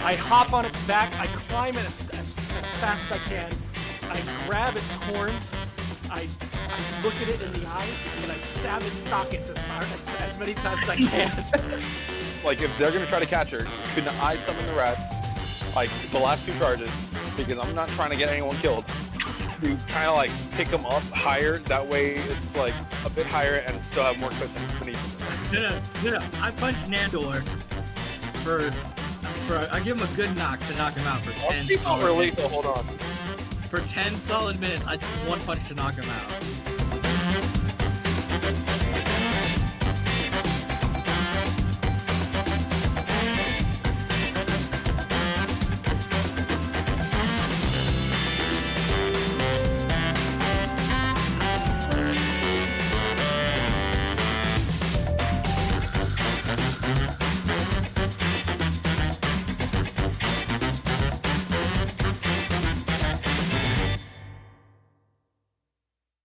I hop on its back, I climb it as fast as I can, I grab its horns, I look at it in the eye, and I stab its sockets as many times as I can. Like, if they're gonna try to catch her, couldn't I summon the rats, like, the last 2 charges, because I'm not trying to get anyone killed, to kind of, like, pick them up higher, that way it's, like, a bit higher and still have more cushion beneath them. No. I punched Nandor for I give him a good knock to knock him out for 10 solid minutes. So hold on. For 10 solid minutes, I just one punch to knock him out.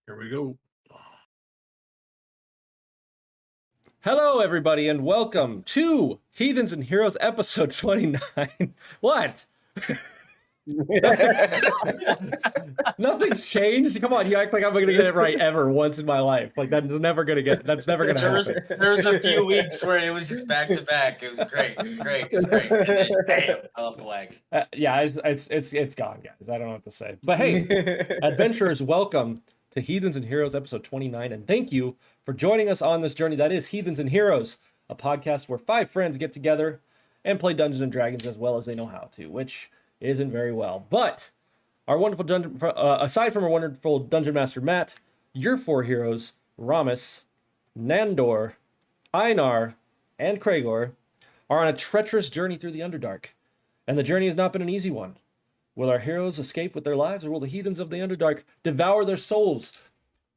Here we go. Hello, everybody, and welcome to Heathens and Heroes episode 29. What? Nothing's changed. Come on, you act like I'm gonna get it right ever once in my life. Like that's never gonna happen. There was a few weeks where it was just back to back. It was great. And then, bam, I left the leg. Yeah, it's gone, guys. I don't know what to say. But hey, adventurers, welcome to Heathens and Heroes episode 29, and thank you for joining us on this journey that is Heathens and Heroes, a podcast where 5 friends get together and play Dungeons and Dragons as well as they know how to, which isn't very well. But our wonderful aside from our wonderful Dungeon Master Matt, your 4 heroes, Ramus, Nandor, Einar, and Kragor, are on a treacherous journey through the Underdark. And the journey has not been an easy one. Will our heroes escape with their lives, or will the heathens of the Underdark devour their souls?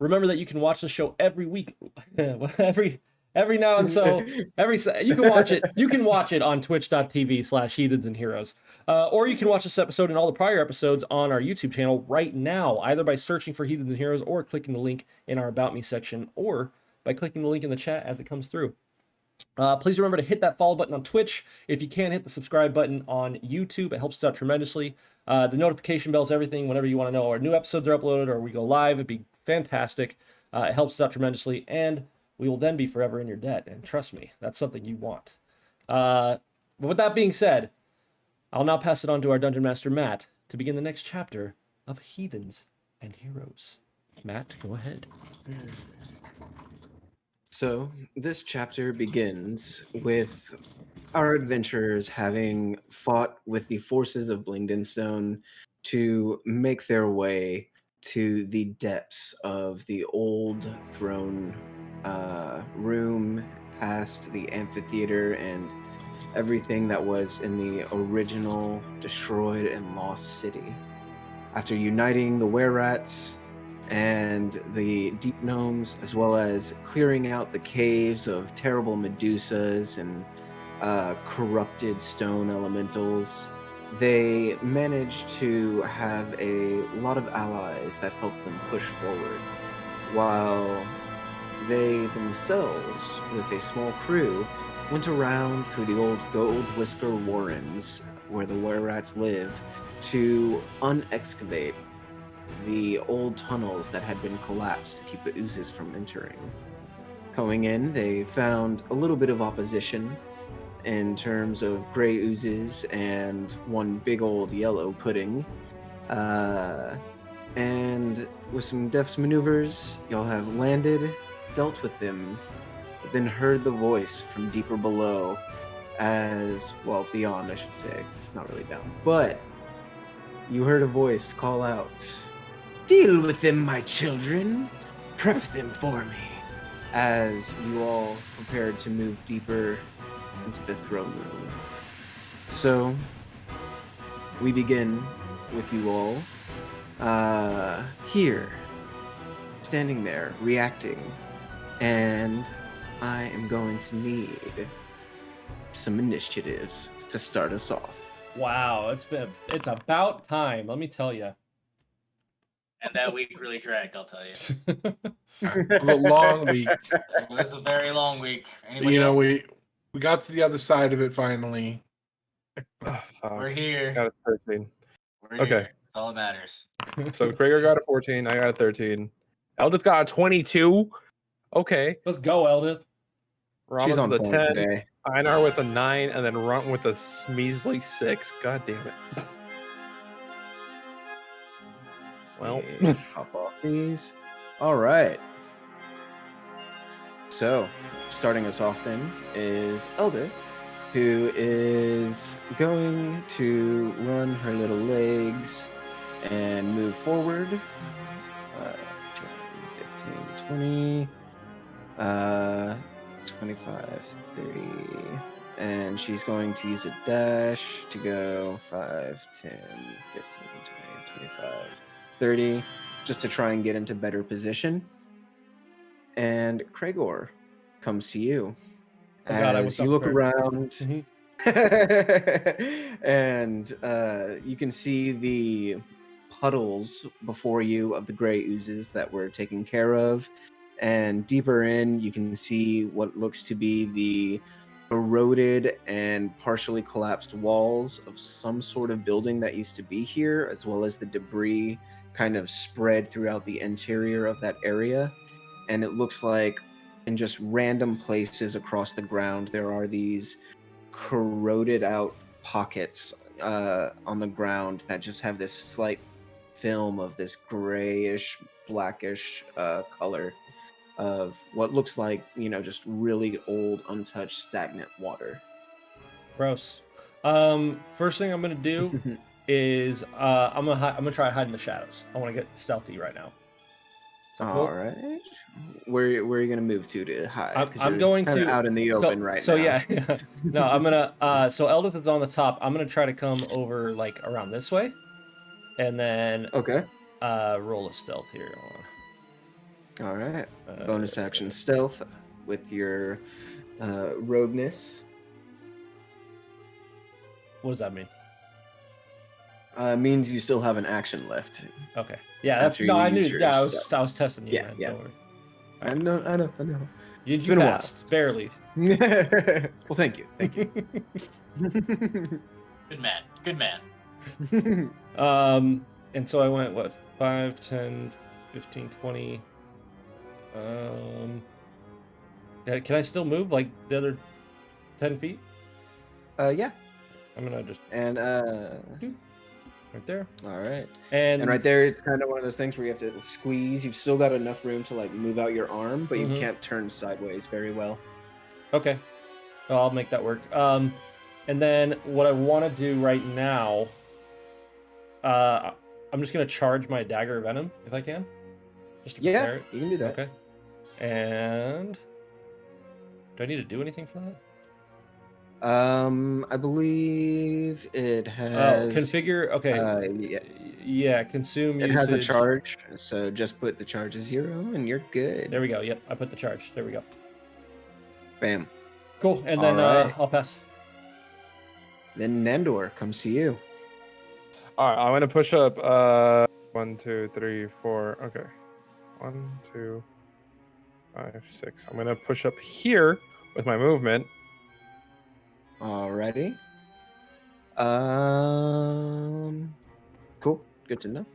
Remember that you can watch the show every week, every now and so. You can watch it. You can watch it on twitch.tv/Heathens and Heroes, or you can watch this episode and all the prior episodes on our YouTube channel right now, either by searching for Heathens and Heroes or clicking the link in our About Me section, or by clicking the link in the chat as it comes through. Please remember to hit that follow button on Twitch. If you can, hit the subscribe button on YouTube. It helps us out tremendously. The notification bells, everything, whenever you want to know our new episodes are uploaded or we go live, it'd be fantastic. It helps us out tremendously, and we will then be forever in your debt. And trust me, that's something you want. But with that being said, I'll now pass it on to our Dungeon Master, Matt, to begin the next chapter of Heathens and Heroes. Matt, go ahead. So, this chapter begins with our adventurers having fought with the forces of Blingdenstone to make their way to the depths of the old throne room, past the amphitheater and everything that was in the original destroyed and lost city. After uniting the were-rats and the deep gnomes, as well as clearing out the caves of terrible medusas and corrupted stone elementals, they managed to have a lot of allies that helped them push forward, while they themselves, with a small crew, went around through the old Gold Whisker Warrens, where the were-rats live, to unexcavate the old tunnels that had been collapsed to keep the oozes from entering. Going in, they found a little bit of opposition in terms of gray oozes and one big old yellow pudding. And with some deft maneuvers, y'all have landed, dealt with them, but then heard the voice from deeper below beyond, I should say. It's not really down. But you heard a voice call out, "Deal with them, my children. Prep them for me," as you all prepared to move deeper into the throne room. So, we begin with you all here, standing there, reacting, and I am going to need some initiatives to start us off. Wow, it's about time, let me tell you. And that week really dragged, I'll tell you. It was a long week. It was a very long week. Anybody You know, else? we got to the other side of it finally. Oh, fuck. We're here. Got a 13. We're here. Okay. That's all that matters. So Krager got a 14. I got a 13. Eldith got a 22. Okay. Let's go, Eldith. Rama's She's on with a point 10. today. Einar with a 9, and then Runt with a measly 6. God damn it. Well, Pop off these. All right. So, starting us off then is Eldith, who is going to run her little legs and move forward. 15, 20, 25, 30. And she's going to use a dash to go 5, 10, 15, 20, 25, 30, just to try and get into better position. And Kragor comes to you Oh God, I as was you not look prepared. around, Mhm. and you can see the puddles before you of the gray oozes that were taken care of. And deeper in, you can see what looks to be the eroded and partially collapsed walls of some sort of building that used to be here, as well as the debris kind of spread throughout the interior of that area. And it looks like in just random places across the ground, there are these corroded out pockets on the ground that just have this slight film of this grayish, blackish color of what looks like, just really old, untouched, stagnant water. Gross. First thing I'm gonna do is I'm gonna try to hide in the shadows. I want to get stealthy right now. So cool. All right. Where are you gonna move to hide? 'Cause I'm you're going kinda to out in the open right so now. yeah, no, I'm gonna so Eldith is on the top. I'm gonna try to come over like around this way, and then Okay. roll a stealth here. All right. Bonus action stealth with your rogueness. What does that mean? Means you still have an action left. Okay, yeah, that's After no, you I knew. use your Yeah, stealth. I was testing you. Yeah, Man. yeah. Don't worry. I know. You been a while. passed barely. Well, thank you. Good man. Good man. And so I went, what, 5, 10, 15, 20. Yeah, can I still move like the other 10 feet? Yeah. I'm gonna just And right there. all right. And And right there, it's kind of one of those things where you have to squeeze. You've still got enough room to like move out your arm, but you Mhm. can't turn sideways very well. Okay. Well, I'll make that work. And then what I want to do right now, I'm just gonna charge my dagger of venom if I can, just to prepare Yeah, it. you can do that. Okay. And do I need to do anything for that? I believe it has. Configure. Okay. Yeah, Yeah. Consume. it has a usage. charge, so just put the charge as 0, and you're good. There we go. Yep, I put the charge. There we go. Bam. Cool. And then Alright. I'll pass. Then Nandor comes to you. all right. I'm gonna push up. 1, 2, 3, 4. Okay. 1, 2, 5, 6. I'm gonna push up here with my movement. Alrighty. Cool. Good to know.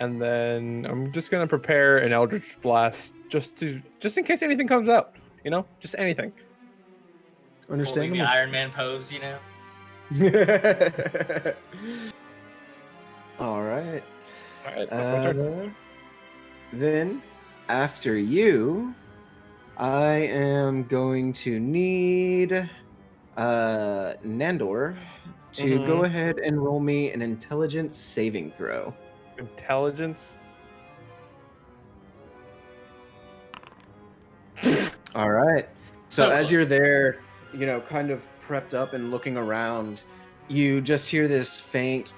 And then I'm just gonna prepare an Eldritch Blast just in case anything comes out. Just anything. Holding the Understandable. Iron Man pose, All right. All right, that's my turn. Then, after you, I am going to need Nandor to go ahead and roll me an intelligence saving throw. Intelligence. All right. So So as close. you're there, kind of prepped up and looking around, you just hear this faint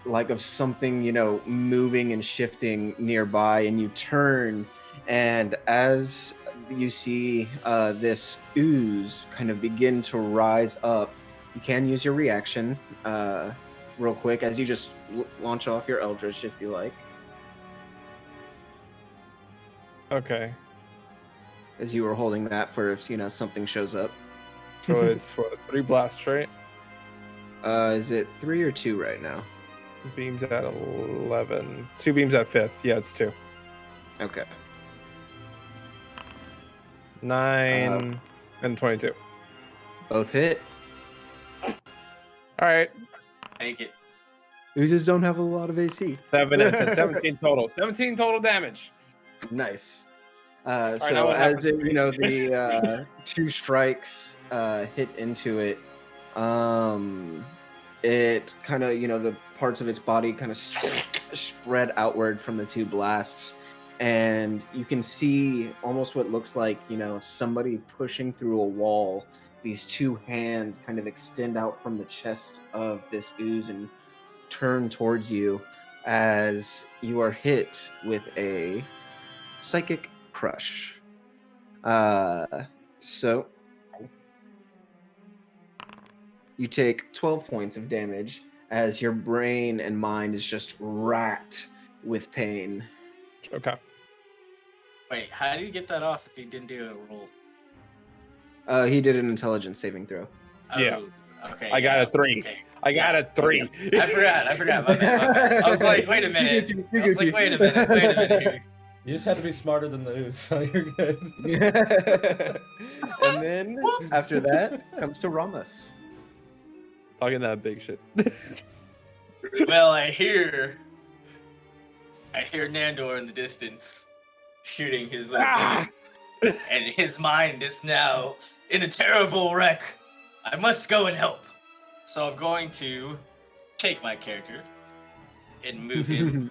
like of something, moving and shifting nearby, and you turn, and as you see this ooze kind of begin to rise up, you can use your reaction real quick as you just launch off your Eldritch if you like. Okay. As you were holding that for if something shows up. So it's what, 3 blasts, right? Is it 3 or 2 right now? Beams at 11. 2 beams at 5th. Yeah, it's 2. Okay. 9 and 22. Both hit. All right. Take it. Oozes don't have a lot of AC. 7 and 10. 17 total. 17 total damage. Nice. now So what as happens? it, the 2 strikes hit into it, it kind of, the parts of its body kind of spread outward from the 2 blasts, and you can see almost what looks like, somebody pushing through a wall. These 2 hands kind of extend out from the chest of this ooze and turn towards you as you are hit with a psychic crush. So you take 12 points of damage as your brain and mind is just racked with pain. Okay. Wait, how do you get that off if he didn't do a roll? He did an intelligence saving throw. Yeah. Okay. I got a 3. Okay. I got a 3. I forgot. My bad. I was like, wait a minute. I was like, wait a minute here. You just had to be smarter than the ooze, so you're good. And then after that comes to Ramos. Talking that big shit. Well, I hear Nandor in the distance shooting his little bullets, and his mind is now in a terrible wreck. I must go and help. So I'm going to take my character and move him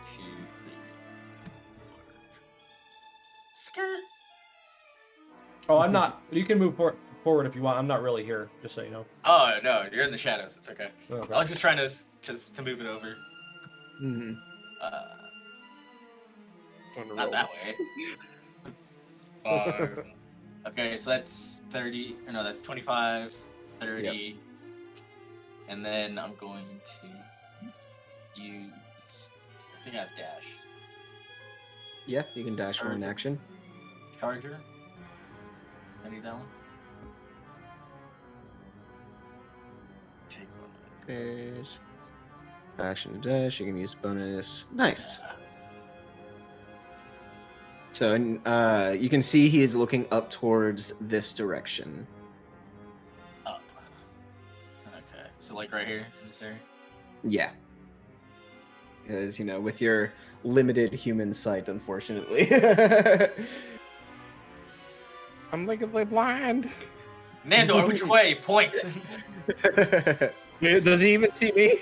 to the skirt. Oh, I'm not. You can move forward if you want. I'm not really here, just so you know. Oh no, you're in the shadows. It's okay. Okay. I was just trying to move it over. Mhm. Not that way. Okay, so that's 30. Or no, that's 25, 30. And then I'm going to use. I think I have dash. Yeah, you can dash for an action. Charger. I need that one. Take one. There's action to dash. You can use bonus. Nice. So you can see he is looking up towards this direction. Up. Okay, so like right here in this area. Yeah. Because, with your limited human sight, unfortunately. I'm legally blind. Nandor, which way? Point. Does he even see me?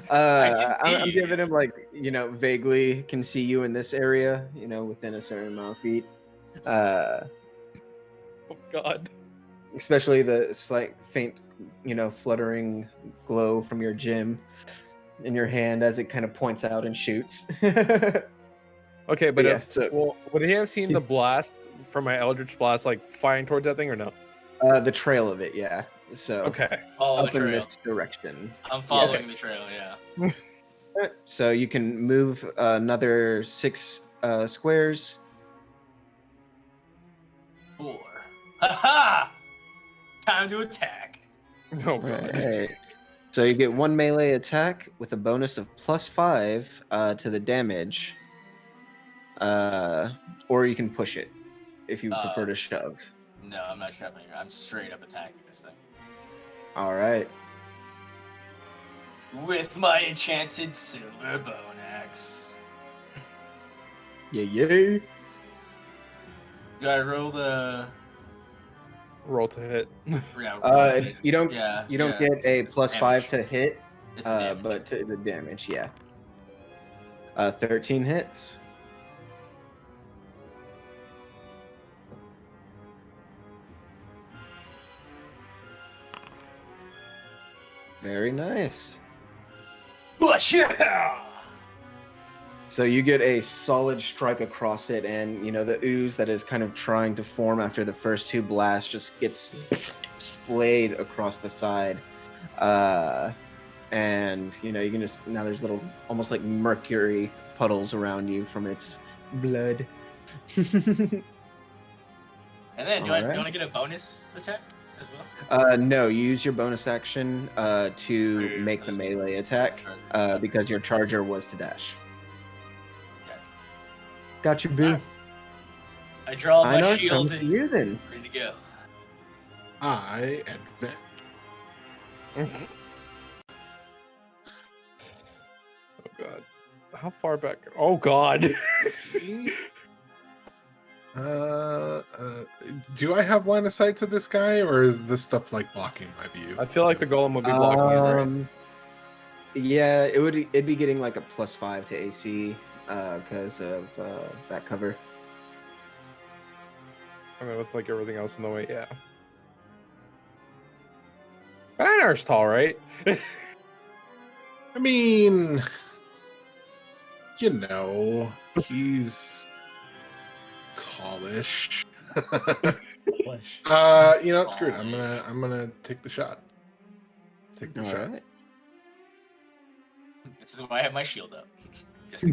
can see I'm you. giving him vaguely can see you in this area, within a certain amount of feet. Oh God. Especially the slight faint, fluttering glow from your gem in your hand as it kind of points out and shoots. Okay, but Yeah, so- well, would he have seen the blast from my Eldritch Blast, like firing towards that thing, or no? The trail of it, yeah. So Okay. Follow the up in trail. this direction. I'm following the trail. Yeah. So you can move another 6 squares. 4. Ha! Time to attack. Oh God. Right. So you get 1 melee attack with a bonus of +5 to the damage. Or you can push it if you prefer to shove. No, I'm not shoving. I'm straight up attacking this thing All right. with my enchanted silver bone axe. Yay. Do I roll the? Roll to hit. Yeah. You don't Yeah. you don't yeah, get a it's +5 damage. to hit, It's damage. but to the damage, yeah. 13 hits. Very nice. Butcha! So you get a solid strike across it, and the ooze that is kind of trying to form after the first 2 blasts just gets splayed across the side. And you can just now there's little almost like mercury puddles around you from its blood. And then, do Alright. I get a bonus attack as well? No, you use your bonus action to For make the this- melee attack because your charger was to dash. Okay. Got you, boo. I draw my Einar, shield comes to and you then. ready to go. I advance. Oh god. How far back? Oh god. Do I have line of sight to this guy, or is this stuff like blocking my view? I feel like the golem would be blocking it, right? Yeah, it'd be getting like a +5 to AC because of that cover. I mean, with like everything else in the way, yeah. But Einar's tall, right? I mean, he's tallish. Flesh. Screw it. I'm gonna take the shot. Take the All shot. right. This is why I have my shield up. Just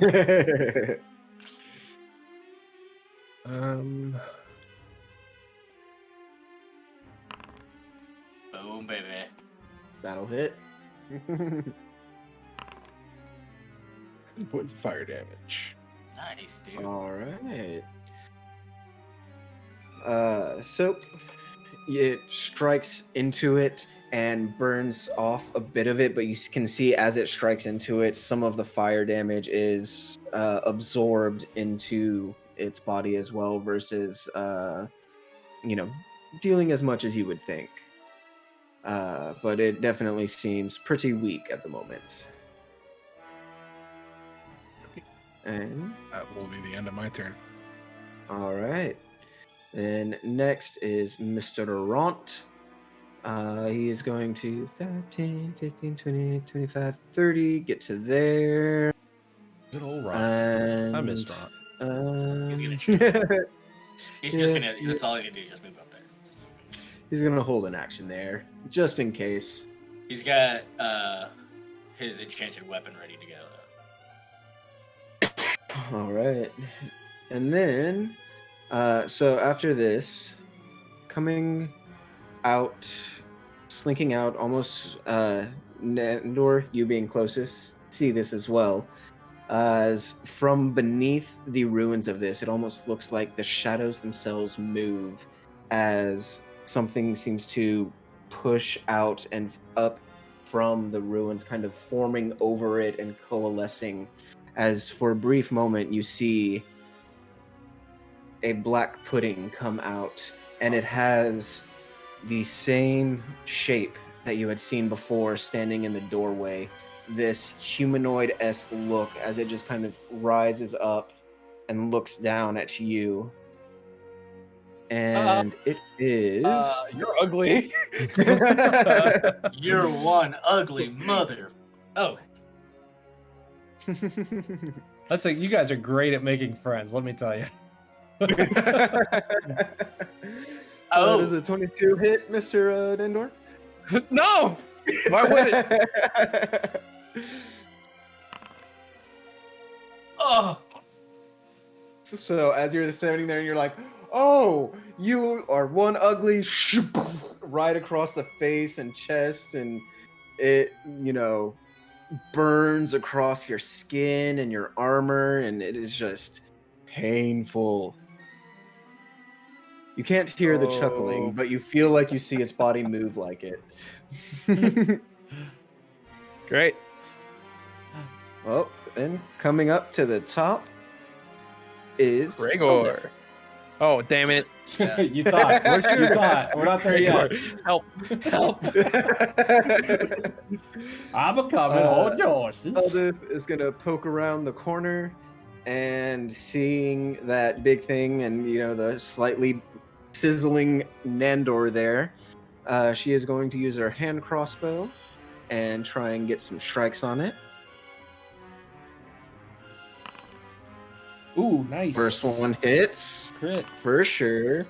boom, baby. That'll hit. What's fire damage? Nice, dude. All right. So it strikes into it and burns off a bit of it, but you can see as it strikes into it, some of the fire damage is absorbed into its body as well, versus dealing as much as you would think. But it definitely seems pretty weak at the moment. And That will be the end of my turn. all right. Then next is Mr. Ront. He is going to 5, 10, 15, 20, 25, 30, get to there. Good old Ron. And, I miss Ron. He's he's just gonna. That's all he's gonna do is just move up there. He's gonna hold an action there, just in case. He's got his enchanted weapon ready to go. All right. And then, so after this, coming out, slinking out, almost, Nandor, you being closest, see this as well. As from beneath the ruins of this, it almost looks like the shadows themselves move as something seems to push out and up from the ruins, kind of forming over it and coalescing. As for a brief moment, you see a black pudding come out, and it has the same shape that you had seen before standing in the doorway. This humanoid-esque look as it just kind of rises up and looks down at you. And it is... You're ugly. You're one ugly mother. Oh, That's like, you guys are great at making friends, let me tell you. Oh. That is a 22 hit, Mr. Dendor. No! Why would it? oh. So as you're standing there and you're like, oh, you are one ugly right across the face and chest, and it, burns across your skin and your armor, and it is just painful. You can't hear the chuckling, Oh. but you feel like you see its body move like it. Great. Well, then coming up to the top is Gregor. Oh, damn it. Yeah. You thought. You thought. We're not there yet. Help. Help. I'm a coming. Hold your horses. Eldith is gonna poke around the corner, and seeing that big thing and the slightly sizzling Nandor there, she is going to use her hand crossbow and try and get some strikes on it. Ooh, nice. First one hits Crit. for sure,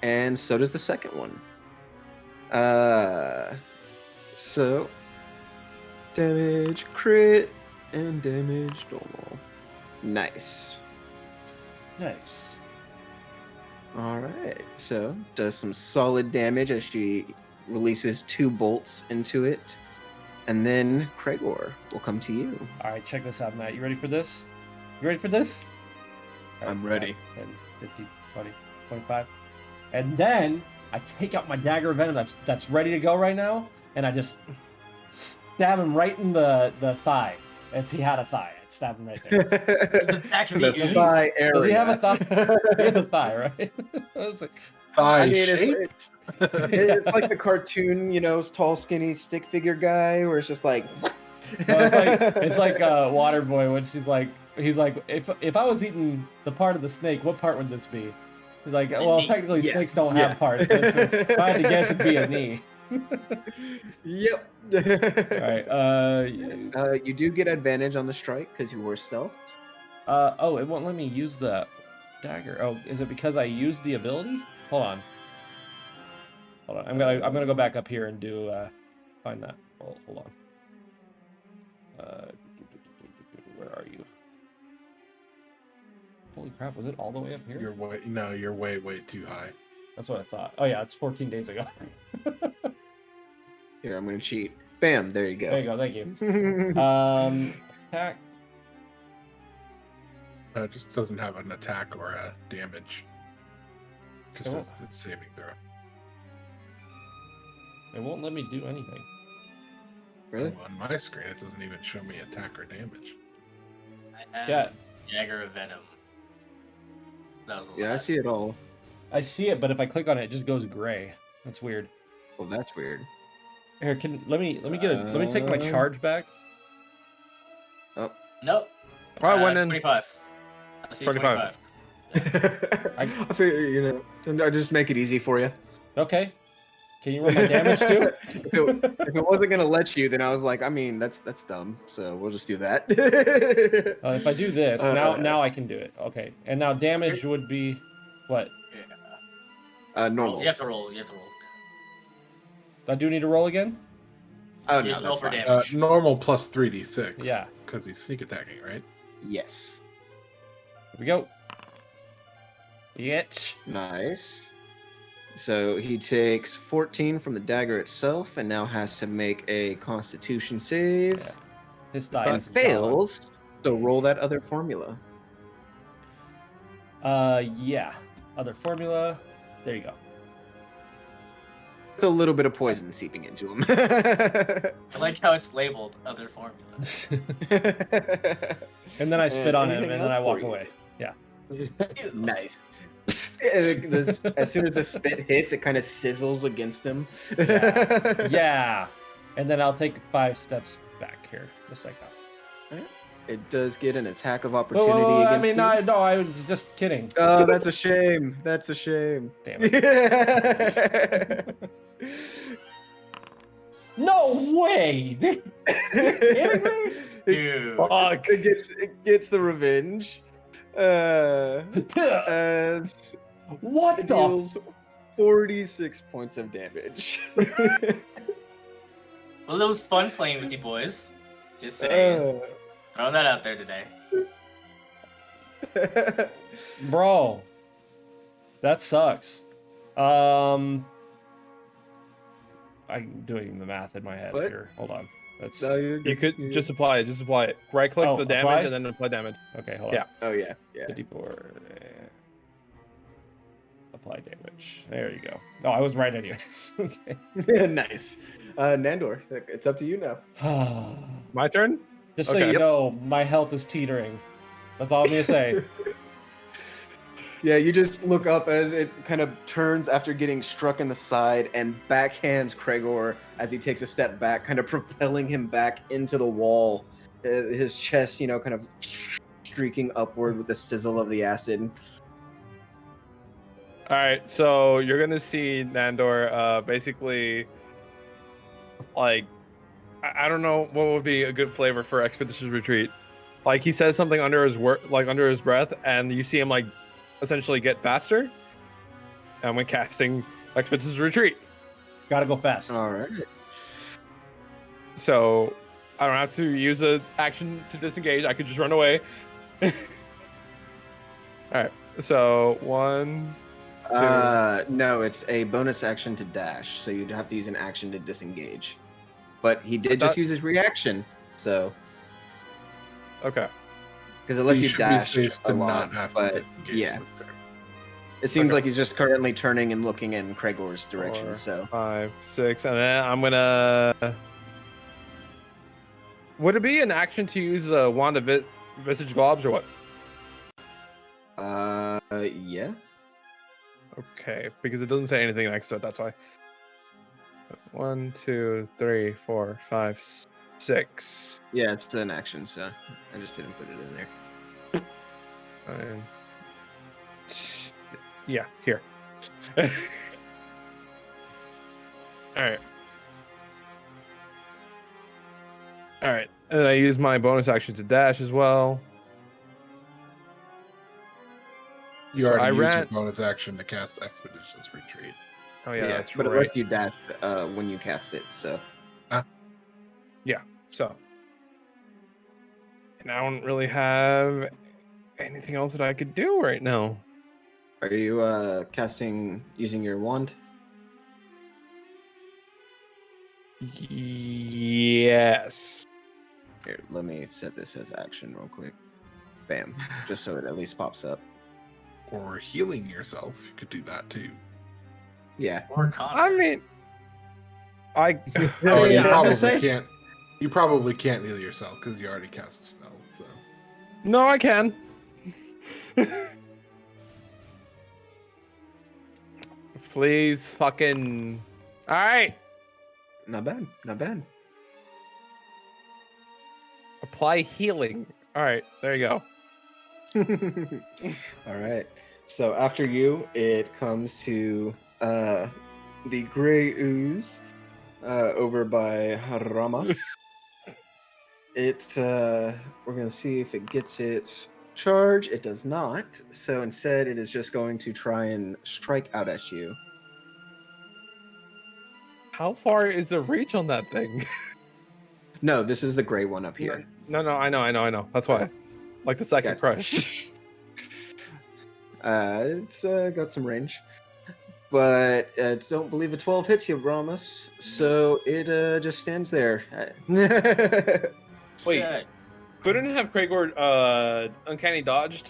and so does the second one. So, damage crit and damage normal. Nice. Nice. All right. So, does some solid damage as she releases 2 bolts into it. And then Kregor will come to you. All right, check this out, Matt. You ready for this? You ready for this? All I'm ready. 10, 15, 20, 25. And then I take out my dagger of venom that's ready to go right now, and I just stab him right in the thigh. If he had a thigh, I'd stab him right there. The back of the The ooze. thigh area. Does he have a thigh? He has a thigh, right? I was like, Thigh I mean, shape? it's like the cartoon, tall, skinny stick figure guy, where it's just like. well, it's like Waterboy when he's like, if I was eating the part of the snake, what part would this be? He's like, well, technically Yeah, snakes don't yeah. have parts. But if I had to guess, it'd be a knee. Yep. All right. You do get advantage on the strike because you were stealthed. Oh, it won't let me use the dagger. Oh, is it because I used the ability? Hold on. I'm gonna go back up here and do find that. Hold on. Where are you? Holy crap! Was it all the way up here? You're way too high. That's what I thought. Oh yeah, it's 14 days ago. Here, I'm gonna cheat. Bam! There you go. There you go. Thank you. Attack. It just doesn't have an attack or a damage. Just It won't- says it's saving throw. It won't let me do anything. Really? On my screen, it doesn't even show me attack or damage. I have Yeah. Dagger of Venom. That was the Yeah, I last. see it all. I see it, but if I click on it, it just goes gray. That's weird. Well, that's weird. Here, let me take my charge back. Nope. I went in. 25. I see 25. 25. I figure, I just make it easy for you. Okay. Can you run my damage too? If it wasn't gonna let you, then I was like, I mean, that's dumb. So we'll just do that. If I do this, now I can do it. Okay. And now damage would be what? Normal. You have to roll. I do need to roll again? Oh no, Yes, roll that's for fine. damage. Normal plus 3d6. Yeah. Because he's sneak attacking, right? Yes. Here we go. Bitch. Nice. So he takes 14 from the dagger itself, and now has to make a Constitution save. Yeah. His If thigh that is gone. fails, so roll that other formula. Yeah. Other formula. There you go. A little bit of poison seeping into him. I like how it's labeled other formulas. And then I spit on him, Anything and then else I for walk you? away. Yeah. Nice. As soon as the spit hits, it kind of sizzles against him. Yeah. And then I'll take 5 steps back here, just like that. It does get an attack of Whoa, opportunity whoa, whoa, against you. no, I was just kidding. Oh, that's a shame. That's a shame. Damn it. No way! Kidding me? Dude. Fuck. It gets the revenge. As What it the? deals 46 points of damage. Well, it was fun playing with you boys. Just saying. Throwing that out there today. Bro. That sucks. I'm doing the math in my head What? here. Hold on. That's No, you're You good. could You're- just apply it. Just apply it. Right click Oh, the damage apply? and then apply damage. okay, hold Yeah. on. Oh yeah, yeah. 54. Apply damage. There you go. Oh, I was right anyways. Okay. Nice. Nandor, it's up to you now. My turn? Just so Okay. you Yep. know, my health is teetering. That's all I'm gonna say. Yeah, you just look up as it kind of turns after getting struck in the side and backhands Kregor as he takes a step back, kind of propelling him back into the wall. His chest, kind of streaking upward with the sizzle of the acid. All right, so you're gonna see Nandor basically, like, I don't know what would be a good flavor for Expeditious Retreat. Like he says something under his under his breath, and you see him like essentially get faster. And when casting Expeditious Retreat, Gotta go fast. All right. So I don't have to use an action to disengage. I could just run away. All right. So 1, 2. No, it's a bonus action to dash, so you'd have to use an action to disengage. But he did I just thought- use his reaction, so Okay. because it lets you should be dash safe a to lot. not have to But disengage yeah, with her. it seems Okay. like he's just currently turning and looking in Cragor's direction. 4, So 5, 6, and then I'm gonna. Would it be an action to use a wand of visage globs or what? yeah. Okay, because it doesn't say anything next to it. That's why. 1, 2, 3, 4, 5, 6. Yeah, it's an action, so I just didn't put it in there. And... Yeah, here. Alright. Alright. And then I use my bonus action to dash as well. You So already I used ran- your bonus action to cast Expeditious Retreat. Oh yeah, that's but right. it lets you dash when you cast it. So So. And I don't really have anything else that I could do right now. are you casting using your wand? Yes. Here, let me set this as action real quick. Bam, just so it at least pops up. Or healing yourself. You could do that too. Yeah. Or Connor. I mean, I. Oh, Yeah, you I'm probably just saying. can't. You probably can't heal yourself because you already cast a spell. So No, I can. Please, fucking. All right. Not bad. Not bad. Apply healing. All right, there you go. All right. So after you, it comes to the gray ooze over by Ramas. We're gonna see if it gets its charge. It does not. So instead, it is just going to try and strike out at you. How far is the reach on that thing? No, this is the gray one up here. No, I know. That's why. Like the second Gotcha. crush. It's got some range, but don't believe a 12 hits you, Ramos. So it just stands there. Wait, Yeah. couldn't it have Cragor uncanny dodged?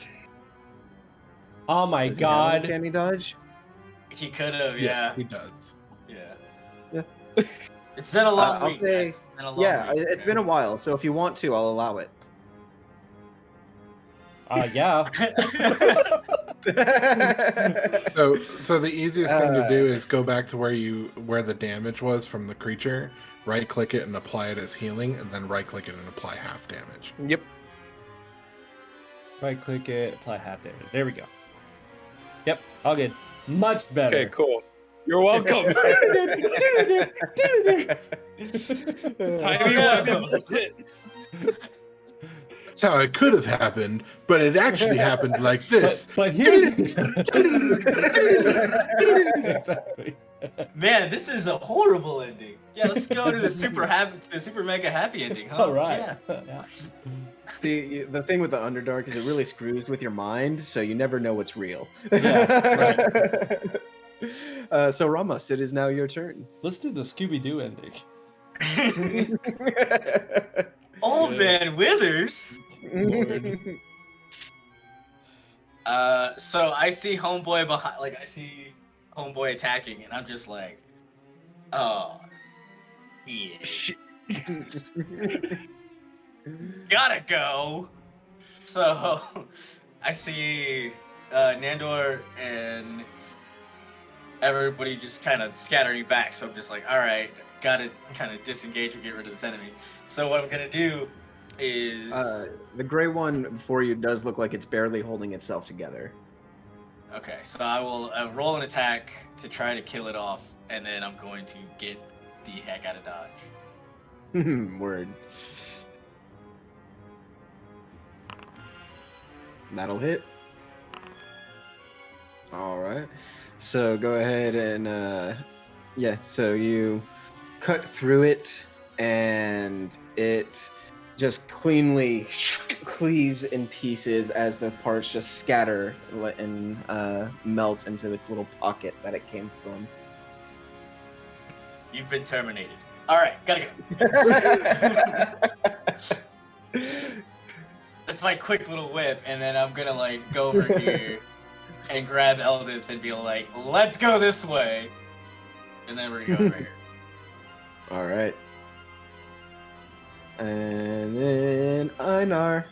Oh my Does he have god. uncanny dodge? He could have, yes, yeah. he does. Yeah. It's been a long I'll week. say- guys. It's been a long Yeah, week, it's been a while. So if you want to, I'll allow it. Yeah. So the easiest thing to do is go back to where the damage was from the creature, right click it and apply it as healing, and then right click it and apply half damage. Yep. Right click it, apply half damage. There we go. Yep, all good. Much better. Okay, cool. You're welcome. Tiny weapon. Shit. That's how it could have happened, but it actually happened like this. But here's exactly. Man, this is a horrible ending. Yeah, let's go to the super mega happy ending, huh? All right. Yeah. Yeah. See, the thing with the Underdark is it really screws with your mind, so you never know what's real. Yeah, So Ramos, it is now your turn. Let's do the Scooby-Doo ending. Old Man Withers. Lord. So I see Homeboy behind, like I see Homeboy attacking, and I'm just like, oh, he is. Gotta go. So I see Nandor and everybody just kind of scattering back. So I'm just like, all right, gotta kind of disengage and get rid of this enemy. So what I'm gonna do is The gray one before you does look like it's barely holding itself together. okay. So I will roll an attack to try to kill it off, and then I'm going to get the heck out of dodge. Word. That'll hit. All right. So go ahead and yeah. So you cut through it, and it just cleanly cleaves in pieces as the parts just scatter and melt into its little pocket that it came from. You've been terminated. All right, gotta go. That's my quick little whip, and then I'm gonna like go over here and grab Eldith and be like, "Let's go this way," and then we're gonna go over here. All right. And then Einar.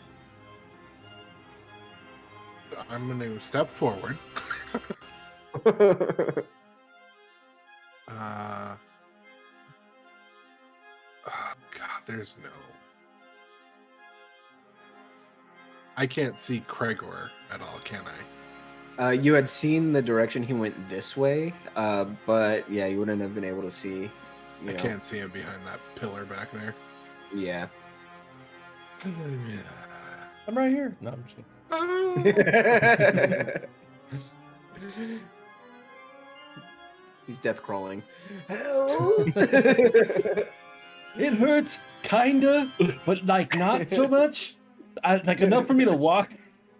I'm going to step forward. Oh God, there's no. I can't see Cregor at all, can I? You had seen the direction he went this way, but yeah, you wouldn't have been able to see. I can't see him behind that pillar back there. Yeah. I'm right here. No, I'm just kidding. He's death crawling. Help! It hurts, kinda, but like not so much. Like enough for me to walk.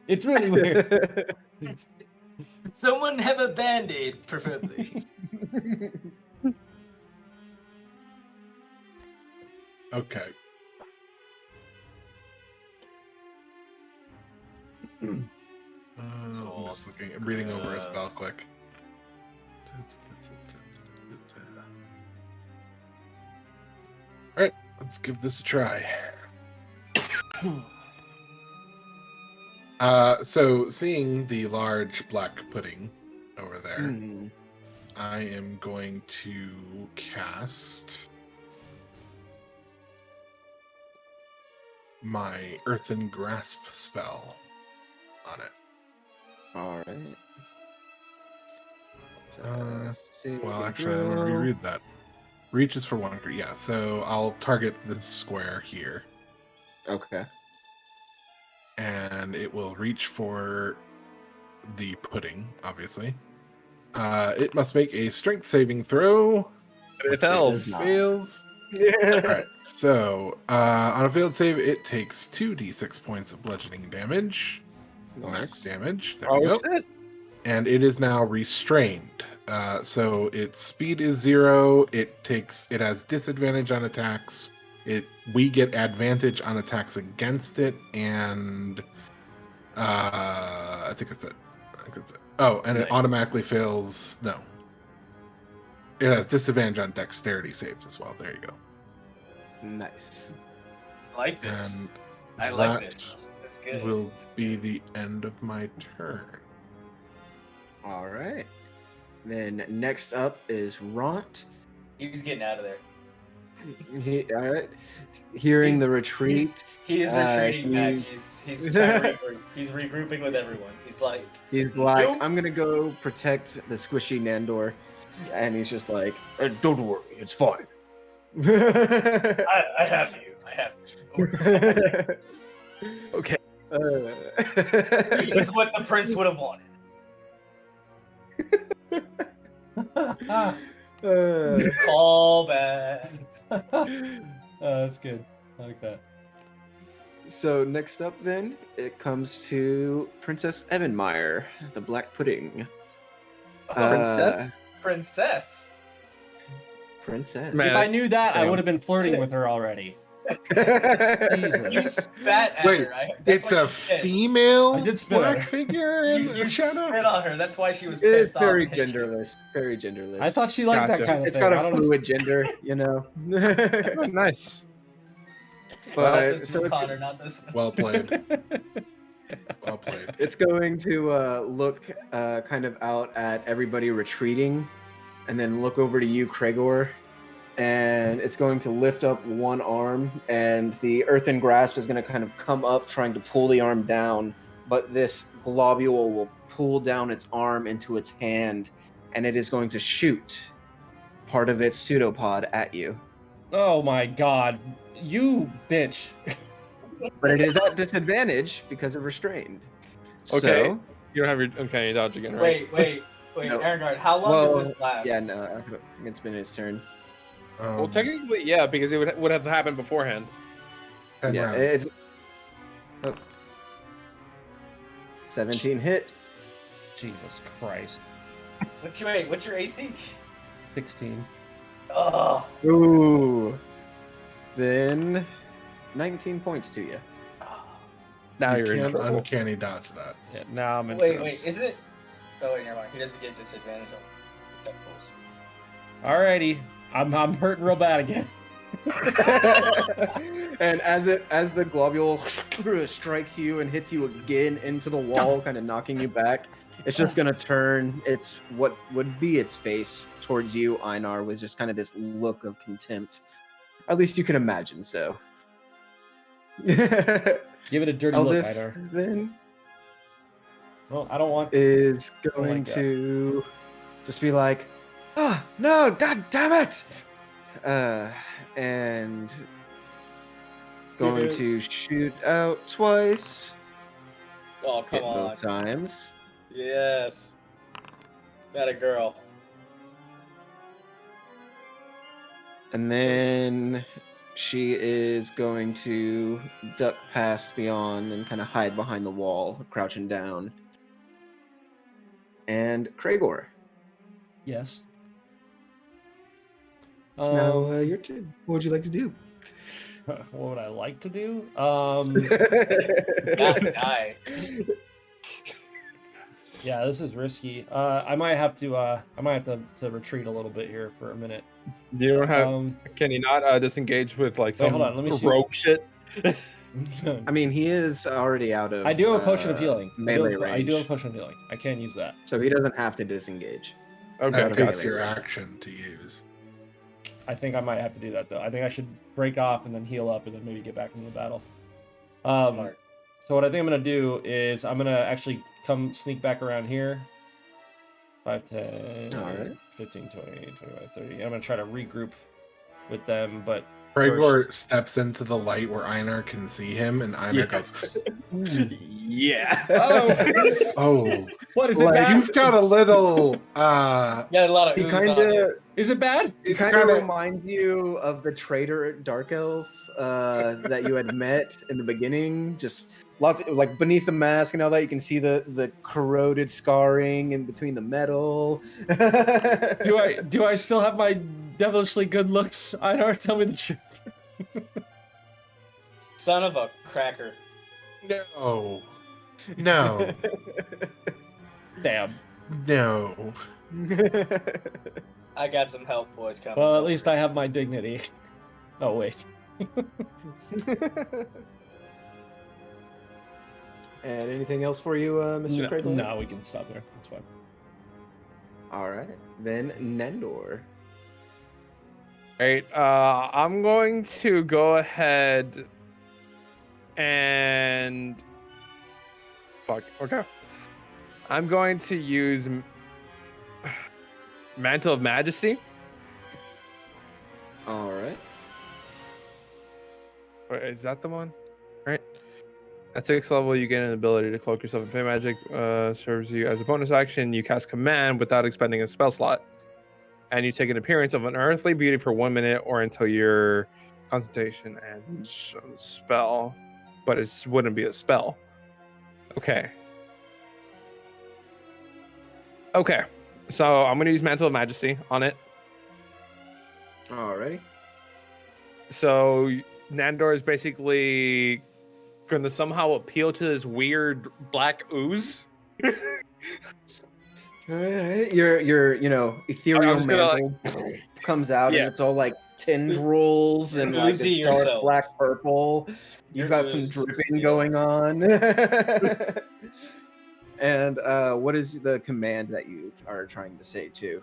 It's really weird. Someone have a band-aid, preferably. Okay. I'm just looking, I'm reading over a spell quick. Alright, let's give this a try. So seeing the large black pudding over there, I am going to cast my Earthen Grasp spell on it. All right. Well, actually, I'm gonna reread that. Reach is for one. Yeah, so I'll target this square here, Okay. and it will reach for the pudding. Obviously, it must make a strength saving throw. It fails. Fails. Yeah. All right. So on a failed save, it takes 2d6 points of bludgeoning damage. Max damage. There we go. Shit. And it is now restrained. So its speed is 0. It has disadvantage on attacks. We get advantage on attacks against it, and I think that's it. Oh, and it automatically fails. No, it has disadvantage on dexterity saves as well. There you go. Nice. I like this. And I like that this. This is good. will be the end of my turn. All right. Then next up is Ront. He's getting out of there. All right. Hearing He's- the retreat, He is retreating back. he- He's trying to regroup. He's regrouping with everyone. He's like, he's like, Nope. I'm gonna go protect the squishy Nandor, and he's just like, don't worry, it's fine. I have you. I have you. Okay. This is what the prince would have wanted. Call back. That's good. I like that. So next up, then it comes to Princess Evanmeyer, the Black Pudding. Princess? Princess. Princess. Man. If I knew that, I Damn. would have been flirting with her already. You Jesus. spat at Wait, her. That's It's why a she's pissed. female I did spit at black her. figure in You the shadow. spit on her. That's why she was It's pissed off. very genderless. Very genderless. I thought she liked that Gotcha. kind of it's thing. got I a don't know. fluid gender, you know. Oh, nice. Not But this so one, it's, Connor, not this one. Well played. Well played. it's going to look kind of out at everybody retreating, and then look over to you, Cregor. And it's going to lift up one arm, and the earthen grasp is going to kind of come up, trying to pull the arm down. But this globule will pull down its arm into its hand, and it is going to shoot part of its pseudopod at you. Oh my god. You bitch. But it is at disadvantage because of restrained. Okay. So, You don't have your uncanny dodge again, right? Wait, No. Erngard, how long well, does this last? yeah, no, it's been his turn. Well, technically, yeah, because it would have happened beforehand. 10 Yeah, rounds. it's 17 hit. Jesus Christ. What's your AC? 16. Oh, Ooh. Then 19 points to you. Now you you're in can't trouble. uncanny dodge that. Yeah, now I'm in wait, troubles. is it? Oh wait, never mind. He doesn't get disadvantage on deck rolls. Alrighty. I'm hurting real bad again. And as the globule strikes you and hits you again into the wall, kind of knocking you back, it's just gonna turn its what would be its face towards you, Einar, with just kind of this look of contempt. At least you can imagine so. Give it a dirty look, Eldith Einar. then Well, I don't want. is like going that. to just be like, "Ah, no, god damn it!" And going to shoot out twice. Oh, Hit come on. both times. Yes. Got a girl. And then she is going to duck past beyond and kind of hide behind the wall, crouching down. And Kragor, Yes. it's now your turn. What would you like to do? What would I like to do? Not die. Yeah, this is risky. I might have to retreat a little bit here for a minute. You don't have. Um, Can you not disengage with like Wait, some hold on, let me see. rogue shit? I mean, he is already out of. I do have a potion of healing. Melee I do have a range, potion of healing. I can use that. so he doesn't have to disengage. Okay, That okay. takes your action to use. I think I might have to do that though. I think I should break off and then heal up and then maybe get back into the battle. Smart. So what I think I'm gonna do is I'm gonna actually come sneak back around here. 5, 10, All right. 15, 20, 25, 30. I'm gonna try to regroup with them, but Gregor steps into the light where Einar can see him, and Einar goes, Yeah. oh, "Oh, what is it Like, bad? you've got a little." Got a lot of He ooze kind on you. of Is it bad? It It's kind of kinda- reminds you of the traitor Dark Elf that you had met in the beginning. Just lots. It was like beneath the mask and all that. You can see the corroded scarring in between the metal. Do I still have my devilishly good looks? Einar, tell me the truth. Son of a cracker. No, no, Damn. no. I got some help, boys, coming. Well, at least I have my dignity. Oh wait. And anything else for you, Mr. Craig? No, we can stop there. That's fine. All right, then Nendor. Right. I'm going to go ahead and fuck. Okay. I'm going to use Mantle of Majesty. All right. Wait, is that the one? Right. At 6th level, you gain an ability to cloak yourself in Fey magic. Serves you as a bonus action. You cast Command without expending a spell slot. And you take an appearance of an earthly beauty for 1 minute or until your concentration ends spell. But it wouldn't be a spell. Okay. Okay. So I'm going to use Mantle of Majesty on it. Alrighty. So Nandor is basically going to somehow appeal to this weird black ooze. Alright. Your ethereal just gonna, mantle comes out Yeah. and it's all like tendrils and like Oozy this dark yourself. black purple. You've got some ooze dripping steel. going on. And what is the command that you are trying to say too?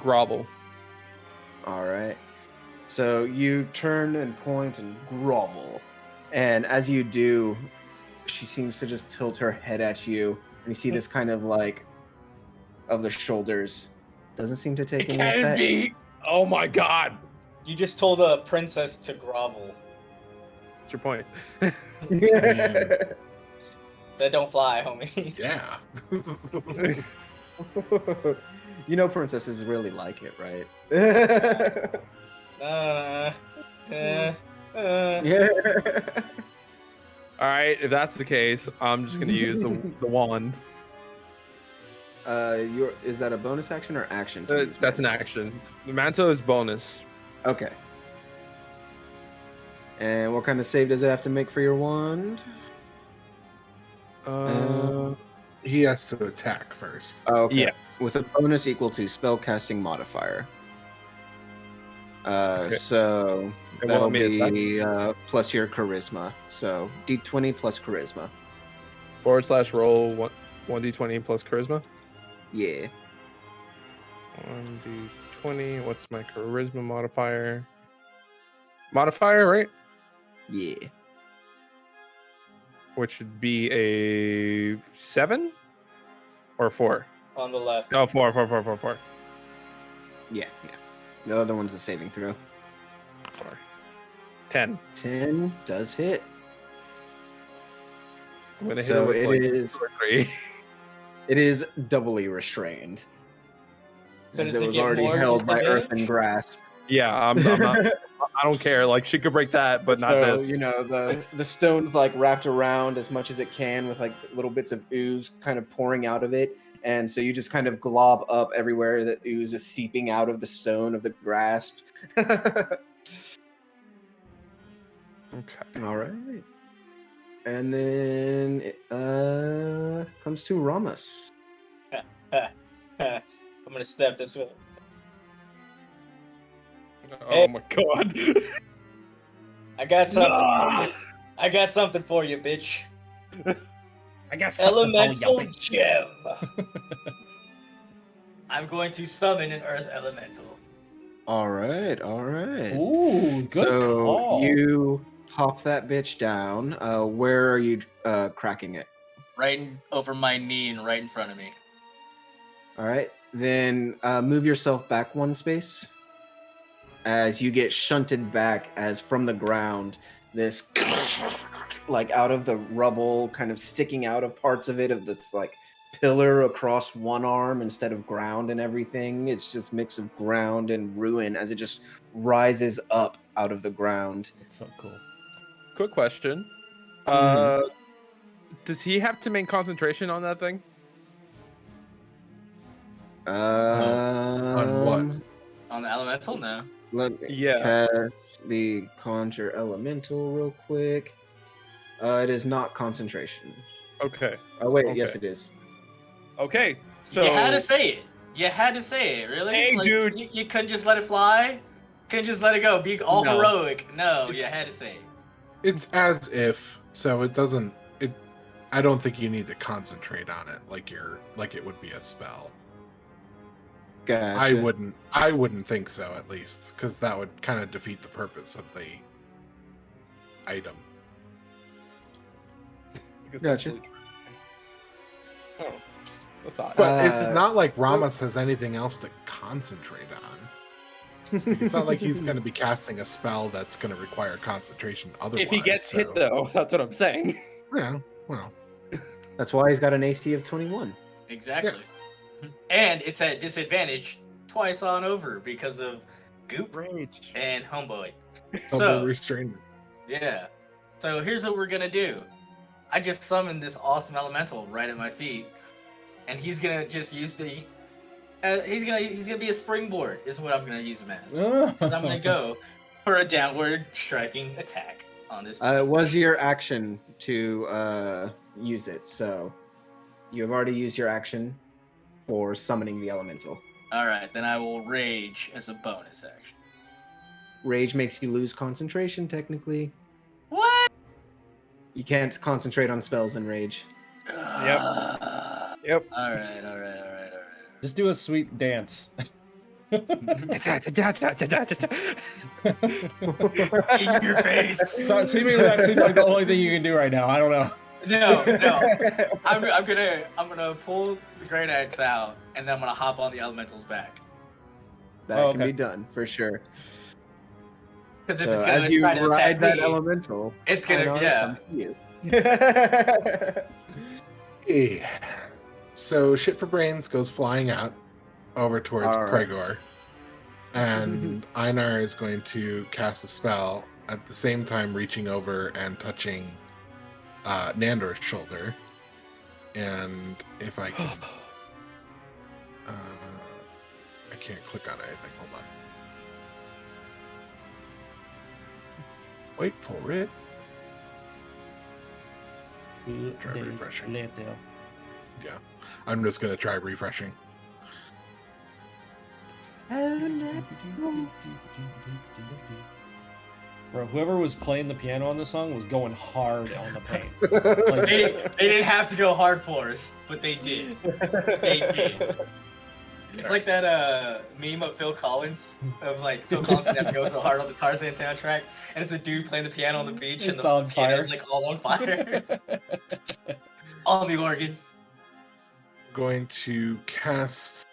Grovel. All right. So you turn and point and grovel. And as you do, she seems to just tilt her head at you. And you see this kind of like of the shoulders. Doesn't seem to take It any can effect. be. Oh my god. You just told a princess to grovel. What's your point? That don't fly, homie. Yeah. You know princesses really like it, right? Yeah. All right, if that's the case, I'm just gonna use the wand. Is that a bonus action or action? To use That's an mantle? action. The mantle is bonus. Okay. And what kind of save does it have to make for your wand? He has to attack first. Oh, okay. Yeah. With a bonus equal to spellcasting modifier. Okay. So And that'll what made it be plus your charisma. So D20 plus charisma. /roll 1d20 plus charisma. Yeah. 1d20. What's my charisma modifier? Modifier, right? Yeah. Which would be a 7 or 4. On the left. Oh, 4. Yeah. The other one's the saving throw. 4. 10. 10 does hit. I'm gonna hit So it with it is. 3. It is doubly restrained. So Since does it it was get already more held by earth and disadvantage? grasp. Yeah, I'm not. I don't care. Like she could break that, but not So, this. you know, the stone's like wrapped around as much as it can with like little bits of ooze kind of pouring out of it. And so you just kind of glob up everywhere that ooze is seeping out of the stone of the grasp. Okay. All right. And then it comes to Ramus. I'm gonna step this way. Oh Hey. my god. I got something. Ah! I got something for you, bitch. I got something for Elemental you, bitch. gem. I'm going to summon an earth elemental. All right. Ooh, good So call. you pop that bitch down. Where are you cracking it? Over my knee and right in front of me. All right. Then move yourself back one space as you get shunted back as from the ground this like out of the rubble kind of sticking out of parts of it of this like pillar across one arm instead of ground and everything. It's just mix of ground and ruin as it just rises up out of the ground. That's so cool. Quick question. Does he have to maintain concentration on that thing? On what? On the elemental? No. Let me Yeah. cast the conjure elemental real quick. It is not concentration. Okay. Oh wait, yes Okay. it is. Okay. So You had to say it. You had to say it, really? Hey, dude. You couldn't just let it fly? Couldn't just let it go. Be all No. heroic. No, you It's- had to say it. It's as if, so it doesn't. It. I don't think you need to concentrate on it like it would be a spell. Gotcha. I wouldn't think so, at least, because that would kind of defeat the purpose of the item. Gotcha. Oh, just a thought. But it's not like Ramus has anything else to concentrate on. It's not like he's going to be casting a spell that's going to require concentration otherwise. If he gets so- hit, though, that's what I'm saying. Yeah, well, That's why he's got an AC of 21. Exactly. And it's at disadvantage twice on over because of Goop Rage. and Homeboy. double So, restrained. yeah. So here's what we're gonna do. I just summoned this awesome elemental right at my feet, and he's gonna just use me. He's gonna be a springboard. Is what I'm gonna use him as. Because I'm gonna go for a downward striking attack on this. It was your action to use it, so you have already used your action for summoning the elemental. All right, then I will rage as a bonus action. Rage makes you lose concentration, technically. What? You can't concentrate on spells in rage. Yep. Yep. All right. Just do a sweet dance. In your face. Seemingly that seems like the only thing you can do right now. I don't know. No. I'm gonna pull the great axe out, and then I'm gonna hop on the elemental's back. That Oh, can okay. be done for sure. Because if So it's gonna as you try to attack ride that me, elemental, it's gonna Einar, yeah. come to you. So shit for brains goes flying out. over towards All right. Kregor, and Einar is going to cast a spell at the same time, reaching over and touching Nandor's shoulder. And if I can, I can't click on anything. Hold on. Wait for it. Try refreshing. Yeah, I'm just gonna try refreshing. Bro, whoever was playing the piano on the song was going hard on the paint. Like, They didn't have to go hard for us, but they did. They did. It's like that meme of Phil Collins, of like Phil Collins didn't have to go so hard on the Tarzan soundtrack, and it's a dude playing the piano on the beach, and It's the on piano's fire. like all on fire. On the organ. Going to cast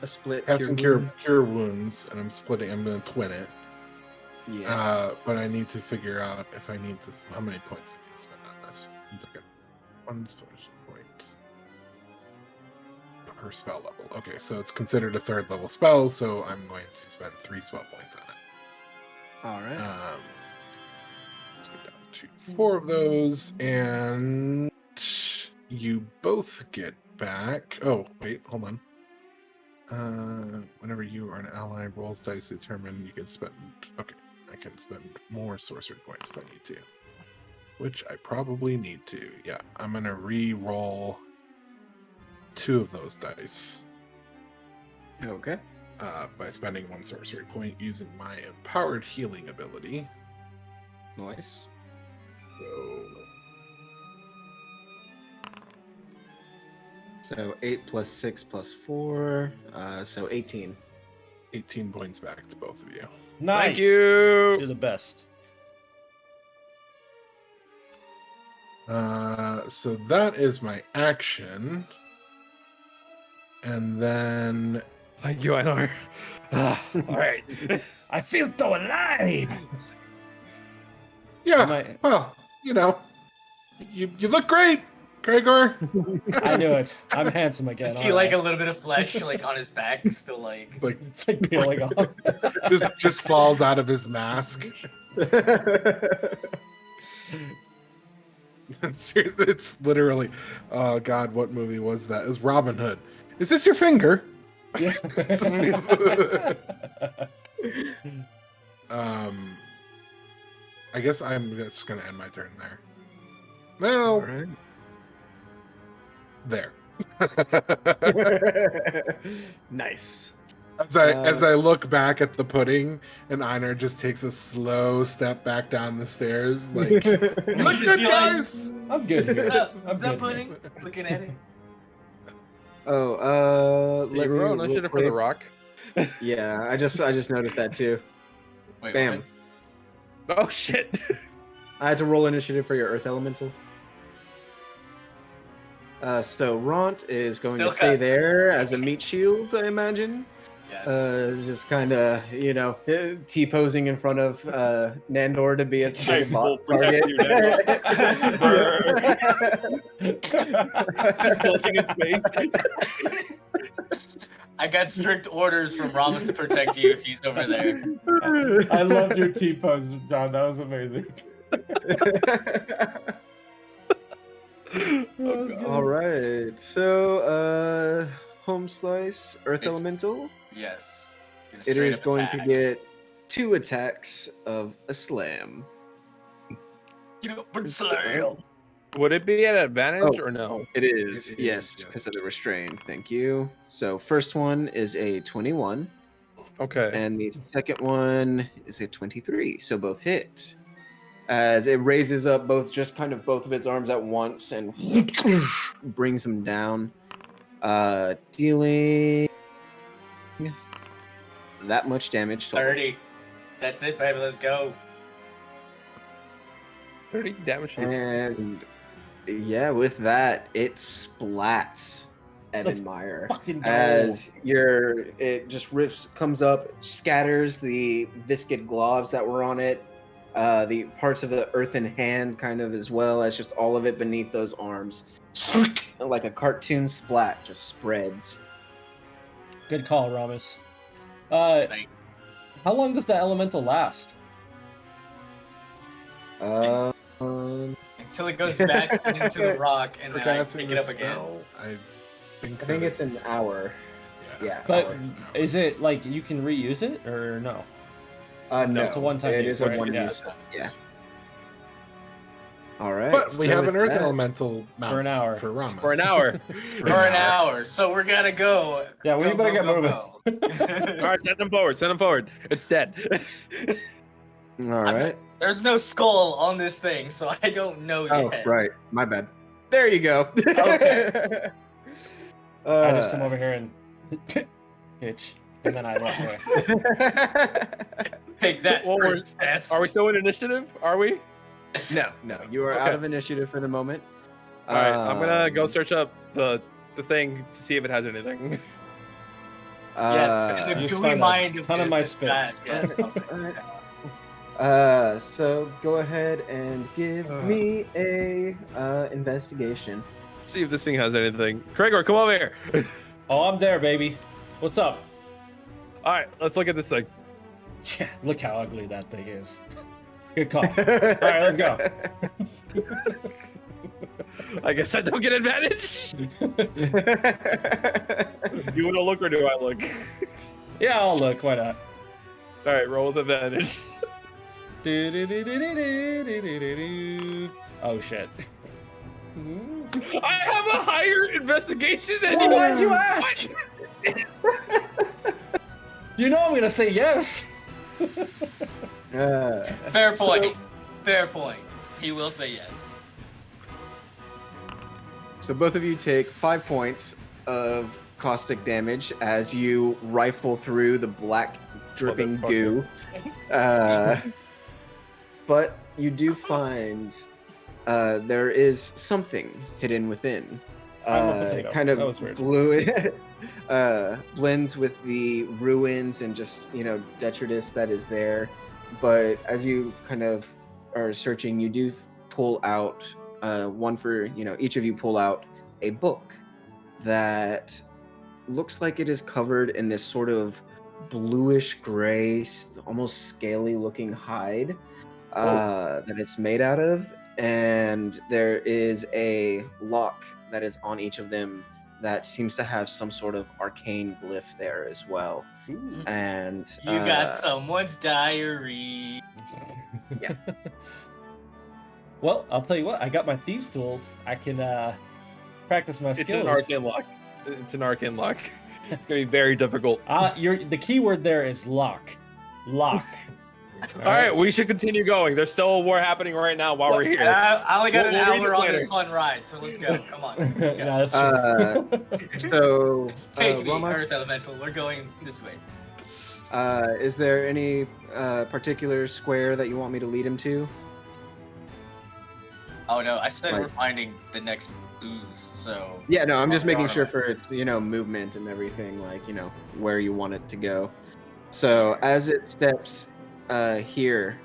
A split. casting cure cure wounds. wounds, and I'm splitting. I'm gonna twin it. Yeah. But I need to figure out if I need to. How many points I need to spend on this? One second. One special point per spell level. Okay, so it's considered a 3rd level spell, so I'm going to spend 3 spell points on it. All right. Let's go down to 4 of those, and you both get back. Oh, wait, hold on. Whenever you are an ally, rolls dice determine you can spend. Okay, I can spend more sorcery points if I need to, which I probably need to. Yeah, I'm gonna re-roll 2 of those dice. Okay. By spending 1 sorcery point using my empowered healing ability. Nice. So 8 plus 6 plus 4, so 18. 18 points back to both of you. nice. Thank you. You're the best. So that is my action. And then Thank you, Einar. All right. I feel so alive. yeah, Am I- well, you know, you look great, Gregor. I knew it. I'm handsome again. Just see like a little bit of flesh like on his back, still like. Like It's like peeling off. just falls out of his mask. It's literally, oh God, what movie was that? It was Robin Hood. Is this your finger? Yeah. I guess I'm just gonna end my turn there. Well, All right. there. Nice. As I look back at the pudding, and Einar just takes a slow step back down the stairs, like, look Just good, see, like, guys. I'm good here. What's up? I'm What's up, good. pudding? Looking at it. Oh, You roll initiative for the rock. Yeah, I just noticed that too. Wait, Bam. what? Oh shit. I had to roll initiative for your Earth Elemental. So Ront is going Still to stay cut. there as a meat shield, I imagine. Yes. Just kind of, T-posing in front of Nandor to be his I big will bot target. Just clutching its face. I got strict orders from Ramos to protect you if he's over there. I love your T-pose, John. That was amazing. All right. So, home slice, Earth It's- Elemental. Yes. Gonna It straight is up going attack. to get 2 attacks of a slam. Get up and slam. Would it be at advantage Oh. or no? It is, It is, yes, yes. because of the restraint. Thank you. So, first one is a 21, Okay. and the second one is a 23. So, both hit. As it raises up both of its arms at once and brings him down, dealing that much damage. Total. 30. That's it, baby. Let's go. 30 damage. to the- And yeah, with that, it splats Let's Evanmire Fucking go. as it just comes up, scatters the viscid globs that were on it, the parts of the earthen hand kind of as well as just all of it beneath those arms. Like a cartoon splat just spreads. Good call, Ramus. How long does that elemental last? Until it goes back into the rock and For then I casting pick it the up again. spell, I think it's an hour. Yeah. But is it like you can reuse it or no? No, it's a one-time It use, is a right? one Yeah. use. Yeah. All right. But we so have an with earth that- elemental mount For an hour. For Ramus. For an hour. For an hour. So we're gonna go. Yeah, we Go, better go, get go, moving. go. All right, send him forward. Send him forward. It's dead. All right. There's no skull on this thing, so I don't know Oh, yet. right. My bad. There you go. Okay. I just come over here and bitch, and then I walk away. Take that, Well, princess. Are we still in initiative? Are we? No, you are out Okay. of initiative for the moment. All right, I'm gonna go Um, search up the thing to see if it has anything. Yes, uh, the you gooey find a mind of ton of this my is spit. bad. Yes. So go ahead and give me a investigation. See if this thing has anything. Gregor, come over here. Oh, I'm there, baby. What's up? All right, let's look at this thing. Yeah, look how ugly that thing is. Good call. All right, let's go. I guess I don't get advantage. You want to look or do I look? Yeah, I'll look. Why not? All right, roll with advantage. Oh shit. I have a higher investigation than Well, you. why did you ask? You know I'm gonna say yes. Fair point. Fair point. He will say yes. So both of you take 5 points of caustic damage as you rifle through the black dripping goo. But you do find there is something hidden within. I'm a potato. Kind of That was weird. blue, blends with the ruins and just detritus that is there. But as you kind of are searching, you do pull out one for each of you pull out a book that looks like it is covered in this sort of bluish gray, almost scaly looking hide that it's made out of, and there is a lock that is on each of them that seems to have some sort of arcane glyph there as well. And You got someone's diary. Yeah. Well, I'll tell you what. I got my thieves' tools. I can practice my It's skills. an arcane lock. It's an arcane lock. It's gonna be very difficult. The key word there is lock. Lock. All right, we should continue going. There's still a war happening right now while we're here. I only got We'll an read hour this on later. this fun ride, so let's go. Come on. Let's go. No, that's true. So Take me, Rama, Earth Elemental. We're going this way. is there any particular square that you want me to lead him to? Oh no, I said Right. we're finding the next ooze, so. Yeah, no, I'm just We're making on sure our way. for its, movement and everything, like, where you want it to go. So as it steps here,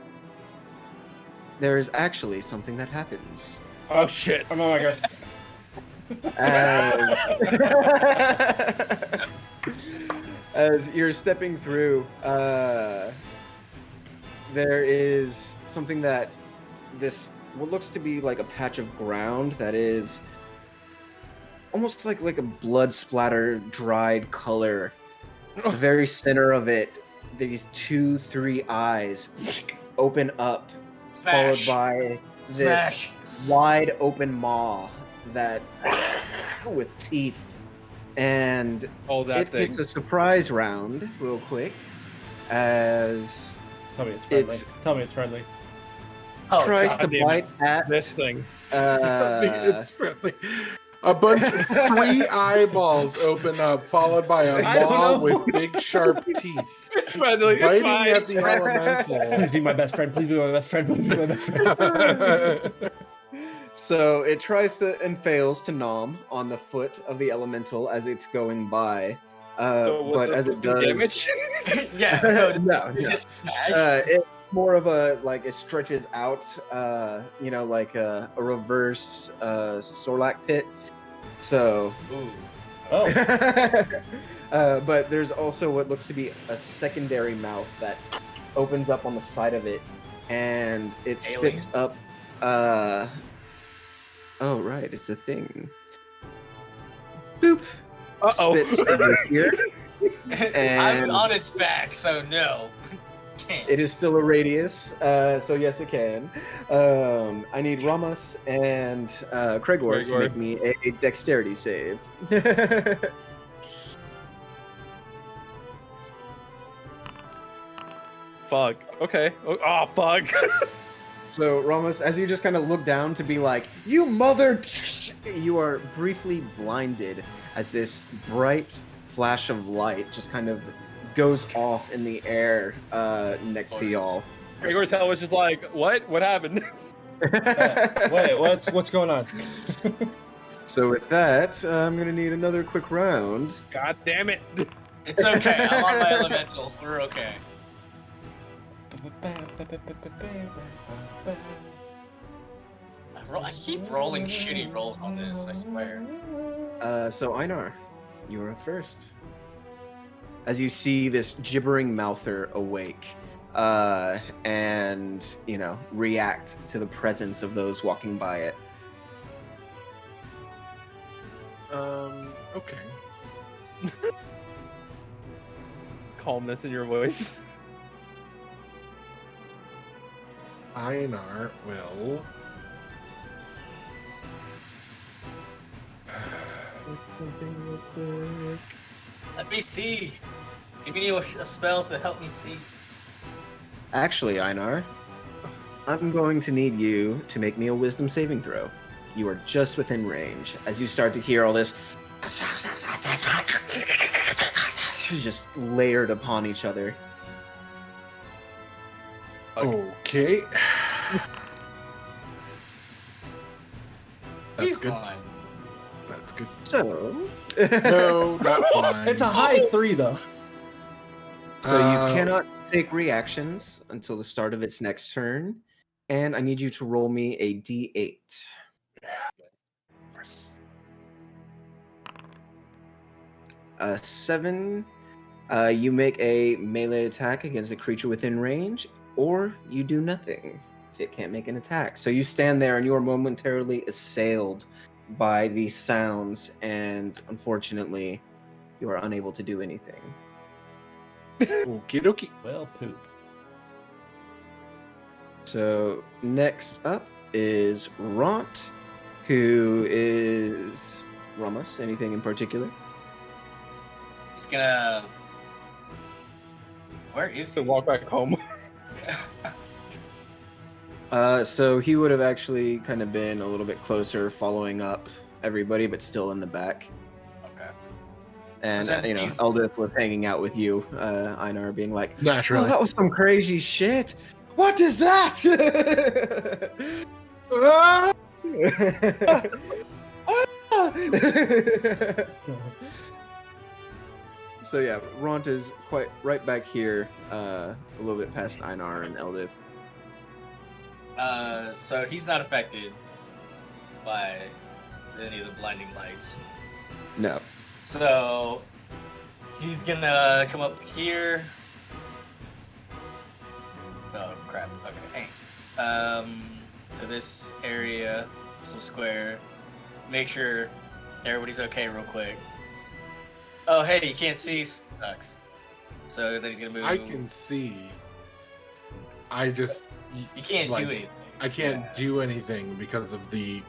there is actually something that happens. Oh shit! Oh my god. As you're stepping through, there is something that what looks to be like a patch of ground that is almost like a blood splatter dried color. The very center of it, these 2-3 eyes open up, Smash. followed by this Smash. wide open maw that with teeth. And Oh, that it thing. gets a surprise round real quick as Tell me it's friendly. It's- Tell me it's friendly. Oh, tries God. to damn bite at This thing. It's friendly. A bunch of 3 eyeballs open up, followed by a I don't maw know. with big sharp teeth, It's friendly. It's biting fine. at It's the fine. Please elemental. be my best friend. Please be my best friend. Please be my best friend. So it tries to and fails to nom on the foot of the elemental as it's going by. So was But the as it fucking does, damage? Yeah, so no, we no. just smash. It more of a like it stretches out, like a reverse Sorlak pit. So, Ooh. Oh, but there's also what looks to be a secondary mouth that opens up on the side of it, and it spits up. Oh right, it's a thing. Boop. Spits over here. I'm And on its back, so no. Can't. it is still a radius, so yes, it can. I need Ramos and Craigor to make me a dexterity save. Fuck. Okay. Oh, fuck. So Ramos, as you just kind of look down to be like, "You mother," you are briefly blinded as this bright flash of light just kind of goes off in the air next to y'all. Gregor's head was just like, what? What happened? wait, what's going on? So with that, I'm gonna need another quick round. God damn it. It's okay. I'm on my elemental. We're okay. I keep rolling shitty rolls on this, I swear. So Einar, you're up first. As you see this gibbering mouther awake, and react to the presence of those walking by it. Okay. Calmness in your voice. Einar will. Let me see. Give me a spell to help me see. Actually, Einar, I'm going to need you to make me a wisdom saving throw. You are just within range. As you start to hear all this just layered upon each other. Okay. That's He's good. fine. That's good. So, No, not fine. It's a high 3 though. so you cannot take reactions until the start of its next turn, and I need you to roll me a d8. A 7. You make a melee attack against a creature within range, or you do nothing. It can't make an attack. So you stand there and you are momentarily assailed by these sounds, and unfortunately, you are unable to do anything. Okie dokie. Well, poop. So next up is Ront, who is Ramos. Anything in particular? He's gonna. Where is To he? walk back home. So he would have actually kind of been a little bit closer, following up everybody, but still in the back. Okay. And So since he's- Eldith was hanging out with you, Einar, being like, "Oh, Naturally. that was some crazy shit. What is that?" Ah! So yeah, Ront is quite right back here, a little bit past Einar and Eldith. So he's not affected by any of the blinding lights. No. So he's gonna come up here. Oh crap. Okay. To this area, some square. Make sure everybody's okay real quick. Oh hey, you can't see. Sucks. So then he's gonna move. I can see. I just. You can't like, do anything. I can't do anything because of the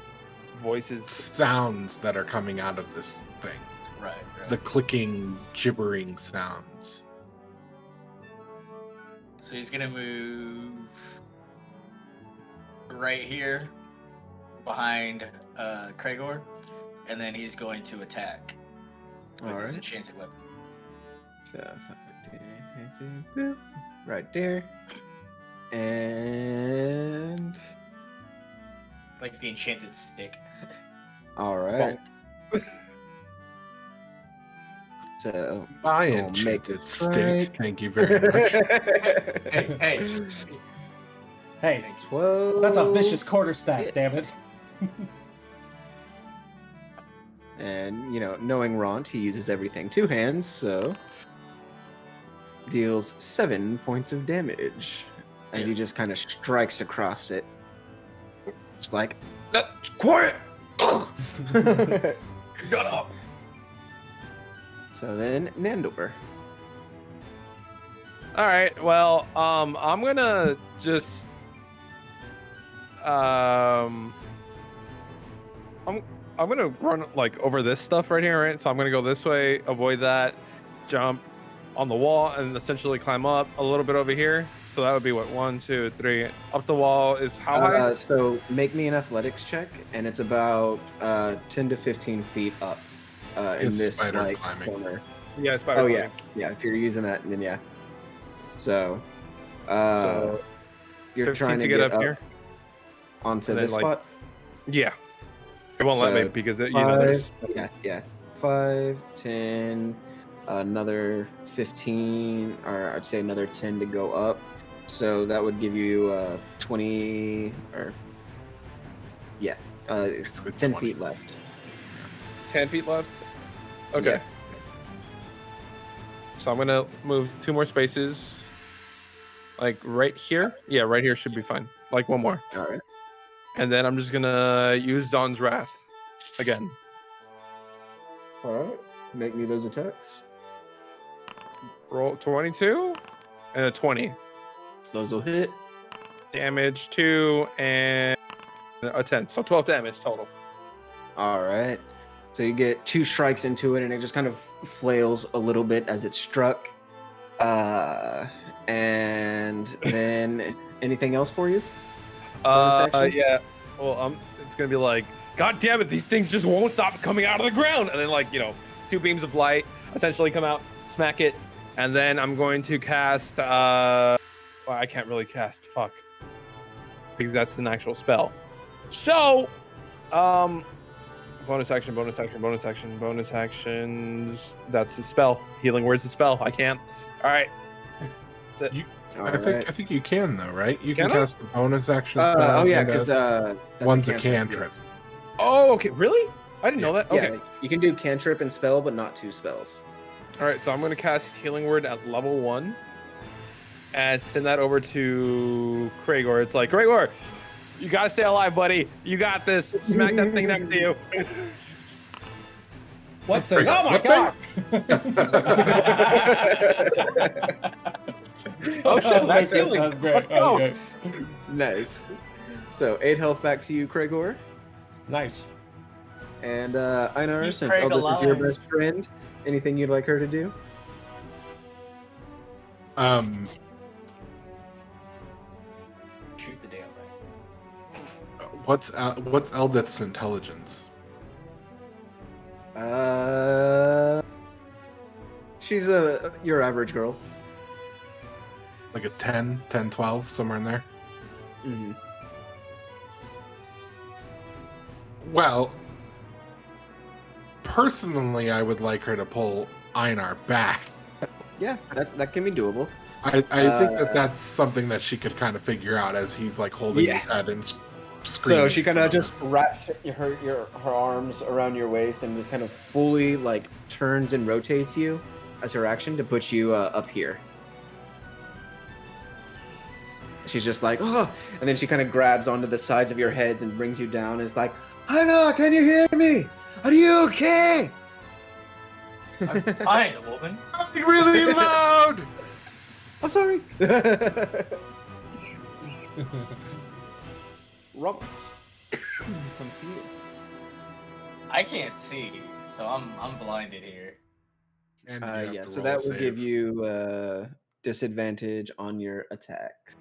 Voices. sounds that are coming out of this thing. Right. The clicking, gibbering sounds. So he's gonna move right here behind Craigor, and then he's going to attack with his Alright. enchanted weapon. So, right there. And Like the enchanted stick. all right. So I I'll make enchanted it stick. right. Thank you very much. Hey, Hey, 12. that's a vicious quarter stack, hits. damn it. And, knowing Ront, he uses everything two hands, so deals 7 points of damage as he just kind of strikes across it. Just like, quiet! Shut up. So then, Nandor. All right. Well, I'm gonna just I'm gonna run like over this stuff right here, right? So I'm gonna go this way, avoid that, jump on the wall, and essentially climb up a little bit over here. So that would be what 1, 2, 3. Up the wall is how high? So make me an athletics check, and it's about 10 to 15 feet up in It's this spider like climbing. corner. Yeah, spider. Oh climbing. yeah. If you're using that, then yeah. So, So you're 15 trying to get up here. onto and then, this like, spot. Yeah. It won't let me So, because it, 5, there's. yeah. 5, 10, another 15, or I'd say another 10 to go up. So that would give you 20, or It's good 10 20. feet left. 10 feet left. Okay. Yeah. So I'm gonna move 2 more spaces. Like right here. Yeah, right here should be fine. Like 1 more. All right. And then I'm just gonna use Dawn's Wrath again. All right. Make me those attacks. Roll 22 and a 20. Those will hit. Damage 2 and a 10. So 12 damage total. All right. So you get 2 strikes into it, and it just kind of flails a little bit as it's struck. And then anything else for you? Bonus action? Yeah. Well, it's gonna be like, God damn it, these things just won't stop coming out of the ground. And then, like, 2 beams of light essentially come out, smack it, and then I'm going to cast. Well, I can't really cast fuck because that's an actual spell. So, bonus action, bonus action, bonus action, bonus actions. That's the spell. Healing word's the spell. I can't. All right. That's it. I think you can though, right? You can Can I? cast the bonus action spell. Oh yeah, and, because one's a cantrip. yes. Oh, okay. Really? I didn't know that. Okay. Yeah, you can do cantrip and spell, but not 2 spells. All right, so I'm going to cast Healing Word at level 1 and send that over to Cragor. It's like, Cragor, you got to stay alive, buddy. You got this. Smack that thing next to you. What thing? Oh my What god! Oh, shit, that's Okay, healing. sounds great. Let's go. Okay. Nice. So 8 health back to you, Cragor. Nice. And Einar, Keep since Craig Eldith is your alive. best friend, anything you'd like her to do? Shoot the damn thing. What's Eldith's intelligence? She's your average girl. Like a 10, 12, somewhere in there? Mm-hmm. Well, personally, I would like her to pull Einar back. Yeah, that can be doable. I think that's something that she could kind of figure out as he's like holding Yeah. his head and So screaming. she kind of just wraps her arms around your waist and just kind of fully like turns and rotates you as her action to put you up here. She's just like, oh, and then she kind of grabs onto the sides of your heads and brings you down and is like, Hannah, can you hear me? Are you okay? I'm fine, woman. Something really loud. I'm sorry. Roberts comes to you. I can't see, so I'm blinded here. And you have Yeah, to so roll that a will give save. you disadvantage on your attacks.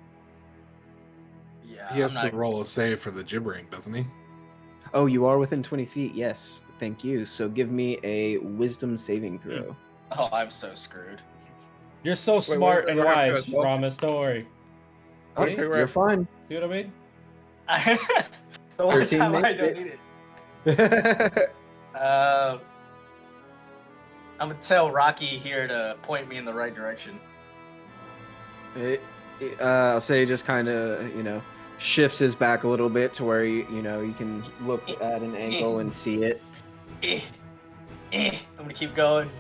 Yeah, He has I'm to roll a save for the gibbering, doesn't he? Oh, you are within 20 feet. Yes, thank you. So give me a wisdom saving throw. Oh, I'm so screwed. You're so wait, smart wait, and we're gonna do wise, it, well. Ramus. Don't worry. Oh, See? you're fine. See what I mean? The one 13 time I makes don't it. need it. I'm gonna tell Rocky here to point me in the right direction. I'll say just kind of, shifts his back a little bit to where you can look at an angle and see it. I'm gonna keep going,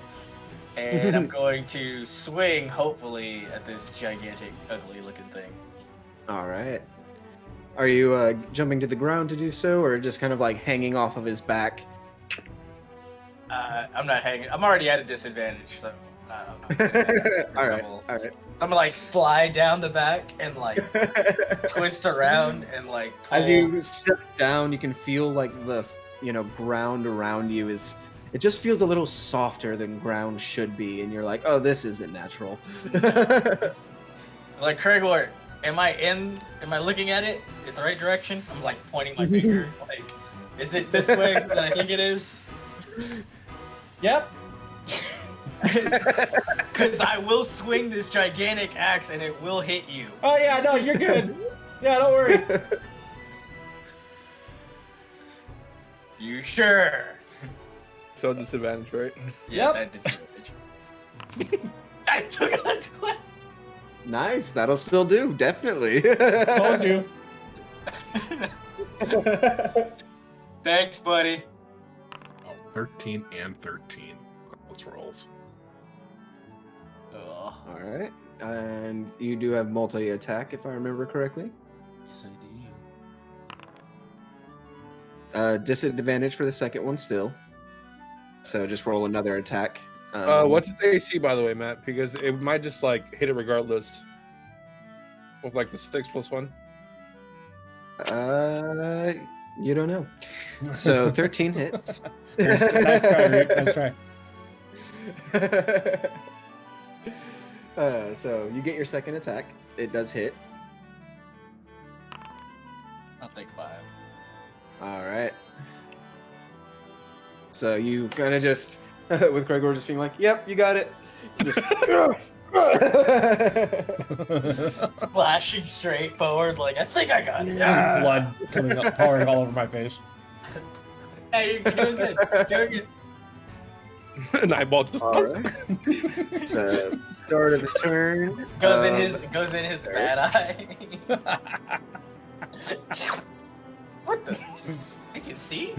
and I'm going to swing, hopefully, at this gigantic, ugly-looking thing. All right. Are you jumping to the ground to do so, or just kind of like hanging off of his back? I'm not hanging. I'm already at a disadvantage, so. All right. I'm gonna like slide down the back and like twist around and like. Pull. As you step down, you can feel like the ground around you is. It just feels a little softer than ground should be, and you're like, oh, this isn't natural. Like Craigor, am I looking at it in the right direction? I'm like pointing my finger. Like, is it this way that I think it is? Yep. Because I will swing this gigantic axe and it will hit you. Oh yeah, no, you're good. Yeah, don't worry. You sure? So disadvantage, right? Yes, Yep. I had disadvantage. I still got 20. Nice, that'll still do, definitely. Told you. Thanks, buddy. 13 and 13 on those rolls. Oh, All right, and you do have multi-attack, if I remember correctly. yes, I do. Disadvantage for the second one still. So just roll another attack. What's its AC, by the way, Matt? Because it might just like hit it regardless. With like the 6+1. You don't know. So 13 hits. Nice try, Rick. Nice try. So you get your second attack. It does hit. I'll take 5. All right. So you kind of just, with Gregor just being like, "Yep, you got it." You just, Splashing straight forward, like I think I got it. Blood coming up, pouring all over my face. Hey, you're doing good. You're doing good. An eyeball just. All right. So start of the turn. Goes in his bad eye. What the? I can see.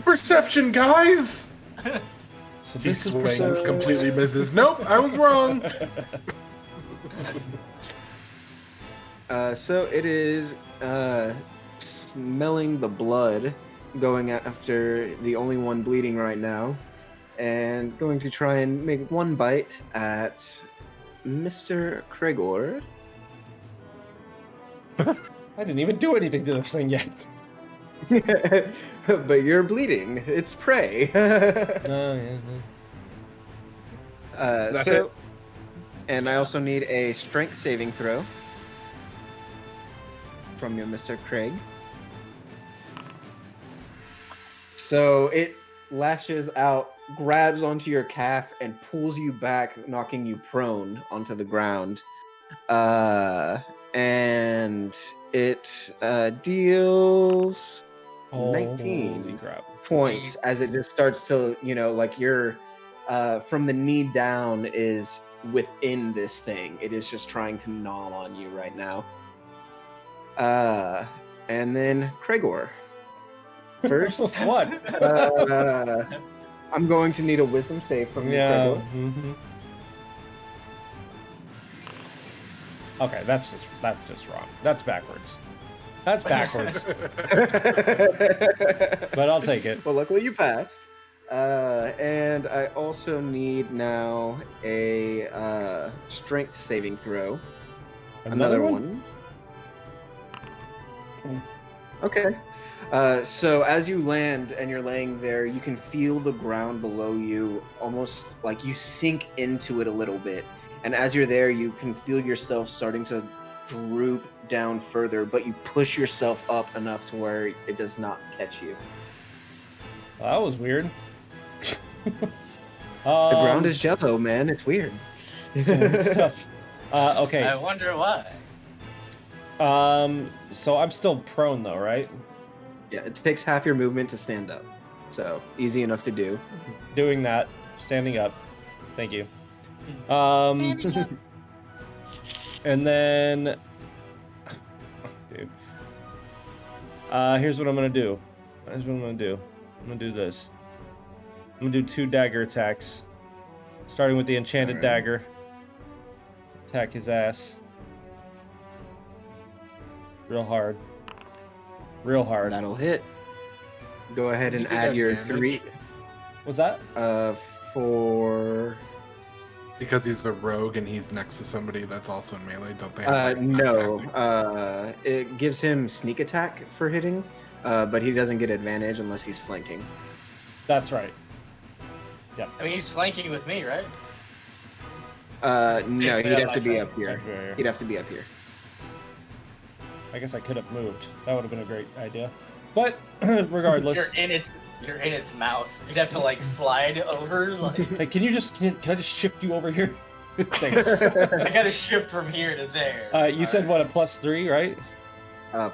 Perception, guys! So He this is swings, completely misses. Nope, I was wrong. So it is smelling the blood, going after the only one bleeding right now, and going to try and make one bite at Mr. Craigor. I didn't even do anything to this thing yet. But you're bleeding. It's prey. Oh, yeah. That's so, it. and I also need a strength saving throw from you, Mr. Craig. So it lashes out, grabs onto your calf, and pulls you back, knocking you prone onto the ground. And it deals 19 Holy crap. points as it just starts to, like you're from the knee down is within this thing. It is just trying to gnaw on you right now. And then Craigor. First, What? I'm going to need a wisdom save from you, Yeah. Craigor. Mm-hmm. Okay, that's just wrong. That's backwards. That's backwards. But I'll take it. Well, luckily you passed. And I also need now a strength saving throw. Another one. Okay. So as you land and you're laying there, you can feel the ground below you, almost like you sink into it a little bit. And as you're there, you can feel yourself starting to droop down further, but you push yourself up enough to where it does not catch you. Well, that was weird. The ground is jello, man. It's weird. It's tough. Okay. I wonder why. So I'm still prone though, right? Yeah, it takes half your movement to stand up. So easy enough to do. Doing that, standing up. Thank you. And then, dude, here's what I'm gonna do. I'm gonna do this. I'm gonna do 2 dagger attacks, starting with the enchanted dagger. Attack his ass. Real hard. That'll hit. Go ahead and You get add your advantage? 3 What's that? for Because he's a rogue and he's next to somebody that's also in melee, don't they? Have, like, no. tactics? It gives him sneak attack for hitting, but he doesn't get advantage unless he's flanking. That's right. I mean, he's flanking with me, right? No, he'd Yeah, have to be my up here. He'd have to be up here. I guess I could have moved. That would have been a great idea. But regardless, You're in its mouth. You'd have to like slide over. Like hey, can I just shift you over here? Thanks. I gotta shift from here to there. You said what, a +3, right?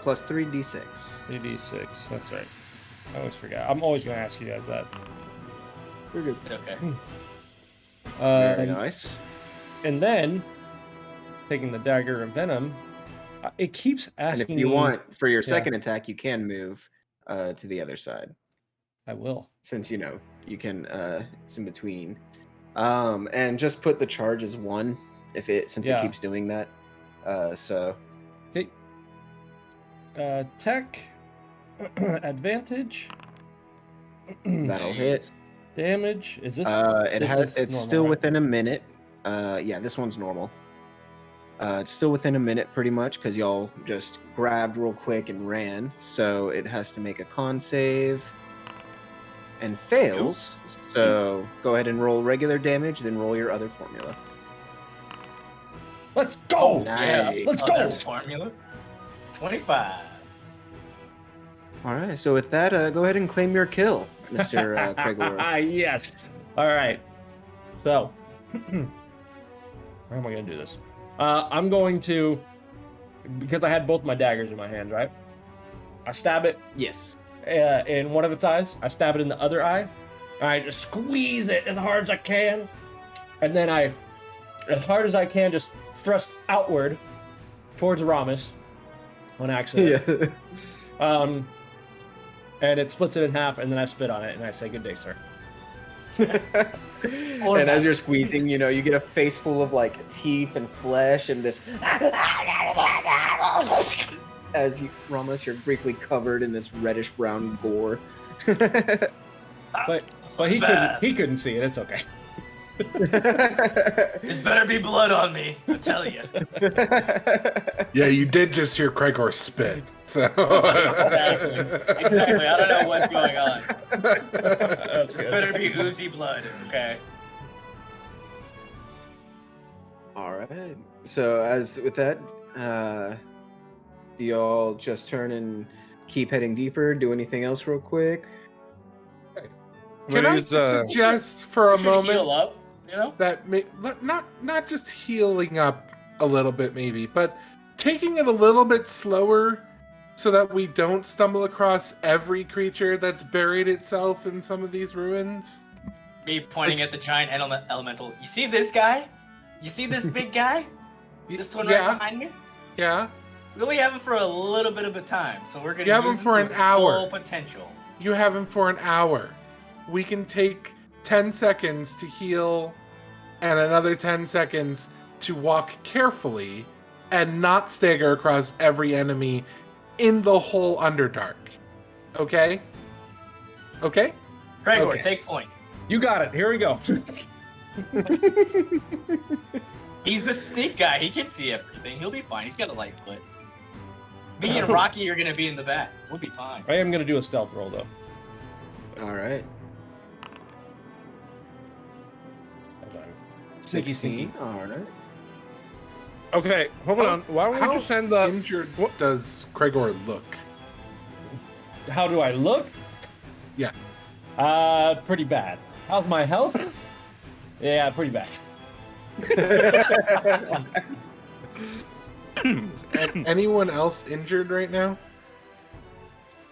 Plus 3d6. 3d6. That's right. I always forget. I'm always going to ask you guys that. You're good. Okay. Very nice. And then taking the dagger of venom, it keeps And asking. if you me, want, for your second attack, you can move to the other side. I will. Since, you can, it's in between. And just put the charge as 1 since it keeps doing that. So. Okay. Tech advantage. That'll hit. Damage. Is this? It's still right? within a minute. Yeah, this one's normal. It's still within a minute, pretty much, because y'all just grabbed real quick and ran. So it has to make a con save and fails. So go ahead and roll regular damage, then roll your other formula. Let's go! Nice. Let's go! That's formula. 25. All right. So with that, go ahead and claim your kill, Mr. Gregor. Yes. All right. So, how am I going to do this? I'm going to, because I had both my daggers in my hands, right? I stab it Yes. in one of its eyes. I stab it in the other eye. I just squeeze it as hard as I can. And then I, as hard as I can, just thrust outward towards Ramus on accident. Yeah. And it splits it in half, and then I spit on it, and I say, "Good day, sir." And as you're squeezing, you get a face full of like teeth and flesh, and this. As Ramos, you're briefly covered in this reddish brown gore. But he couldn't see it. It's okay. This better be blood on me, I tell you. Yeah, you did just hear Gregor spit. So Exactly. I don't know what's going on. That's This good. better be oozy blood. Okay. All right. So as with that, do y'all just turn and keep heading deeper? Do anything else real quick? can I just suggest for a Should heal moment up, that not just healing up a little bit maybe, but taking it a little bit slower so that we don't stumble across every creature that's buried itself in some of these ruins? Me pointing at the giant elemental. You see this guy? You see this big guy? This one right behind me? Yeah. We only have him for a little bit of a time, so we're gonna You have use him for to an its hour. full potential. You have him for an hour. We can take 10 seconds to heal and another 10 seconds to walk carefully and not stagger across every enemy in the whole Underdark. Okay? Okay? Gregor, Okay. take point. You got it. Here we go. He's the sneak guy. He can see everything. He'll be fine. He's got a light foot. Me and Rocky are gonna be in the back. We'll be fine. I am gonna do a stealth roll though. All right. Hold on. Sneaky, 16. sneaky. All right. Okay, hold on. Why don't How we just send the? injured does Gregor look? How do I look? Yeah. Pretty bad. How's my health? Yeah, pretty bad. Is anyone else injured right now?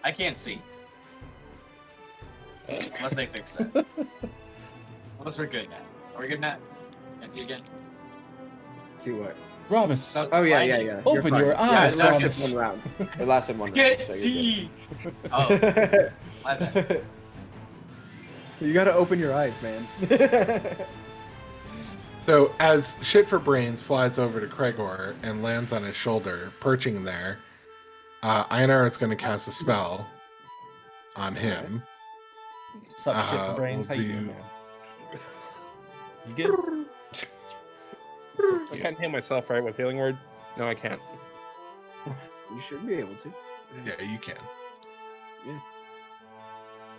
I can't see. Unless they fix that. Unless we're good, Nat. Are we good, Nat? Can't see again. See what? Rhombus, Oh yeah, yeah, yeah. You're open fine. your eyes, Yeah, it lasted Rhombus. one round. It lasted one round. Can't so you're see. Oh, good. my bad. You gotta open your eyes, man. So as Shit for Brains flies over to Gregor and lands on his shoulder, perching there, Einar is going to cast a spell on him. Sup, shit for brains? We'll How you do- doing, man? You good? So I cute. can't heal myself, right, with healing word? No, I can't. You should be able to. Yeah, you can.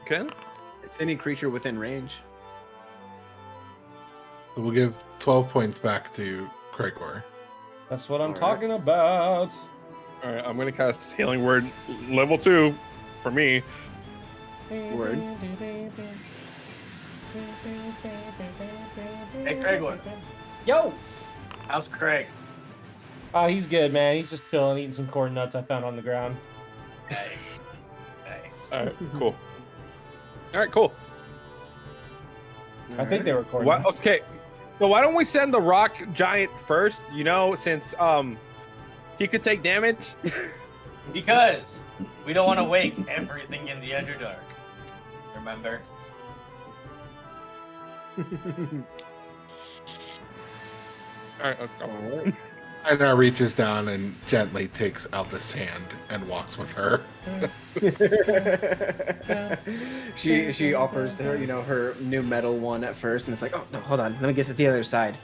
Can? It's any creature within range. So we'll give 12 points back to Gregor. That's what I'm Alright. talking about. All right, I'm gonna cast healing word level 2 for me. Word. Hey, Gregor. Yo! How's Craig? Oh, he's good, man. He's just chilling, eating some corn nuts I found on the ground. Nice. Nice. All right, cool. All right, cool. I think they were corn What? nuts. Okay, so why don't we send the rock giant first? You know, since he could take damage. Because we don't want to wake everything in the Underdark. Remember? All right, okay. Einar reaches down and gently takes Elda's hand and walks with her. she offers her, her new metal one at first, and it's like, oh no, hold on, let me get to the other side.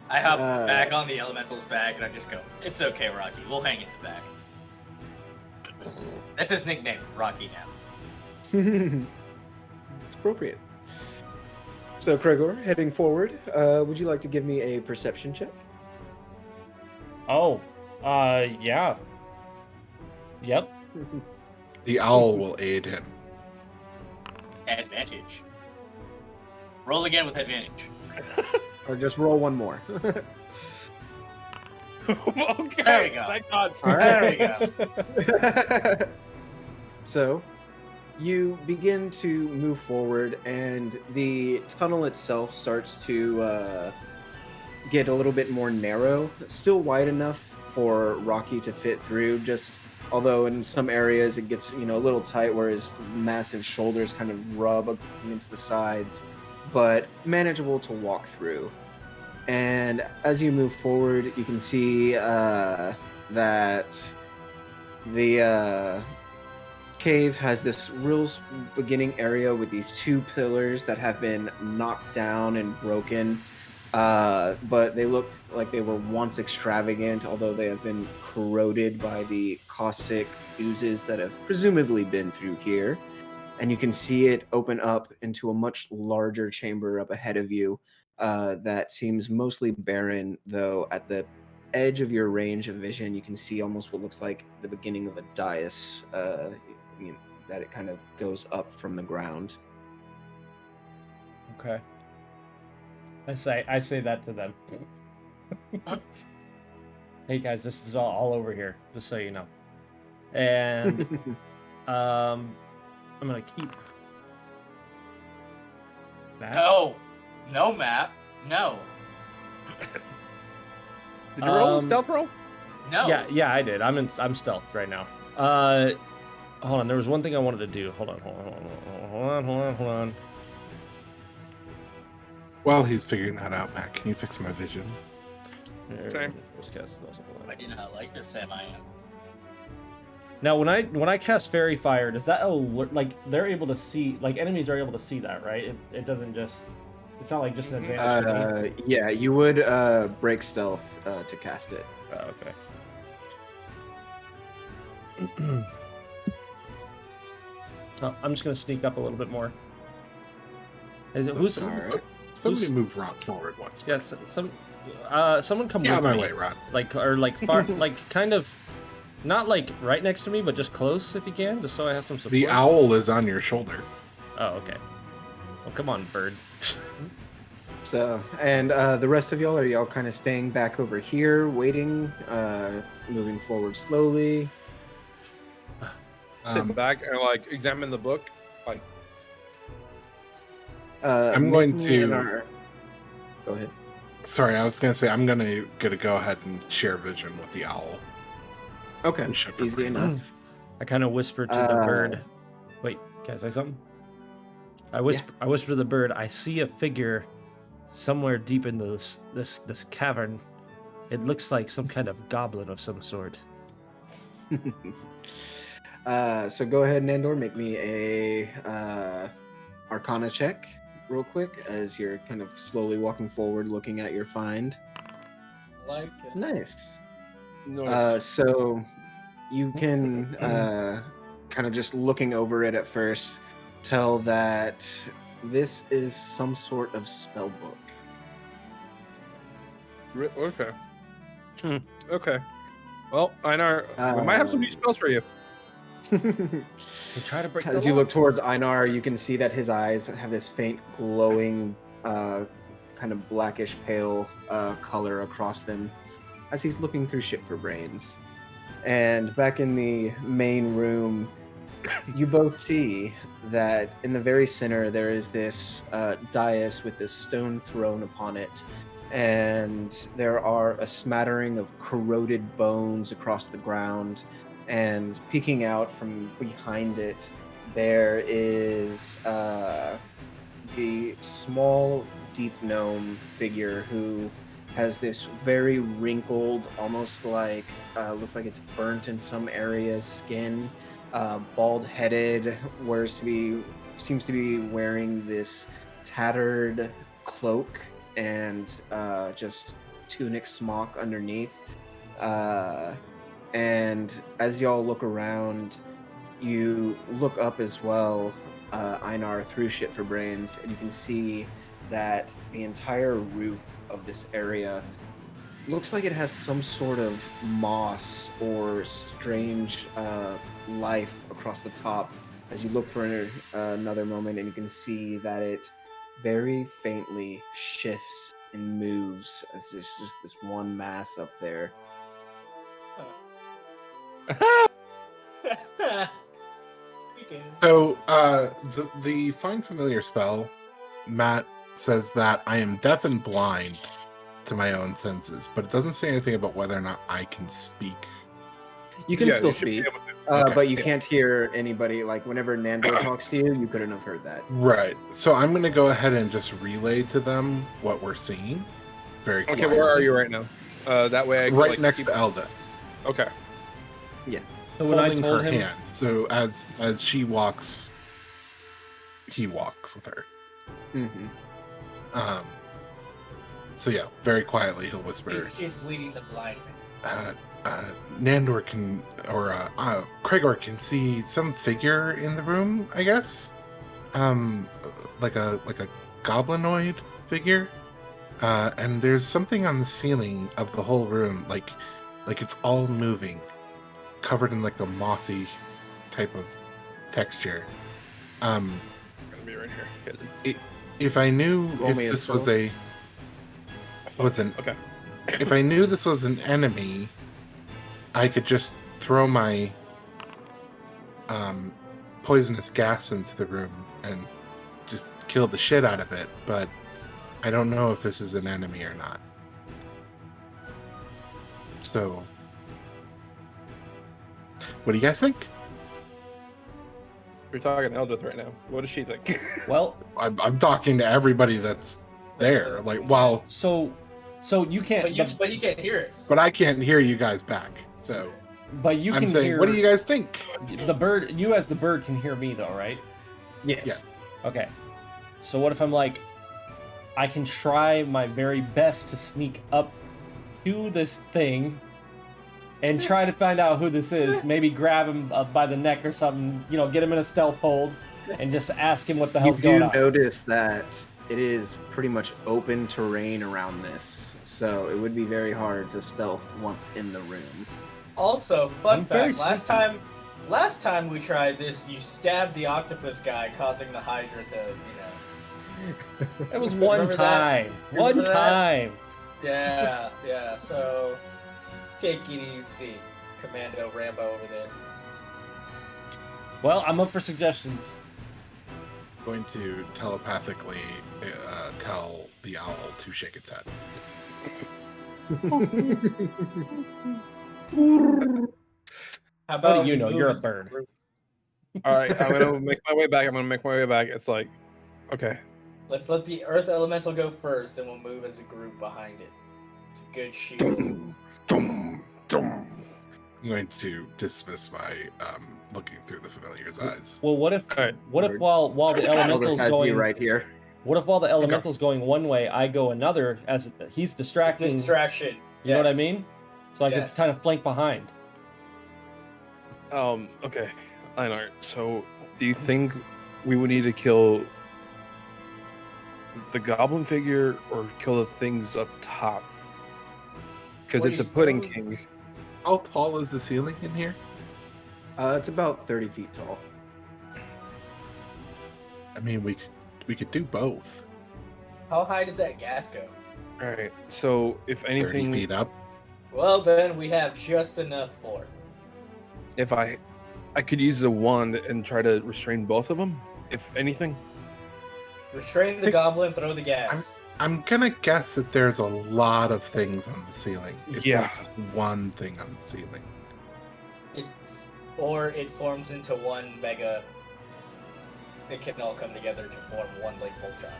I hop Uh, back on the elemental's back and I just go, it's okay, Rocky. We'll hang it in the back. That's his nickname, Rocky now. It's appropriate. So, Gregor, heading forward, would you like to give me a perception check? Oh, yeah. Yep. The owl will aid him. Advantage. Roll again with advantage. Or just roll one more. Okay. There we go. Thank God. All There we go. So, you begin to move forward, and the tunnel itself starts to get a little bit more narrow. Still wide enough for Rocky to fit through, just although in some areas it gets a little tight where his massive shoulders kind of rub against the sides, but manageable to walk through. And as you move forward, you can see that the cave has this real beginning area with these two pillars that have been knocked down and broken, but they look like they were once extravagant, although they have been corroded by the caustic oozes that have presumably been through here. And you can see it open up into a much larger chamber up ahead of you that seems mostly barren, though at the edge of your range of vision you can see almost what looks like the beginning of a dais, that it kind of goes up from the ground. Okay. I say that to them. Hey guys, this is all over here, just so you know. And I'm gonna keep that. No, Matt. No. Did you roll a stealth roll? No. Yeah, I did. I'm stealth right now. Hold on. There was one thing I wanted to do. Hold on. While he's figuring that out, Matt, can you fix my vision? Same. I do not like this Sam I am. Now, when I cast Fairy Fire, does that alert, like they're able to see, like enemies are able to see that, right? It doesn't just, it's not like just an advantage to me. Yeah, you would break stealth to cast it. Oh, okay. Oh, I'm just gonna sneak up a little bit more. Who's Alright. Somebody move Rod forward once. yes? Someone come Get out with of my me. way, Rod. Like far, like kind of, not like right next to me, but just close if you can, just so I have some support. The owl is on your shoulder. Oh, okay. Well, come on, bird. So, and the rest of y'all, are y'all kind of staying back over here, waiting, moving forward slowly? Sit back and like examine the book. Like, I'm going making to- our- Go ahead. Sorry, I was gonna say I'm gonna go ahead and share vision with the owl. Okay, Bishop for easy Brains. enough. I kind of whisper to the bird. Wait, can I say something? I whisper to the bird. I see a figure somewhere deep in this cavern. It looks like some kind of goblin of some sort. So go ahead, Nandor, make me a Arcana check real quick as you're kind of slowly walking forward, looking at your find. Like it. Nice. No. So you can kind of just looking over it at first tell that this is some sort of spell book. Okay. Okay. Well, Einar, we might have some new spells for you. We try to break. As you look towards Einar, you can see that his eyes have this faint glowing, kind of blackish pale color across them as he's looking through shit for brains. And back in the main room, you both see that in the very center there is this dais with this stone throne upon it, and there are a smattering of corroded bones across the ground, and peeking out from behind it there is the small deep gnome figure who has this very wrinkled, almost like looks like it's burnt in some areas skin, bald-headed, seems to be wearing this tattered cloak and just tunic smock underneath. And as y'all look around, you look up as well, Einar, through Shit for Brains, and you can see that the entire roof of this area looks like it has some sort of moss or strange life across the top. As you look for another moment, and you can see that it very faintly shifts and moves as there's just this one mass up there. So, the Find Familiar spell, Matt says that I am deaf and blind to my own senses, but it doesn't say anything about whether or not I can speak. You can Yeah, still you should be speak, able to. Okay. but you can't hear anybody. Like whenever Nandor talks to you, you couldn't have heard that. Right. So I'm going to go ahead and just relay to them what we're seeing. Very Okay, quietly. where are you right now? That way I can, Right like, next keep- to Elda. Okay. So when I Holding told her him, hand. So as she walks, he walks with her. Mm-hmm. So yeah, very quietly he'll whisper, She's leading the blind man. Nandor can, or Cragor can see some figure in the room, I guess. Like a goblinoid figure. And there's something on the ceiling of the whole room, like it's all moving, covered in like a mossy type of texture. I'm gonna be right here. If I knew Roll if me a this was spell. Okay. if I knew this was an enemy, I could just throw my poisonous gas into the room and just kill the shit out of it, but I don't know if this is an enemy or not. So, what do you guys think? We're talking to Eldith right now. What does she think? well, I'm talking to everybody that's there. That's- Like, well, so you can't, But you can't hear us. but I can't hear you guys back. So but you I'm can saying, hear. what do you guys think? The bird, you as the bird can hear me though, right? Yes. Yeah. Okay. So what if I'm like, I can try my very best to sneak up to this thing and try to find out who this is. Maybe grab him by the neck or something. You know, get him in a stealth hold and just ask him what the You hell's do going on. notice that it is pretty much open terrain around this, so it would be very hard to stealth once in the room. Also, fun I'm very fact: sneaky. last time we tried this, you stabbed the octopus guy, causing the Hydra to, It was one Remember that? time. One Remember that? time. yeah. So take it easy, Commando Rambo over there. Well, I'm up for suggestions. Going to telepathically tell the owl to shake its head. How How about do you we know? move You're a as bird. group? All right, I'm gonna make my way back. It's like, okay. Let's let the Earth Elemental go first, and we'll move as a group behind it. It's a good shield. Dum, dum. I'm going to dismiss my looking through the familiar's eyes. Well, what if Alright. while the elemental's has you going right here. What if while the elemental's going one way, I go another as he's It's distracting? distraction. You know what I yes. mean? So I Yes. could kind of flank behind. Okay, Einar. So, do you think we would need to kill the goblin figure or kill the things up top? Because What it's do a you- pudding what do king. How tall is the ceiling in here? It's about 30 feet tall. I mean, we could do both. How high does that gas go? All right. So, if 30 anything, feet up. Well, then we have just enough for it. if I could use the wand and try to restrain both of them. If anything. Restrain the goblin, throw the gas. I'm gonna guess that there's a lot of things on the ceiling. It's Yeah. not just one thing on the ceiling. Or it forms into one mega. It can all come together to form one like Voltron.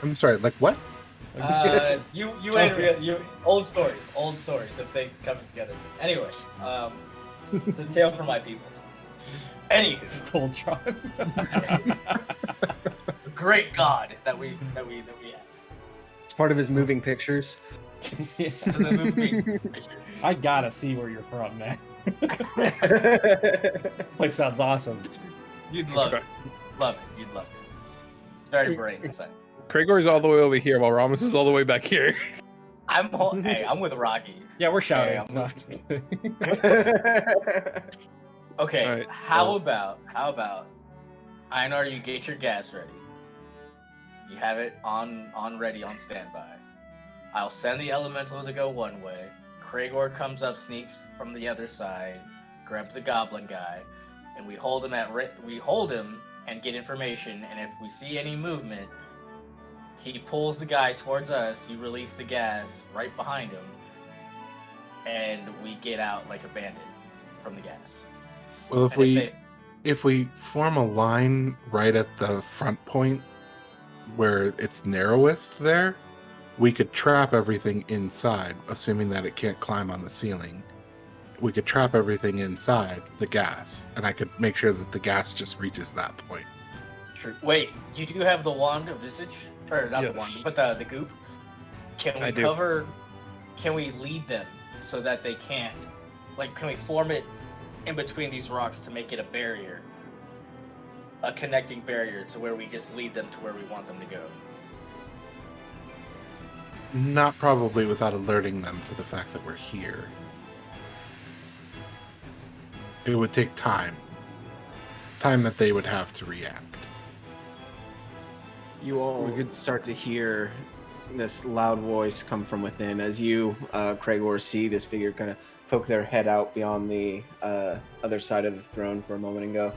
I'm sorry, like what? You ain't real. You old stories of things coming together. Anyway, it's a tale for my people. Anywho, Voltron. great god that we have. It's part of his moving pictures. Yeah. The movie pictures. I gotta see where you're from, man. Place sounds awesome. You'd love it. Love it. You'd love it. It's very brain inside. Cragor's all the way over here while Ramos is all the way back here. Hey, I'm with Rocky. Yeah, we're shouting. I'm No. Okay, Alright, how about Einar, you get your gas ready. You have it on ready, on standby. I'll send the elemental to go one way. Cragor comes up, sneaks from the other side, grabs the goblin guy, and we hold him and get information, and if we see any movement, he pulls the guy towards us, you release the gas right behind him, and we get out like a bandit from the gas. Well, if And if we form a line right at the front point where it's narrowest there, we could trap everything inside, assuming that it can't climb on the ceiling. We could trap everything inside the gas, and I could make sure that the gas just reaches that point. True. Wait, you do have the wand of visage, or not the wand, Yes. but the goop. Can we I do. cover? Can we lead them so that they can't? Like, can we form it in between these rocks to make it a barrier, a connecting barrier to where we just lead them to where we want them to go? Not probably without alerting them to the fact that we're here. It would take time. Time that they would have to react. You all start to hear this loud voice come from within as you, Cragor, see this figure kind of poke their head out beyond the other side of the throne for a moment and go,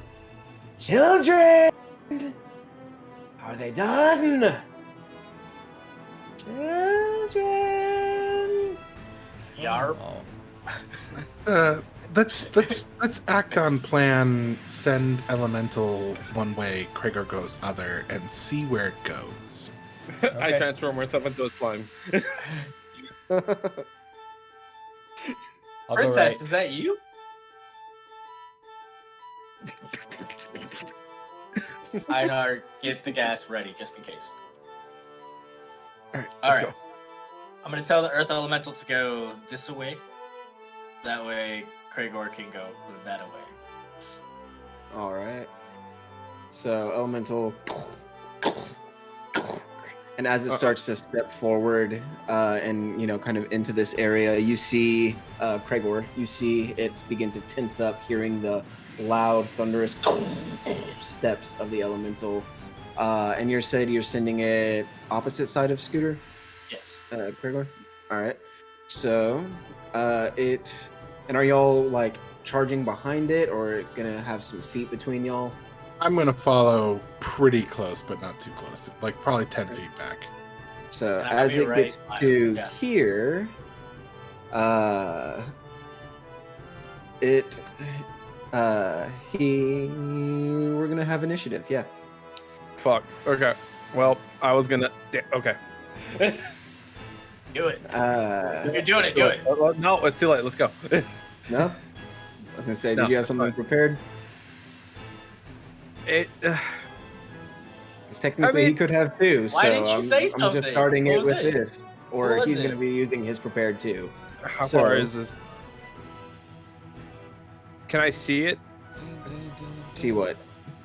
"Children! Are they done? Children!" Yarp. Let's act on plan. Send elemental one way, Krieger goes other, and see where it goes. I Okay. transform myself into a slime. I'll go Princess, right. is that you? Einar, get the gas ready just in case. All right, All let's right. I'm gonna tell the Earth Elemental to go this way. That way, Cragor can go that way. All right. So elemental, and as it starts to step forward, and kind of into this area, you see Cragor. You see it begin to tense up, hearing the loud, thunderous steps of the elemental. And you're sending it opposite side of Scooter, Yes. Cragor. All right. So and are y'all like charging behind it, or gonna have some feet between y'all? I'm gonna follow pretty close, but not too close. Like probably 10 feet back. So And I as might be it right, gets to yeah. here, we're gonna have initiative. Yeah. Fuck. Okay. Well, I was gonna. Okay. Do it. Uh, You're doing it. Do it. No, it's too late. Let's go. no. I was gonna say, No, did you have it's something fine. prepared? It. Because technically he mean, could have two. why so didn't you say I'm something? just starting What it was with it? this, What or was he's it? gonna be using his prepared too. How So- far is this? Can I see it? See what?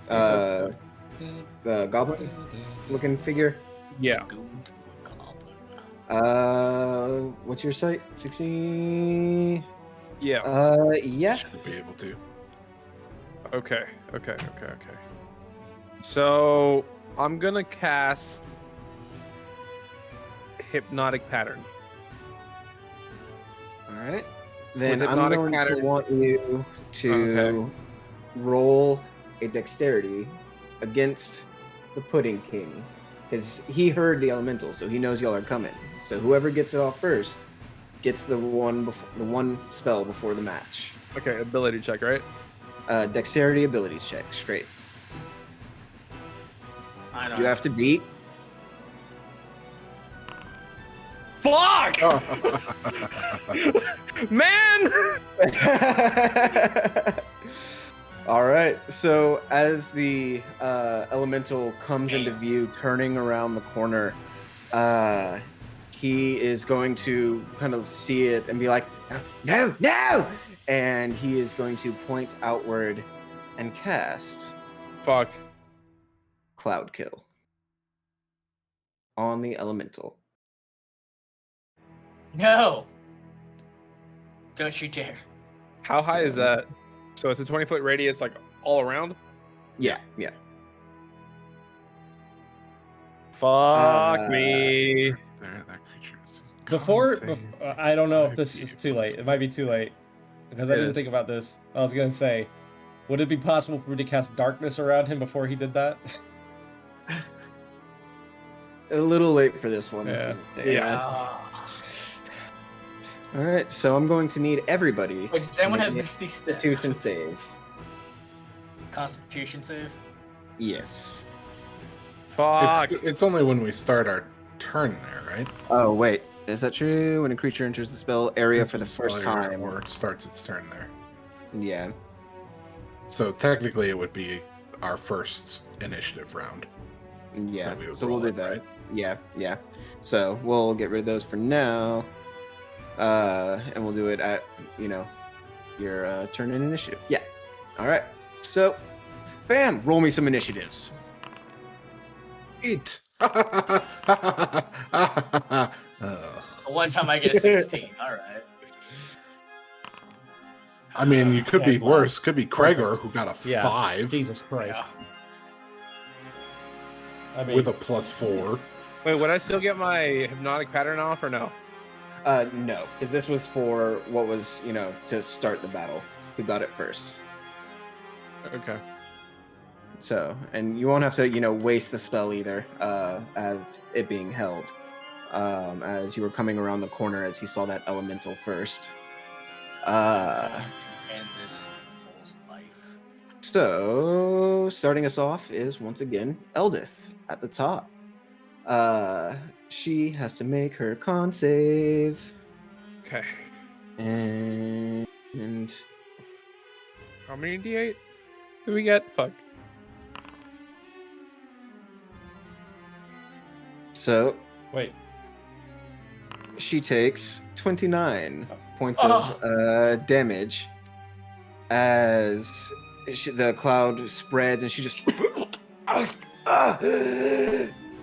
The goblin looking figure. Yeah. What's your site? 60. Yeah. Yeah. Should be able to. Okay. So I'm gonna cast Hypnotic Pattern. All right. Then With I'm hypnotic going to pattern- want you to Okay. roll a dexterity against the Pudding King, because he heard the elemental, so he knows y'all are coming. So whoever gets it off first gets the one spell before the match. Okay, ability check, right? Dexterity abilities check straight. I know. You have to beat. Fuck! Man! All right. So as the elemental comes into view, turning around the corner, he is going to kind of see it and be like, "No, no!" And he is going to point outward and cast Fuck. Cloud Kill on the elemental. No. Don't you dare. How high is that? So it's a 20-foot radius, like all around? Yeah, yeah. Fuck Uh, me. That creature is Before, con save, I don't know if 5 this is feet too late. It might be too late because I It didn't is. think about this. I was gonna say, would it be possible for me to cast darkness around him before he did that? A little late for this one. Yeah. Ah. All right, so I'm going to need everybody. Wait, does to anyone make have an Misty Step? Constitution save. Constitution save? Yes. Fuck. It's only when we start our turn there, right? Oh wait, is that true? When a creature enters the spell area for the Enters first spell area time. or starts its turn there. Yeah. So technically, it would be our first initiative round. Yeah. that we would So we'll roll do it, that. right? Yeah, yeah. So we'll get rid of those for now. And we'll do it at, your turn in initiative. Yeah. All right. So, bam, roll me some initiatives. Eat. One time I get a 16. All right. I mean, you could be Yeah, worse. Could be Gregor, who got a Yeah. 5 Jesus Christ. I mean, with a +4. Wait, would I still get my Hypnotic Pattern off or no? No, because this was for what was, to start the battle. Who got it first? Okay. So, and you won't have to, waste the spell either, of it being held. As you were coming around the corner as he saw that elemental first. To end this fool's life. So, starting us off is once again Eldith at the top. She has to make her con save. Okay. And How many D8 do we get? Fuck. so wait. she takes 29 points Oh. of damage as the cloud spreads and she just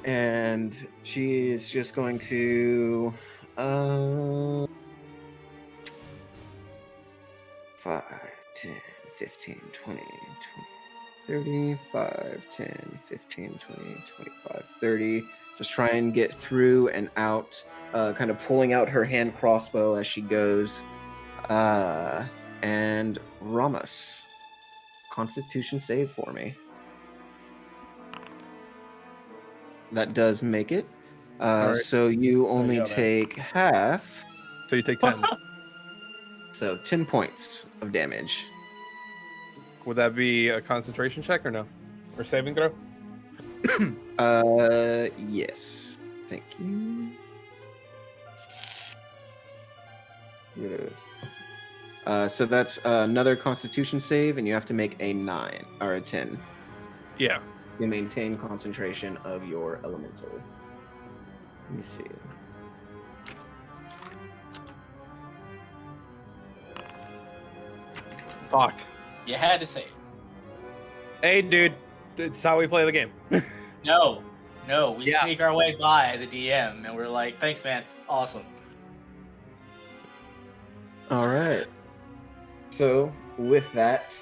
and she is just going to 5 10 15 20 35 10 15 20 25 30 just try and get through and out, kind of pulling out her hand crossbow as she goes. And Ramus, Constitution save for me. That does make it. Alright. So you only go, man. take half, So you take 10. so 10 points of damage. Would that be a concentration check or no? Or saving throw? Yes. Thank you. So that's another Constitution save, and you have to make a 9 or a 10 Yeah. to maintain concentration of your elemental. Let me see. Fuck. You had to say it. Hey, dude. It's how we play the game. No, we Yeah. sneak our way by the DM, and we're like, "Thanks, man, awesome." All right. So with that,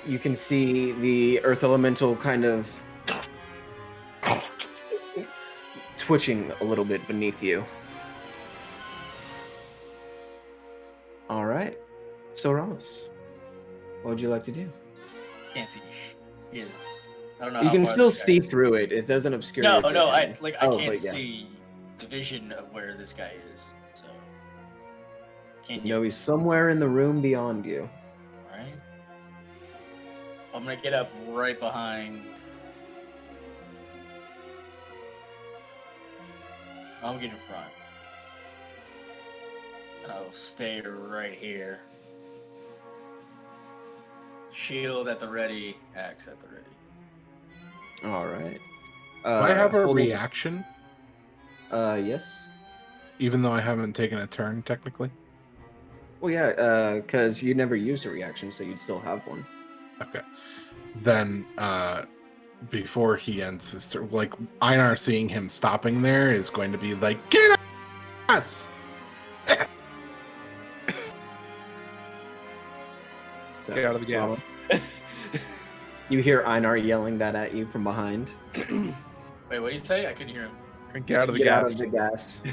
you can see the earth elemental kind of twitching a little bit beneath you. All right. So Ramos, what would you like to do? Can't see. Yes. I don't know. You how can far still this guy see is. through it. It doesn't obscure. No, your no, I vision. I Oh, can't but yeah. see the vision of where this guy is. So can No, you? he's somewhere in the room beyond you. Right. I'm gonna get up right behind. I'll get in front. And I'll stay right here. Shield at the ready, axe at the ready. All right. Do I have a hold- reaction, Yes. even though I haven't taken a turn technically? Well, yeah, because you never used a reaction, so you'd still have one. Okay. Then, before he ends his turn, like Einar seeing him stopping there is going to be like, "Get us!" So, Get out of the gas. you hear Einar yelling that at you from behind. Wait, what did he say? I couldn't hear him. Get out of the Get out gas. of the gas.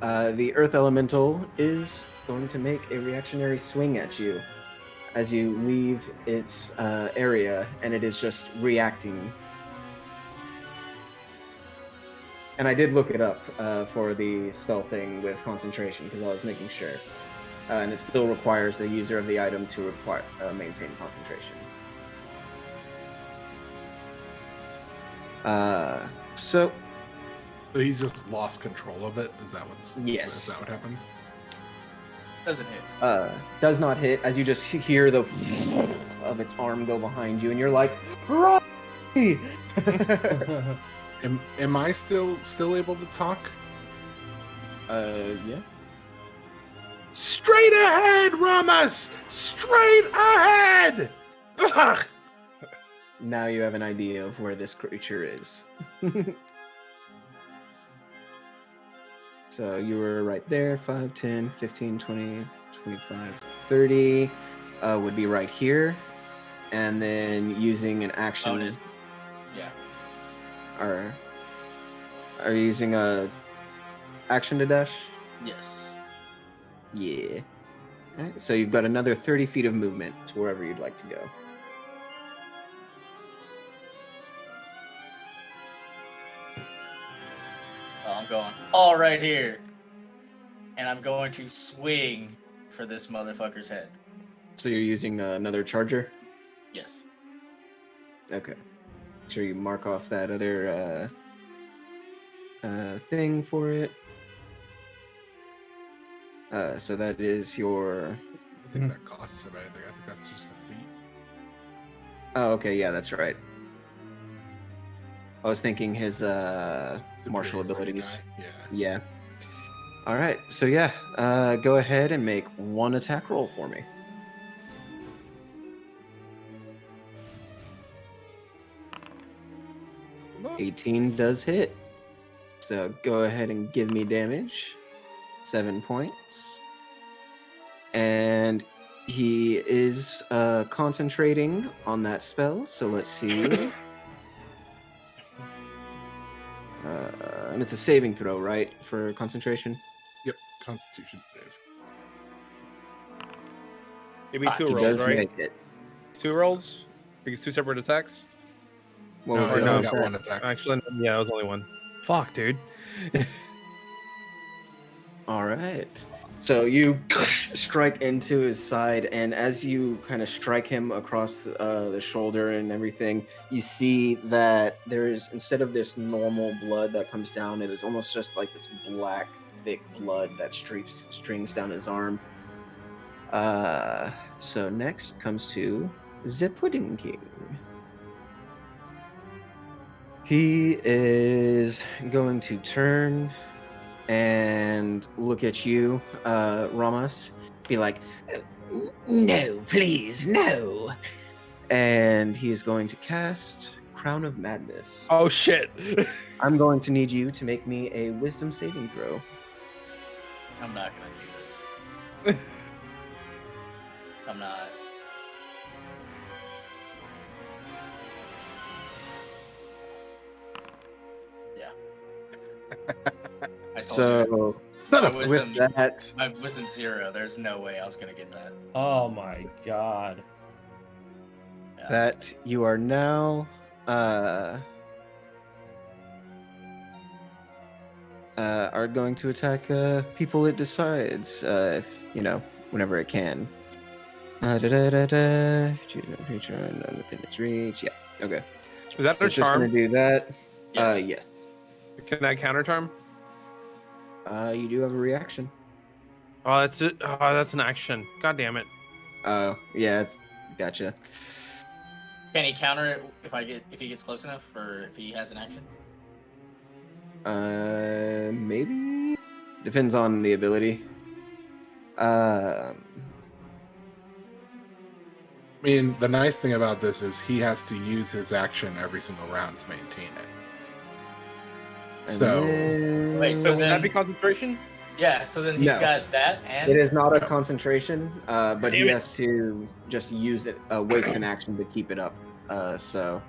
Alright. The Earth Elemental is going to make a reactionary swing at you as you leave its area, and it is just reacting. And I did look it up for the spell thing with concentration because I was making sure. And it still requires the user of the item to maintain concentration. So So he's just lost control of it. Is that what's? Yes. Is that what happens? Doesn't hit. does not hit as you just hear the of its arm go behind you, and you're like, "Run!" Am I still able to talk? Yeah. Straight ahead, Ramas! Straight ahead! Ugh! Now you have an idea of where this creature is. So you were right there. 5, 10, 15, 20, 25, 30 would be right here. And then using an action. Bonus. Yeah. Or are you using a action to dash? Yes. Yeah. Alright, so you've got another 30 feet of movement to wherever you'd like to go. Oh, I'm going all right here. And I'm going to swing for this motherfucker's head. So you're using another charger? Yes. Okay. Make sure you mark off that other thing for it. So that is your... I think that costs him anything. I think that's just a feat. Oh, okay, yeah, that's right. I was thinking his martial abilities. Yeah. Yeah. All right. So yeah, go ahead and make one attack roll for me. Well, 18 does hit. So go ahead and give me damage. 7 points. And he is concentrating on that spell. So let's see. And it's a saving throw, right, for concentration? Yep. Constitution save. It'd be two He rolls, does right? make it. 2 rolls? Because 2 separate attacks? What No, was he the only other got attack? one attack. Actually, yeah, it was only 1. Fuck, dude. All right. So you strike into his side, and as you kind of strike him across the shoulder and everything, you see that there is, instead of this normal blood that comes down, it is almost just like this black, thick blood that strings down his arm. So next comes to the Pudding King. He is going to turn and look at you, Ramos, be like, no, please, no. And he is going to cast Crown of Madness. Oh, shit. I'm going to need you to make me a wisdom saving throw. I'm not gonna do this. I'm not. Yeah. I told you. So, My with wisdom, that, my wisdom 0. There's no way I was gonna get that. Oh my god. Yeah. that you are now are going to attack people it decides, if you know, whenever it can. Choose a creature not within its reach. Yeah. Okay. Is that So their it's just gonna charm? do that. Yes. Yes. Can I counter charm? You do have a reaction. Oh, that's it. Oh, that's an action. God damn it. Oh, yeah. It's gotcha. Can he counter it if he gets close enough, or if he has an action? Maybe depends on the ability. I mean, the nice thing about this is he has to use his action every single round to maintain it. And So, then- Wait, so Would that then be concentration? yeah, so then he's No. got that and It is not a concentration, but he Damn it. has to just use it, waste an action to keep it up. So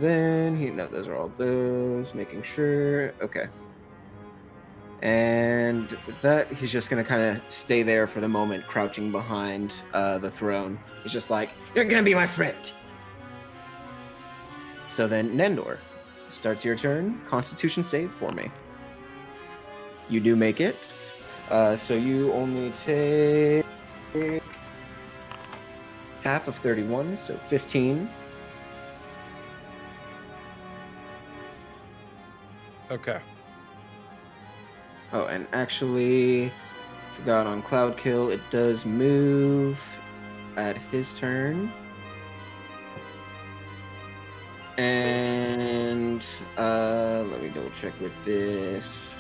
then no, those are all those. Making sure, okay. And with that, he's just gonna kind of stay there for the moment, crouching behind the throne. He's just like, "You're gonna be my friend." So then, Nendor, starts your turn. Constitution save for me. You do make it. So you only take half of 31, so 15. Okay. Oh, and actually, forgot on Cloud Kill, it does move at his turn. And let me double check with this.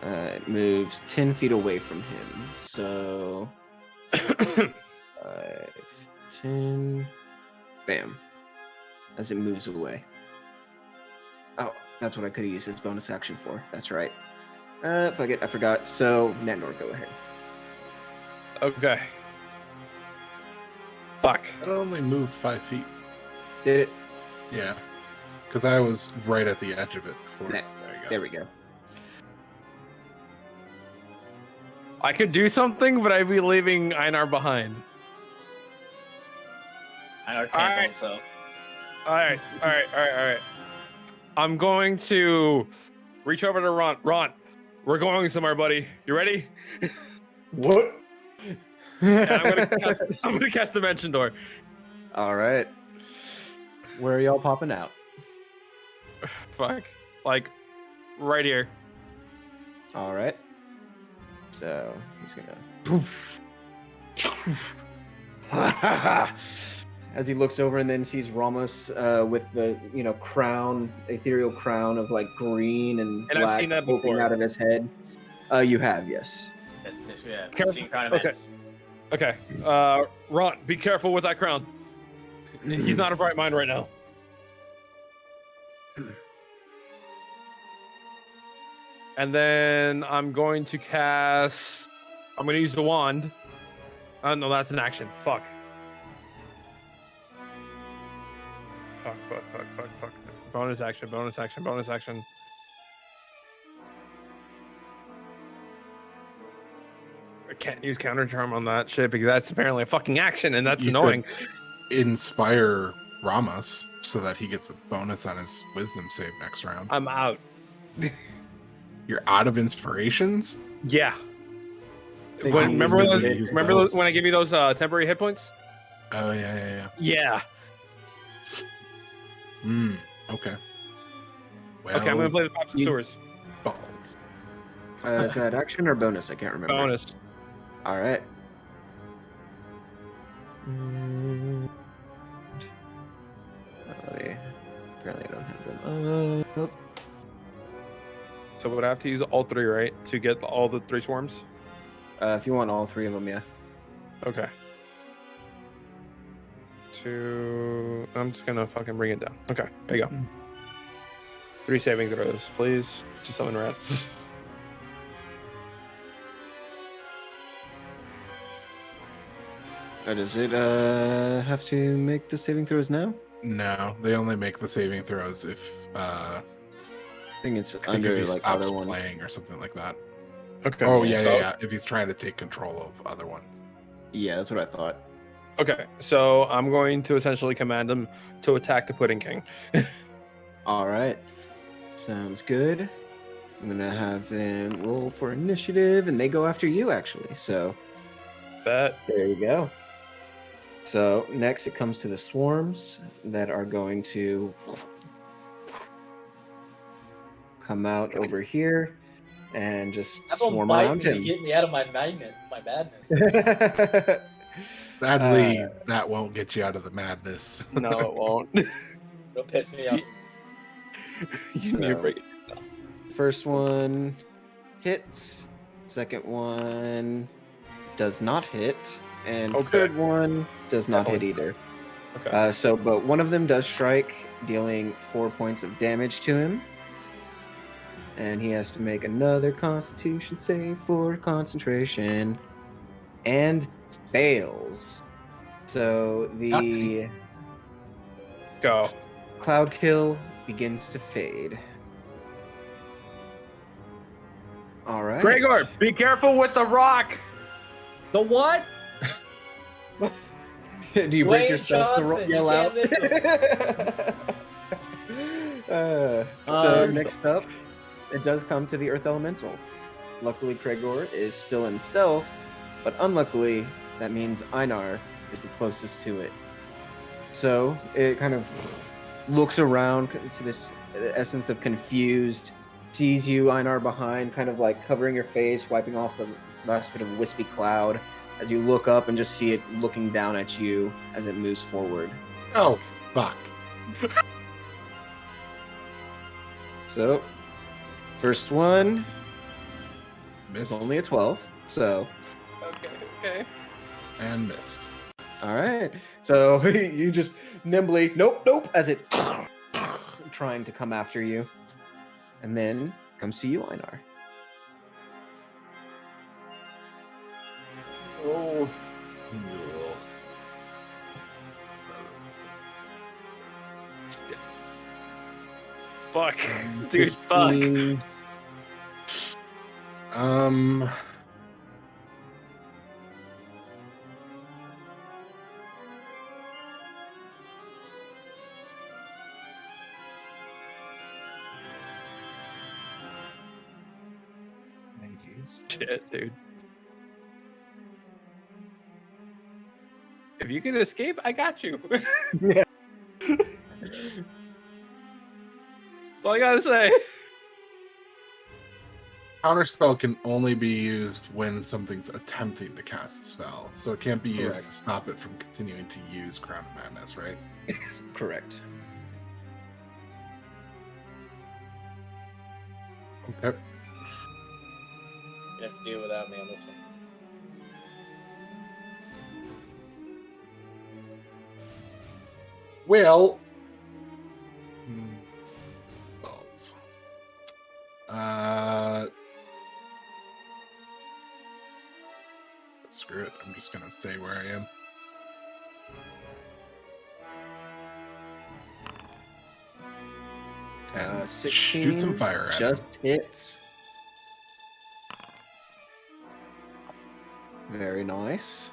It moves 10 feet away from him. So 5, 10. Bam. As it moves away. Oh, that's what I could have used his bonus action for. That's right. Fuck it, I forgot. So, Nandor, go ahead. Okay. Fuck. it only moved 5 feet. Did it? Yeah. Because I was right at the edge of it before. Nah, There you go. There we go. I could do something, but I'd be leaving Einar behind. I can't All by right. himself. Alright. I'm going to reach over to Ron. Ron, we're going somewhere, buddy. You ready? What? And I'm gonna cast Dimension Door. All right. Where are y'all popping out? Fuck. Like, right here. All right. So he's gonna poof. As he looks over and then sees Ramos with the crown, ethereal crown of like green and And I've black seen that poking before. out of his head. You have, yes. Yes, we have. Careful. Seen Crown of Okay. Madness. Okay. Ron, be careful with that crown. He's not a bright mind right now. And then I'm going to cast. I'm going to use the wand. No, that's an action. Fuck. Fuck. Bonus action. can't use counter charm on that shit because that's apparently a fucking action, and that's You annoying. could inspire Ramos so that he gets a bonus on his wisdom save next round. I'm out. You're out of inspirations? Yeah. Think When, he remember used those, it. remember those, when I give you those temporary hit points? Oh, yeah. Yeah. Okay. Well, Okay, I'm gonna play the Pops and you- Sewers. balls. Is that action or bonus? I can't remember. Bonus. All right. Apparently I don't have them. So would I have to use all 3, right, to get all the 3 swarms? If you want all 3 of them, yeah. Okay. I'm just gonna fucking bring it down. Okay, there you go. 3 saving throws, please, to summon rats. Does it have to make the saving throws now? No, they only make the saving throws if I think it's if under he like stops other one. playing or something like that. Okay. Oh yeah, yeah, so- If he's trying to take control of other ones. Yeah, that's what I thought. Okay, so I'm going to essentially command him to attack the Pudding King. All right. Sounds good. I'm gonna have them roll for initiative, and they go after you actually. So Bet. there you go. So next, it comes to the swarms that are going to come out over here and just Have them swarm bite around me to him. get me out of my madness. Sadly, that won't get you out of the madness. No, it won't. Don't piss me off. You need to No. break it down. First one hits. Second one does not hit. And Okay. third one does not hit either. Okay. But one of them does strike, dealing 4 points of damage to him. And he has to make another Constitution save for concentration. And fails. So the Go. cloud kill begins to fade. All right. Gregor, be careful with the rock. The what? Do you break Dwayne yourself to Johnson, yell you out? can't So next up, it does come to the Earth Elemental. Luckily, Gregor is still in stealth, but unluckily, that means Einar is the closest to it. So it kind of looks around to this essence of confused, sees you, Einar, behind, kind of like covering your face, wiping off the last bit of wispy cloud as you look up and just see it looking down at you as it moves forward. Oh fuck! So, first one is Missed only a 12. So, Okay. and missed. all right. So you just nimbly, nope, as it trying to come after you, and then comes to you, Einar. Oh. Fuck. Dude, fuck. 15. Um. Shit, dude. If you can escape, I got you. Yeah. That's all I gotta say. Counterspell can only be used when something's attempting to cast a spell, so it can't be used Correct. to stop it from continuing to use Crown of Madness, right? Correct. Okay. You have to deal without me on this one. Well. Balls. Screw it. I'm just gonna stay where I am. And 16 shoot some fire at him. just hits. Very nice.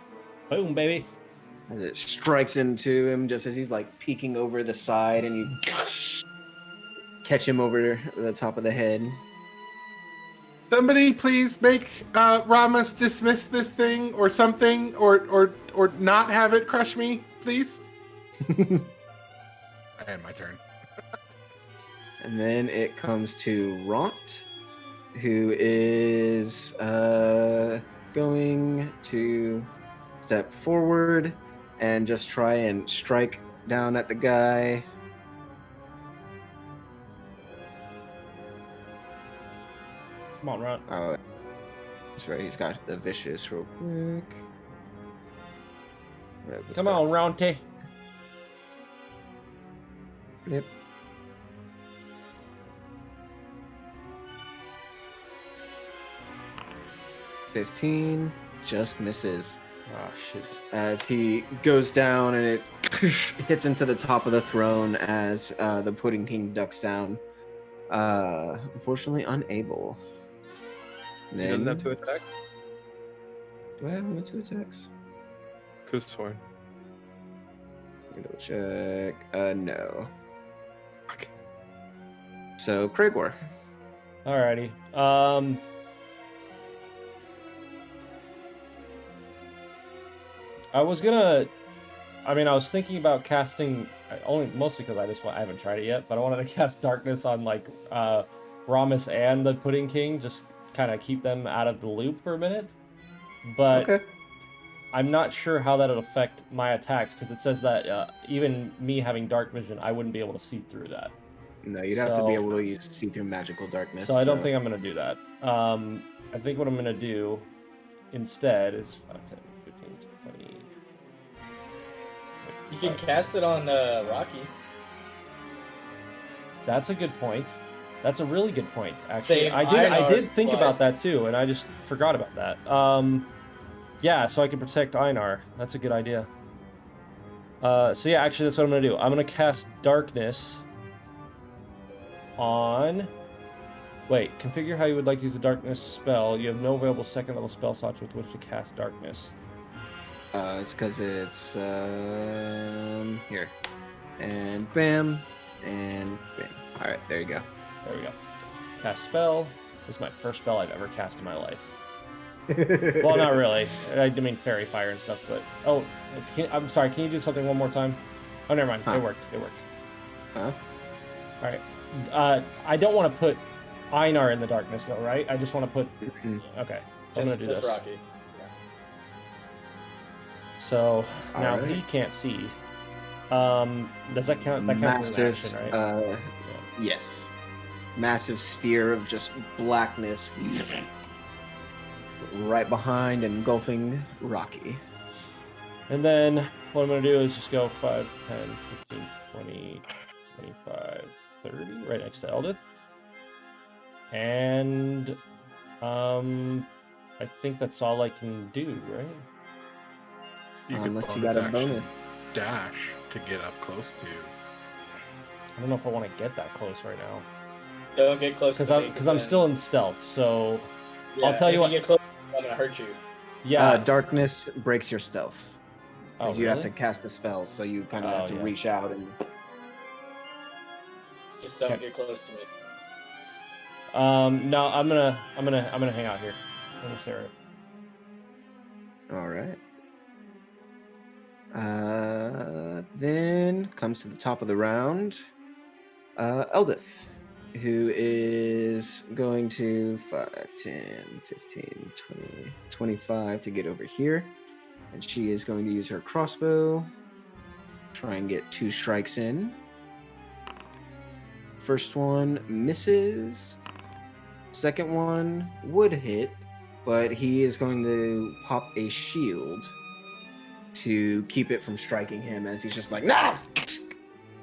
Boom, baby. As it strikes into him just as he's like peeking over the side, and you catch him over the top of the head. Somebody please make Ramos dismiss this thing or something, or not have it crush me, please. I had my turn. And then it comes to Ront, who is going to step forward and just try and strike down at the guy. Come on, Ron. Oh, that's right. He's got the vicious real quick. Come on, Ronte. Yep. $15 just misses Oh, shoot. as he goes down, and it hits into the top of the throne as the Pudding King ducks down. Unfortunately, unable. He doesn't have 2 attacks? Do I have him with 2 attacks? Could've sworn. Double check. No. Okay. So Cragor. Alrighty. I was thinking about casting mostly because I haven't tried it yet, but I wanted to cast Darkness on like Ramus and the Pudding King, just kind of keep them out of the loop for a minute. But Okay. I'm not sure how that'll affect my attacks because it says that even me having dark vision, I wouldn't be able to see through that. No, you'd have to be So- able to see through magical darkness. So I don't think I'm going to do that. I think what I'm going to do instead is 5, 10, 15, 20. You can cast it on Rocky. That's a good point. That's a really good point, actually. Save I did Einar's think blood. about that too, and I just forgot about that. Yeah, so I can protect Einar. That's a good idea. So yeah, actually, that's what I'm gonna do. I'm gonna cast Darkness on. Wait, configure how you would like to use a Darkness spell. You have no available second level spell slots with which to cast Darkness. It's because it's here, and bam, and bam. All right, there you go. There we go. Cast spell. This is my first spell I've ever cast in my life. Well, not really. I mean fairy fire and stuff, but I'm sorry. Can you do something one more time? Oh, never mind. Huh. It worked. It worked. Huh? All right. I don't want to put Einar in the darkness though, right? I just want to put. Mhm. Okay. I'm gonna do Just this. Rocky. So now Alright. he can't see. Does that count? That counts as an Massive, action, right? yes, massive sphere of just blackness right behind, engulfing Rocky. And then what I'm going to do is just go 5, 10, 15, 20, 25, 30, right next to Eldith. And I think that's all I can do, right? You could Unless you bonus got a action bonus. dash to get up close to you. I don't know if I want to get that close right now. Don't get close to me. Because I'm still in stealth, so Yeah, I'll tell you if what. you get close, I'm gonna hurt you. Yeah. Darkness breaks your stealth. Oh, Because you have really? to cast the spell, so you kind of Oh, have to yeah. reach out and. Just don't Okay. get close to me. No, I'm gonna hang out here. I'm gonna stare at it. All right. Then comes to the top of the round, Eldith, who is going to 5, 10, 15, 20, 25 to get over here. And she is going to use her crossbow, try and get 2 strikes in. First one misses. Second one would hit, but he is going to pop a shield to keep it from striking him as he's just like, nah!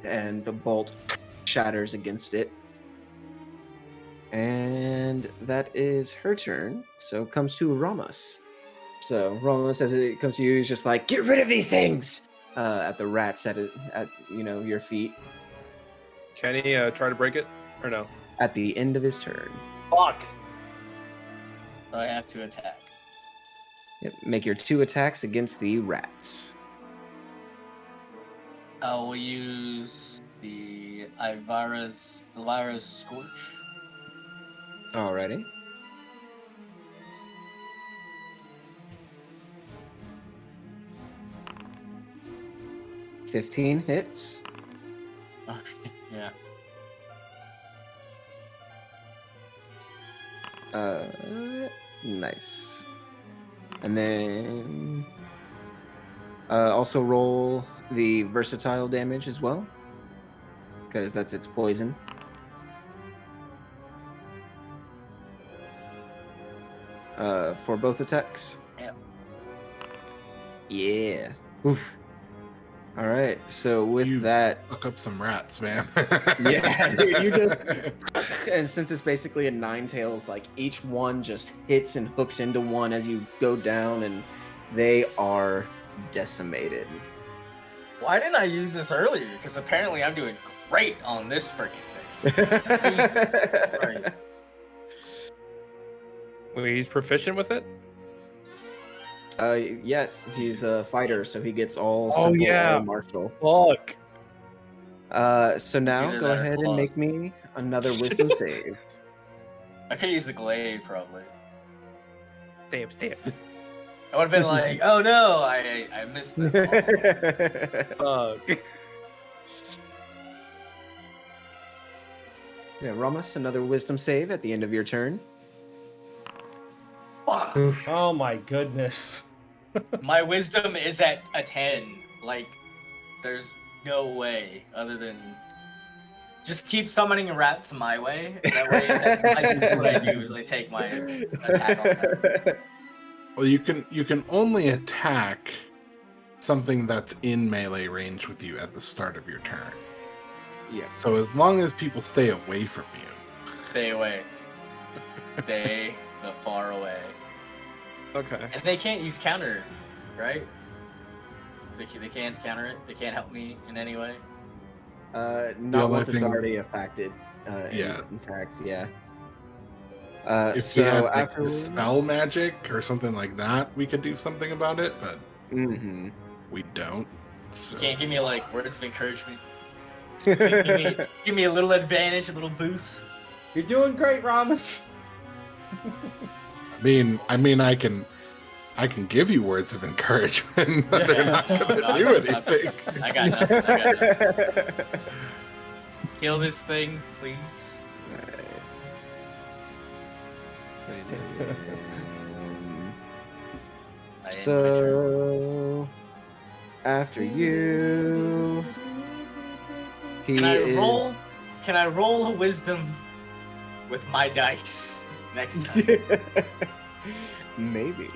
And the bolt shatters against it. And that is her turn. So it comes to Ramos. So Ramos, as it comes to you, he's just like, get rid of these things! At the rats at your feet Can he try to break it or no? at the end of his turn. Fuck. I have to attack. Yep. Make your 2 attacks against the rats. We'll use the Elvira's Scorch. Alrighty. $15 hits. Okay, yeah. Nice. And then also roll the versatile damage as well, because that's its poison. For both attacks. Yeah. Yeah. Oof. All right. So with You that, fuck up some rats, man. yeah, dude, you just and since it's basically a 9-tails, like each one just hits and hooks into one as you go down, and they are decimated. Why didn't I use this earlier? Because apparently I'm doing great on this freaking thing. Christ. Wait, he's proficient with it? Yeah, he's a fighter, so he gets all Oh, simple yeah. or martial. Fuck. So now either go that or ahead and claws. make me another wisdom save. I could use the glaive probably. Damn. I would have been like, oh no, I missed the ball. Fuck. Yeah, Ramos, another wisdom save at the end of your turn. Fuck. Oh my goodness. My wisdom is at a 10. Like, there's no way other than just keep summoning rats my way. That way, that's what I do is I take my attack on that. Well, you can only attack something that's in melee range with you at the start of your turn. Yeah. So as long as people stay away from you. Stay away. Stay the far away. Okay. And they can't use counter, right? They can't counter it. They can't help me in any way. Not only once it's thing- already affected. Yeah. Intact, yeah. If So we had like, after dispel magic or something like that, we could do something about it, but Mm-hmm. we don't. So You can't give me like words of encouragement. Give me a little advantage, a little boost. You're doing great, Ramos. I mean, I can give you words of encouragement, but they're not going to do anything. I got nothing. Kill this thing, please. I So after you, Can I roll a wisdom with my dice next time? Maybe.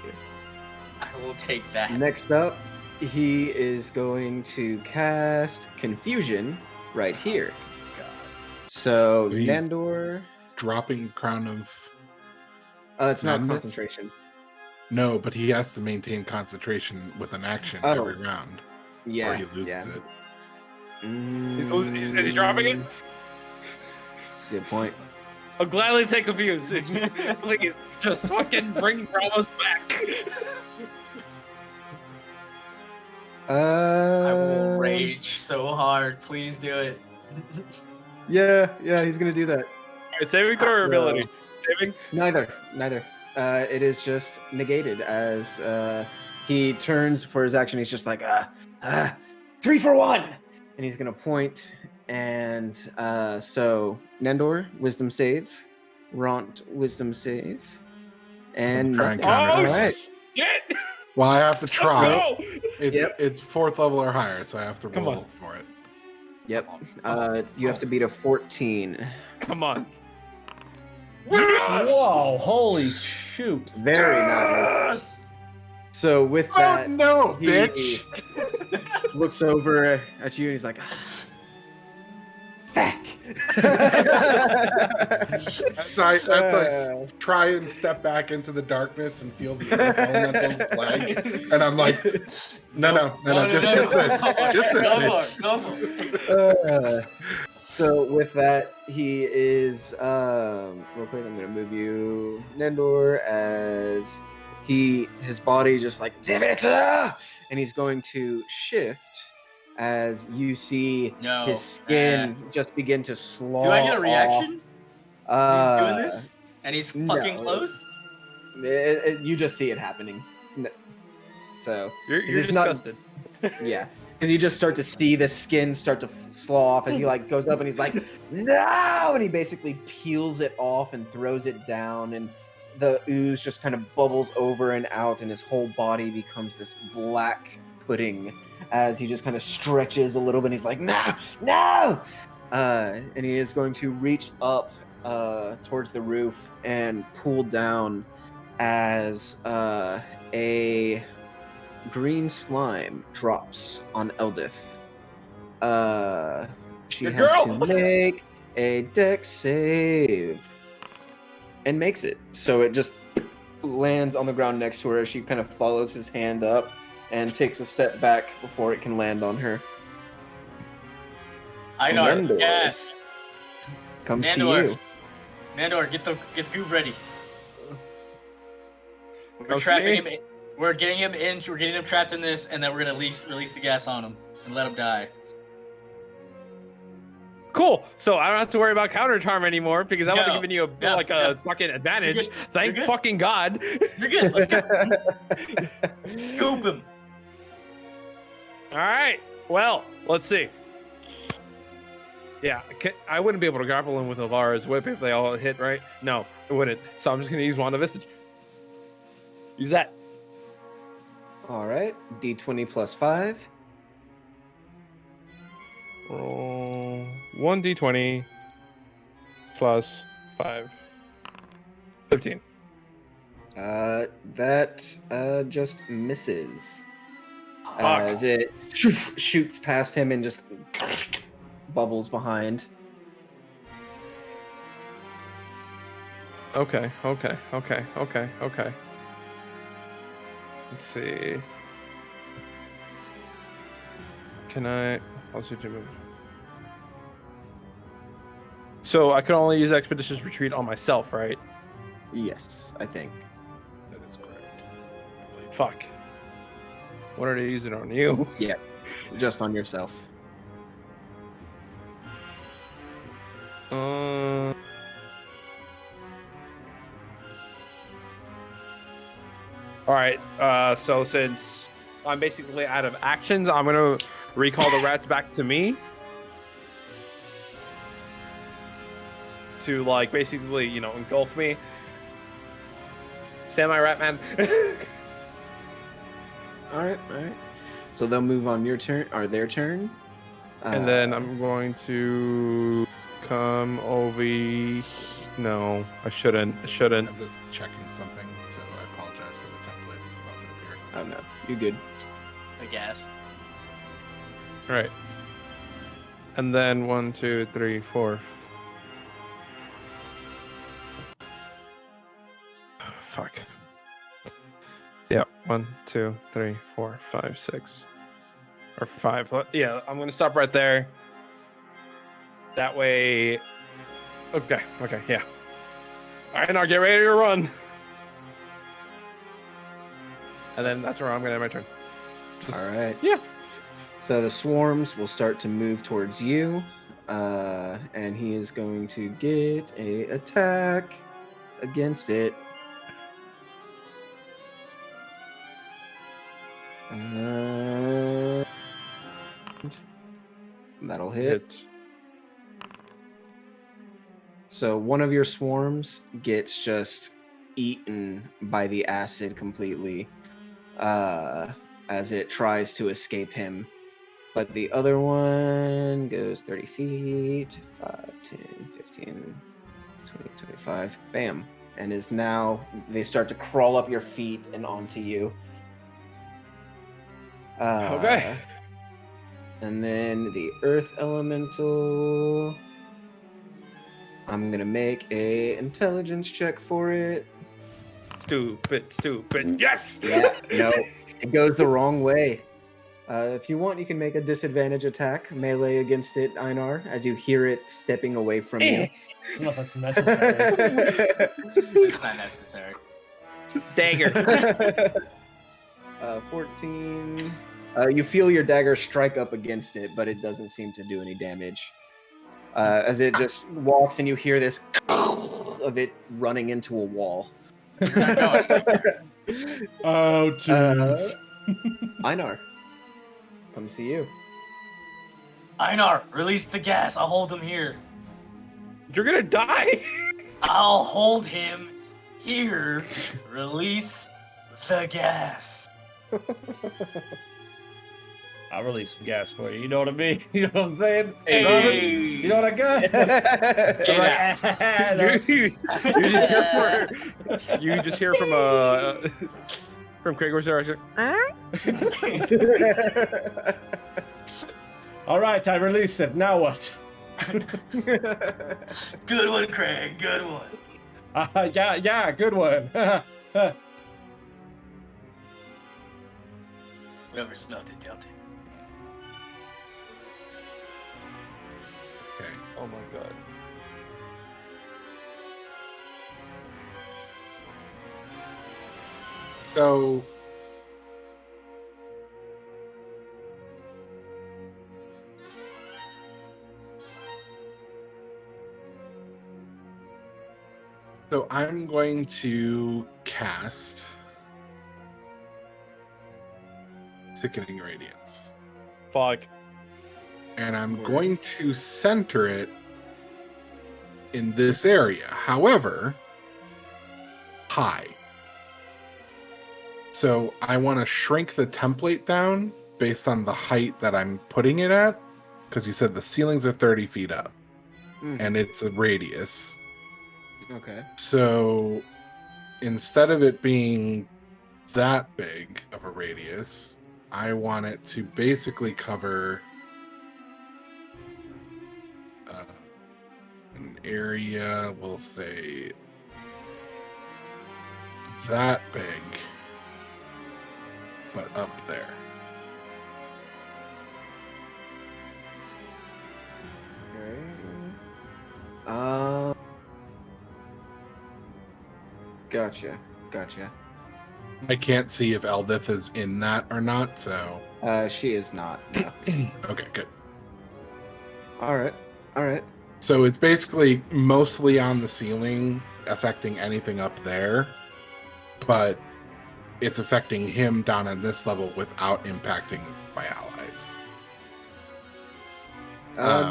I will take that. Next up, he is going to cast Confusion right here. God. So He's- Nandor, Dropping Crown of it's not Madness? concentration. No, but he has to maintain concentration with an action Oh. every round, Yeah, or he loses yeah. it. Is he dropping it? That's a good point. I'll gladly take Confused. Please, just fucking bring Ramos back. I will rage so hard. Please do it. Yeah, he's gonna do that. Alright, saving throw or ability? Saving? Neither. It is just negated as he turns for his action. He's just like 3 for 1, and he's gonna point. And so Nandor, wisdom save. Ront, wisdom save. And Try and nothing. counter All this. right. Shit! Well, I have to try. No! It's 4th level or higher, so I have to Come roll on. for it. Yep. You have to beat a 14. Come on. Whoa, holy shoot. Very nice. So with Oh that, no, he bitch! looks over at you and he's like, "Fuck." So I try and step back into the darkness and feel the earth elemental's leg, and I'm like, no, just this, Go bitch. for it. So with that, he is real quick. I'm gonna move you, Nendor, as his body just like, damn it, and he's going to shift as you see No. his skin just begin to slaw Do I get a off. reaction? He's doing this? And he's fucking no. close? You just see it happening. So You're it's disgusted. yeah, because you just start to see the skin start to slaw off as he like goes up and he's like, no, and he basically peels it off and throws it down, and the ooze just kind of bubbles over and out, and his whole body becomes this black pudding as he just kind of stretches a little bit. And he's like, no, and he is going to reach up towards the roof and pull down as a green slime drops on Eldith. She Your has girl! to make a dex save and makes it. So it just lands on the ground next to her as she kind of follows his hand up and takes a step back before it can land on her. Einar, Nandor. yes. Comes Nandor. to you. Nandor, get the goop ready. We're Comes to trapping me. him. We're getting him in. We're getting him trapped in this, and then we're gonna release the gas on him and let him die. Cool. So I don't have to worry about counter charm anymore because I would have No. given you No, a no. fucking advantage. You're good. Thank You're good. fucking God. You're good. Let's go. Goop him. All right. Well, let's see. Yeah, I wouldn't be able to grapple him with Alvara's whip if they all hit, right? No, it wouldn't. So I'm just gonna use Wand of Visage. Use that. All right, D20 plus 5. Roll 1d20 plus 5. 15. That just misses. Fuck. As it shoots past him and just bubbles behind. Okay. Let's see. Can I? I'll switch to move. So I can only use Expeditious Retreat on myself, right? Yes, I think. That is correct. I believe. Fuck. What are they using on you? Yeah, just on yourself. All right. So since I'm basically out of actions, I'm gonna recall the rats back to me to like basically, engulf me. Semi rat man. All right. So they'll move on your turn, or their turn. And then I'm going to come over. No, I shouldn't. I'm just checking something, so I apologize for the template that's about to appear. Oh no, you good. I guess. All right. And then 1, 2, 3, 4. Fuck. Yeah, 1, 2, 3, 4, 5, 6. Or 5. Yeah, I'm gonna stop right there. That way. Okay, yeah. All right, now get ready to run. And then that's where I'm gonna end my turn. All right. Yeah. So the swarms will start to move towards you, and he is going to get a attack against it. That'll hit. So one of your swarms gets just eaten by the acid completely as it tries to escape him. But the other one goes 30 feet, 5, 10, 15, 20, 25. Bam. And is now, they start to crawl up your feet and onto you. Okay. And then the earth elemental. I'm gonna make a intelligence check for it. Stupid. Yes! Yeah, no, it goes the wrong way. If you want, you can make a disadvantage attack melee against it, Einar, as you hear it stepping away from you. I don't know if that's necessary. It's not necessary. Dagger. 14. You feel your dagger strike up against it, but it doesn't seem to do any damage. As it just walks, and you hear this of it running into a wall. Not going anywhere. Oh, jeez. Einar, come see you. Einar, release the gas. I'll hold him here. You're gonna die. I'll hold him here. Release the gas. I'll release some gas for you. You know what I mean? You know what I'm saying? Hey. You know what I got? Get out. You just hear from from Gregor's direction. All right, I release it. Now what? Good one, Craig. Good one. Yeah, good one. Whoever smelt it dealt it. Okay. Oh my god. So I'm going to cast Sickening Radiance. Fuck. And I'm going to center it in this area. However, high. So I want to shrink the template down based on the height that I'm putting it at. Because you said the ceilings are 30 feet up. And it's a radius. Okay. So instead of it being that big of a radius, I want it to basically cover an area, we'll say that big, but up there. Okay. Gotcha. I can't see if Eldith is in that or not, so. She is not. No. Okay, good. All right. So it's basically mostly on the ceiling, affecting anything up there, but it's affecting him down on this level without impacting my allies.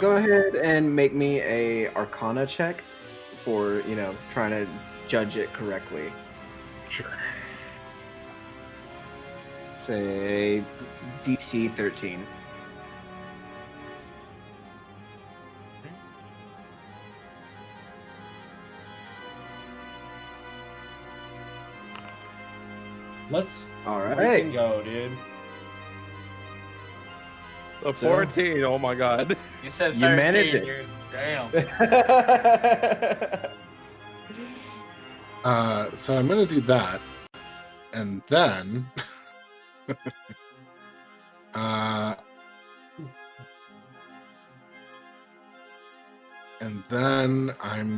Go ahead and make me a Arcana check for, trying to judge it correctly. Sure. Say DC 13. Let's All freaking right. go, dude. A 14. Oh my god. You said 13. You managed it. Dude. Damn. So I'm going to do that, and then I'm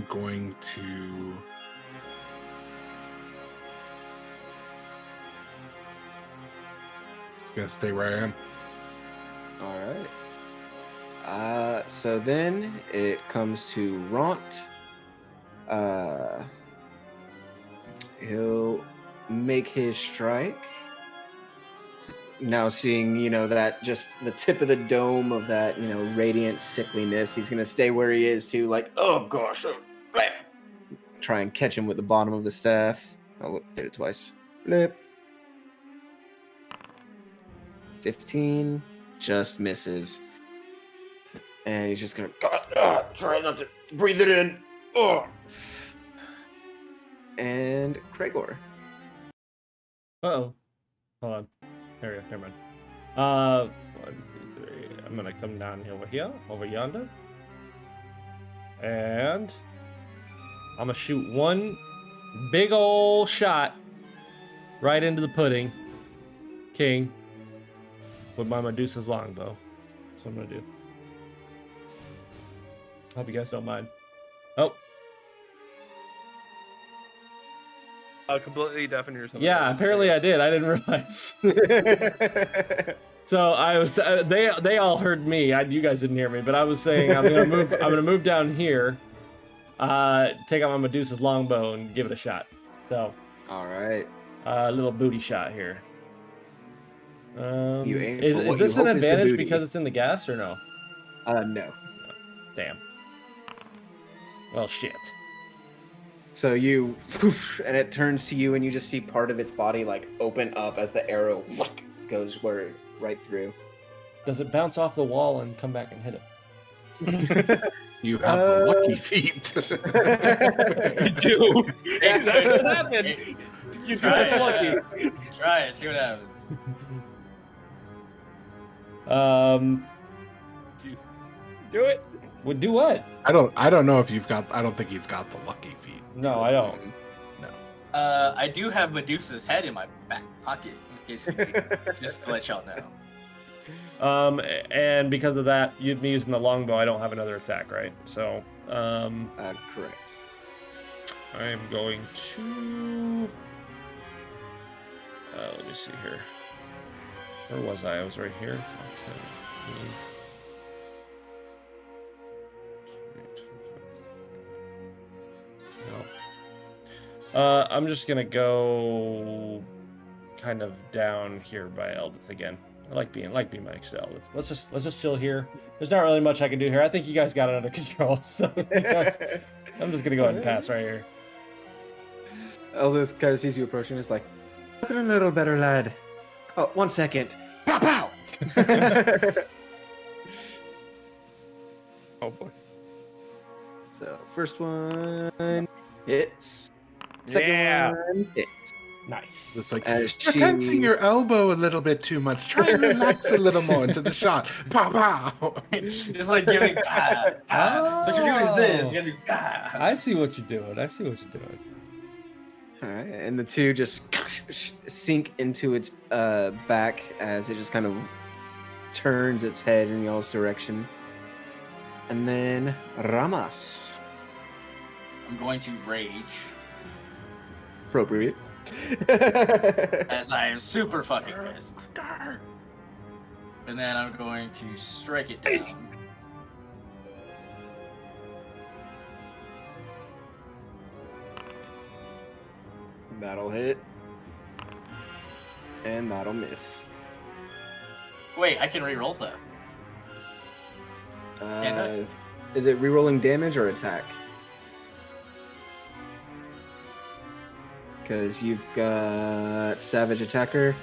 going to just going to stay where I am. All right. So then it comes to Ront. He'll make his strike. Now seeing, that just the tip of the dome of that, radiant sickliness, he's gonna stay where he is too, like, oh gosh, blam. Try and catch him with the bottom of the staff. Oh, did it twice. Blip. 15 just misses. And he's just gonna try not to breathe it in. Oh. And Gregor. Uh-oh. Hold on. There we go. Never mind. 1, 2, 3. I'm gonna come down over here, over yonder. And I'm gonna shoot one big ol' shot right into the pudding king with my Medusa's longbow. That's what I'm gonna do. Hope you guys don't mind. Oh. Completely deafen yourself. Yeah, apparently I did. I didn't realize. So I was. They all heard me. You guys didn't hear me, but I was saying I'm gonna move. I'm gonna move down here. Take out my Medusa's longbow and give it a shot. So. All right. A little booty shot here. You aim for Is what this you an hope is the advantage booty. because it's in the gas or no? No. Damn. Well, shit. So you, and it turns to you, and you just see part of its body like open up as the arrow goes right through. Does it bounce off the wall and come back and hit it? You have the lucky feet. You do. That's what happened. You try it, lucky. Try it. See what happens. Do it. Would do what? I don't know if you've got. I don't think he's got the lucky feet. No, I don't. I do have Medusa's head in my back pocket in case you need, just to let y'all know. And because of that, me using the longbow, I don't have another attack, right? So, Correct. I am going to. Let me see here. Where was I? I was right here. 10, 15. No. I'm just gonna go kind of down here by Eldith again. I like being next to Eldith. Let's just chill here. There's not really much I can do here. I think you guys got it under control. So I'm just gonna go ahead and pass right here. Eldith kind of sees you approaching. It's like, looking a little better, lad. Oh, 1 second. Pow pow. Oh boy. So first one hits. Second Yeah. one hits. Nice. It's like As you're tensing your elbow a little bit too much. Try and relax a little more into the shot. Pow pow. Just like giving So what you're doing is this. You gotta do I see what you're doing. All right, and the two just sink into its back as it just kind of turns its head in y'all's direction. And then Ramas. I'm going to rage, Appropriate. as I am super fucking pissed. And then I'm going to strike it down. That'll hit. And that'll miss. Wait, I can re-roll that. Can't I? Is it rerolling damage or attack? Because you've got Savage Attacker.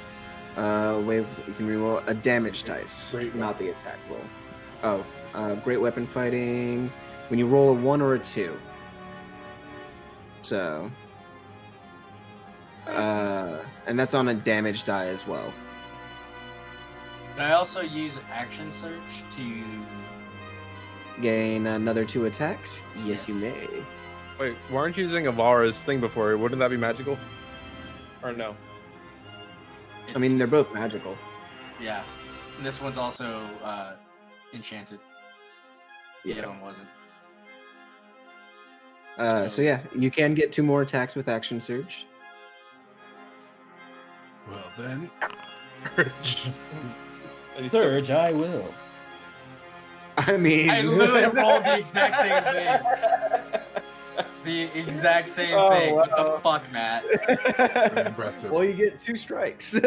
Wait, you can reroll a damage dice, Great not the attack roll. Oh, Great Weapon Fighting. When you roll a 1 or a 2. So. And that's on a damage die as well. Can I also use Action Search to... Gain another 2 attacks? Yes, you may. Wait, weren't you using Avara's thing before? Wouldn't that be magical? Or no? I mean, they're both magical. Yeah. And this one's also enchanted. The other one wasn't. So yeah, you can get 2 more attacks with Action Surge. Well then, Surge, I will. I mean... I literally rolled the exact same thing. The exact same thing. What the fuck, Matt? very impressive. Well, you get 2 strikes. I'm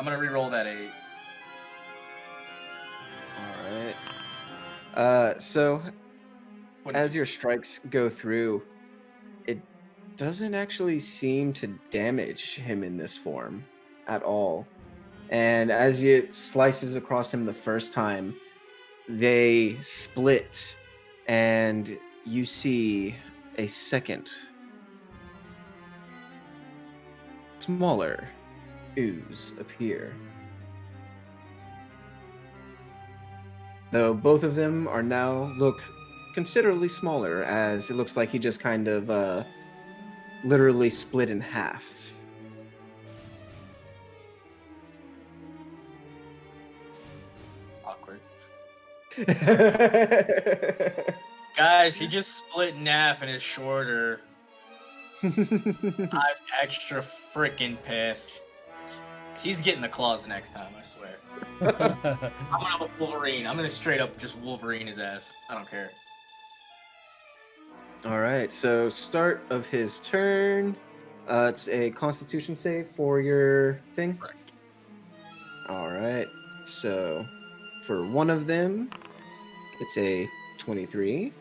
gonna re-roll that 8. Alright. So, What as your strikes go through, it doesn't actually seem to damage him in this form at all. And as it slices across him the first time, they split, and you see a second, smaller ooze appear. Though both of them are now look considerably smaller, as it looks like he just kind of literally split in half. Awkward. Guys, he just split in half and is shorter. I'm extra freaking pissed. He's getting the claws next time, I swear. I'm gonna Wolverine. I'm gonna straight up just Wolverine his ass. I don't care. All right, so start of his turn. It's a Constitution save for your thing. Correct. All right, so for one of them, it's a 23,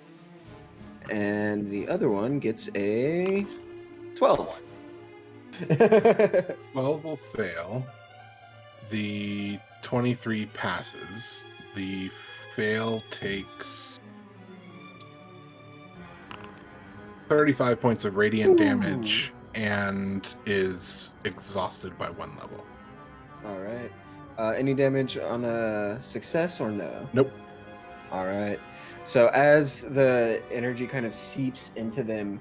and the other one gets a 12. 12 will fail. The 23 passes. The fail takes 35 points of radiant damage and is exhausted by 1 level. All right. Any damage on a success or no? Nope. All right. So as the energy kind of seeps into them,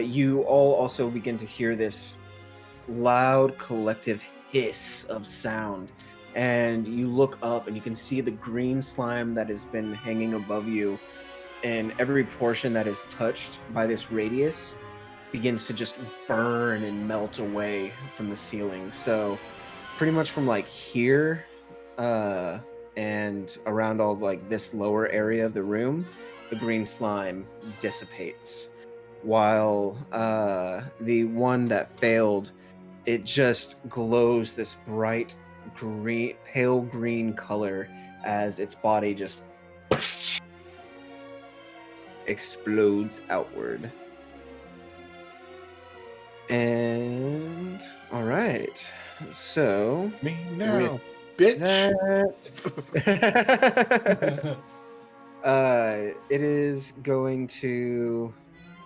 you all also begin to hear this loud collective hiss of sound. And you look up and you can see the green slime that has been hanging above you, and every portion that is touched by this radius begins to just burn and melt away from the ceiling. So pretty much from like here and around all like this lower area of the room, the green slime dissipates, while the one that failed, it just glows this bright green, pale green color as its body just explodes outward. And all right, so Me now, bitch. It is going to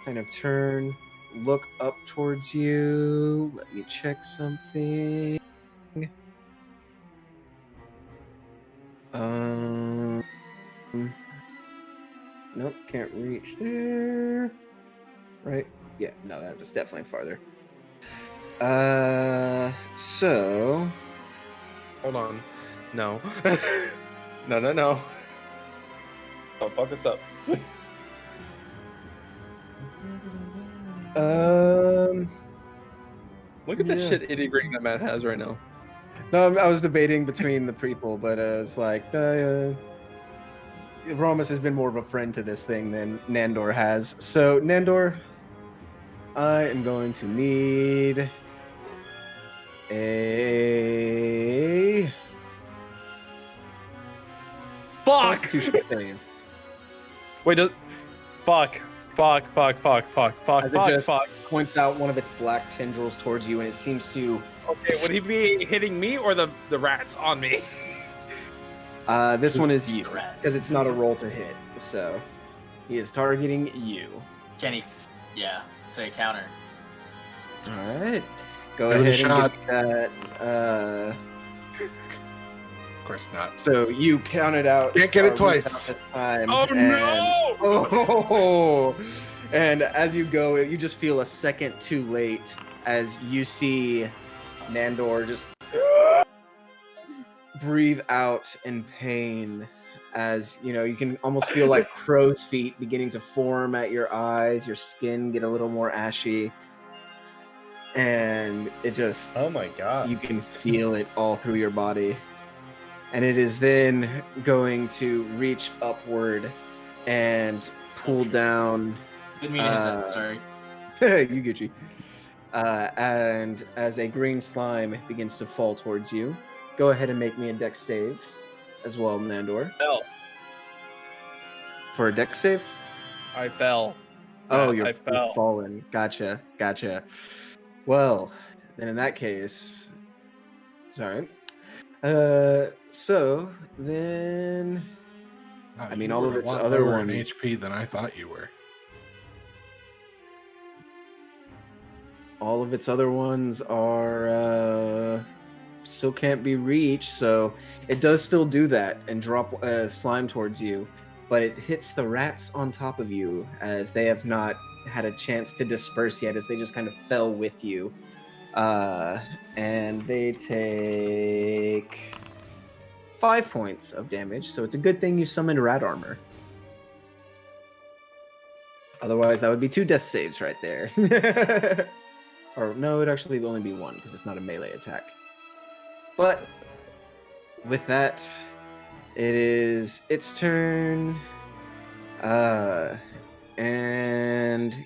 kind of turn, look up towards you. Let me check something. Nope, can't reach there. Right? Yeah, no, that was definitely farther. So Hold on. No. No. Don't fuck us up. Look at the Yeah. shit itty ring that Matt has right now. No, I was debating between the people, but it's like Romus has been more of a friend to this thing than Nandor has. So Nandor, I am going to need a Constitution save. Wait, fuck. As it just points out one of its black tendrils towards you, and it seems to. Okay, would he be hitting me or the rats on me? This one is you, The rats. because it's not a roll to hit. So he is targeting you. Jenny, yeah, say counter. All right, go Give it a ahead and shot. give me that. Of course not. So you counted out. Can't get it read twice. out this time, Oh, and- no! Oh, and as you go, you just feel a second too late as you see Nandor just breathe out in pain. As you know, you can almost feel like crow's feet beginning to form at your eyes. Your skin get a little more ashy, and it just Oh my god. you can feel it all through your body. And it is then going to reach upward and pull down. Didn't mean to hit that, sorry. You Gucci. And as a green slime begins to fall towards you, go ahead and make me a dex save as well, Nandor. Fell. For a dex save? I fell. Oh, I you're fell. fallen. Gotcha. Well, then in that case, sorry. So then, Wow, I mean, you all were of a its lot other lower in ones- HP than I thought you were. all of its other ones are still can't be reached, so it does still do that and drop slime towards you, but it hits the rats on top of you as they have not had a chance to disperse yet, as they just kind of fell with you. And they take 5 points of damage, so it's a good thing you summoned rat armor. Otherwise, that would be 2 death saves right there. Or no, it'd actually only be 1 because it's not a melee attack. But with that, it is its turn. And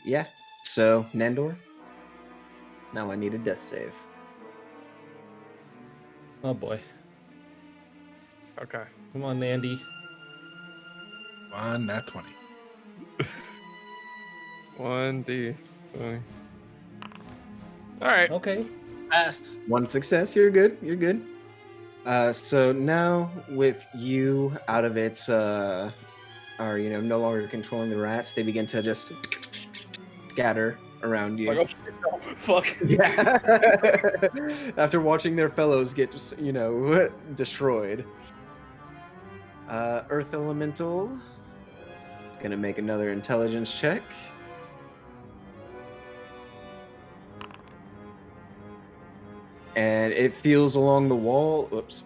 yeah, so Nandor. Now I need a death save. Oh boy. Okay. Come on, Nandy. On nat 20. 1d20. All right. Okay. Pass. 1 success. You're good. You're good. So now with you out of its, no longer controlling the rats, they begin to just scatter around you. It's like, oh shit, no, fuck. Yeah. After watching their fellows get, destroyed. Earth Elemental is gonna make another intelligence check. And it feels along the wall. Oops.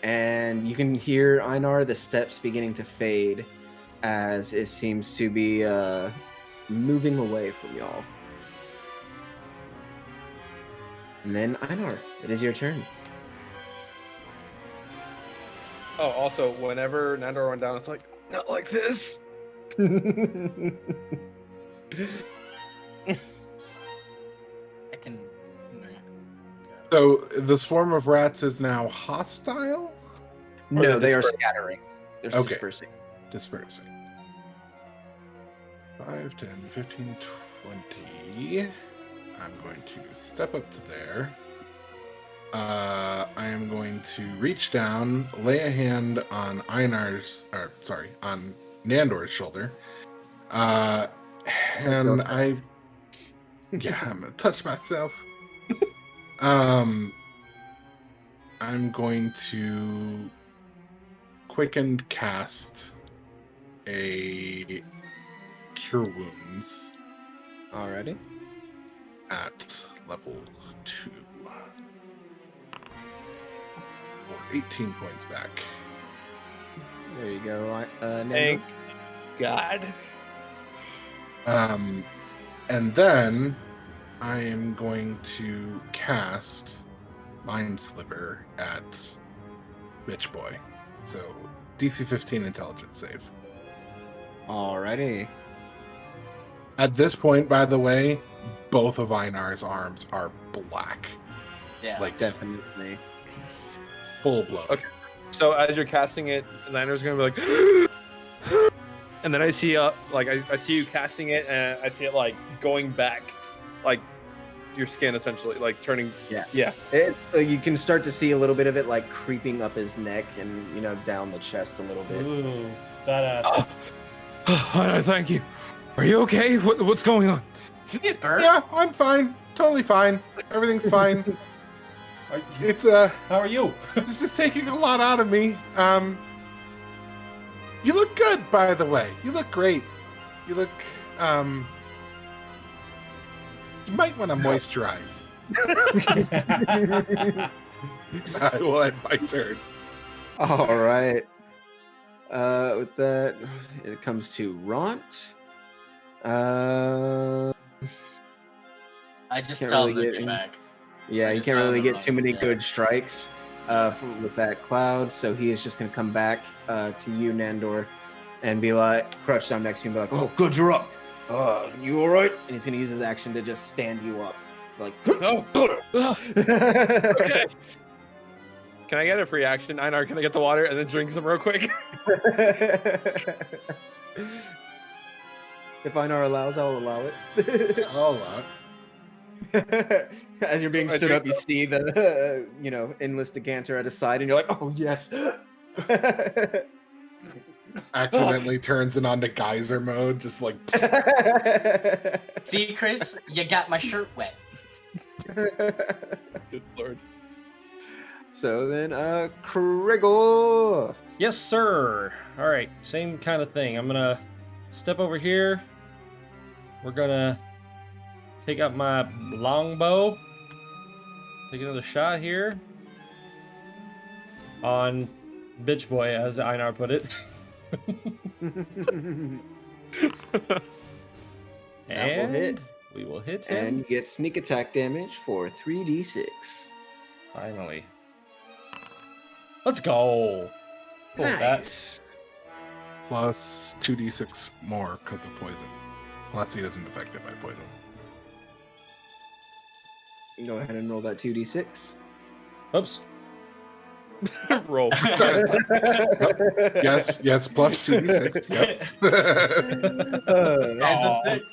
And you can hear, Einar, the steps beginning to fade as it seems to be moving away from y'all. And then, Einar, it is your turn. Oh, also, whenever Nandor went down, it's like, not like this. I can. So the swarm of rats is now hostile? No, they are dispersing? scattering. They're Okay. dispersing. Dispersing. 5, 10, 15, 20. I'm going to step up to there. I am going to reach down, lay a hand on on Nandor's shoulder. And I'm gonna touch myself. I'm going to quicken cast a Cure Wounds Alrighty. at level 2. For 18 points back. There you go. Nando. Thank God. And then I am going to cast Mind Sliver at Bitch Boy. So DC 15 intelligence save. Alrighty. At this point, by the way, both of Einar's arms are black. Yeah. Like Definitely. full blown. Okay. So as you're casting it, Nandor's gonna be like, and then I see I see you casting it, and I see it like going back, like your skin essentially, like turning. Yeah. You can start to see a little bit of it like creeping up his neck and down the chest a little bit. Ooh, badass. Thank you. Are you okay? What's going on? Did you get burned? Yeah, I'm fine. Totally fine. Everything's fine. It's How are you? this is taking a lot out of me. You look good, by the way. You look great. You look you might want to moisturize. I will end my turn. All right. With that, it comes to Ront. I just Can't tell really him to get get in. back. Yeah, I you just can't saw really the get too run, many yeah. good strikes with that cloud, so he is just going to come back to you, Nandor, and be like, crouch down next to you and be like, oh, good, you're up. You all right? And he's going to use his action to just stand you up. Like, Oh. Okay. Can I get a free action? Einar, can I get the water and then drink some real quick? If Einar allows, I'll allow it. I'll As you're being I stood drink up, you see the endless decanter at his side, and you're like, "Oh yes." accidentally turns it onto geyser mode, just like See, Chris, you got my shirt wet. Good lord. So then, Krigor. Yes, sir. All right, same kind of thing. I'm gonna step over here. We're gonna take out my longbow. Take another shot here on bitch boy, as Einar put it. That will hit. We will hit him. And you get sneak attack damage for 3d6. Finally. Let's go. Cool with that. Nice. Plus 2d6 more because of poison. Unless he isn't affected by poison. Go ahead and roll that 2d6. Oops. Roll. Yes, plus 2d6. Yep. That's a 6.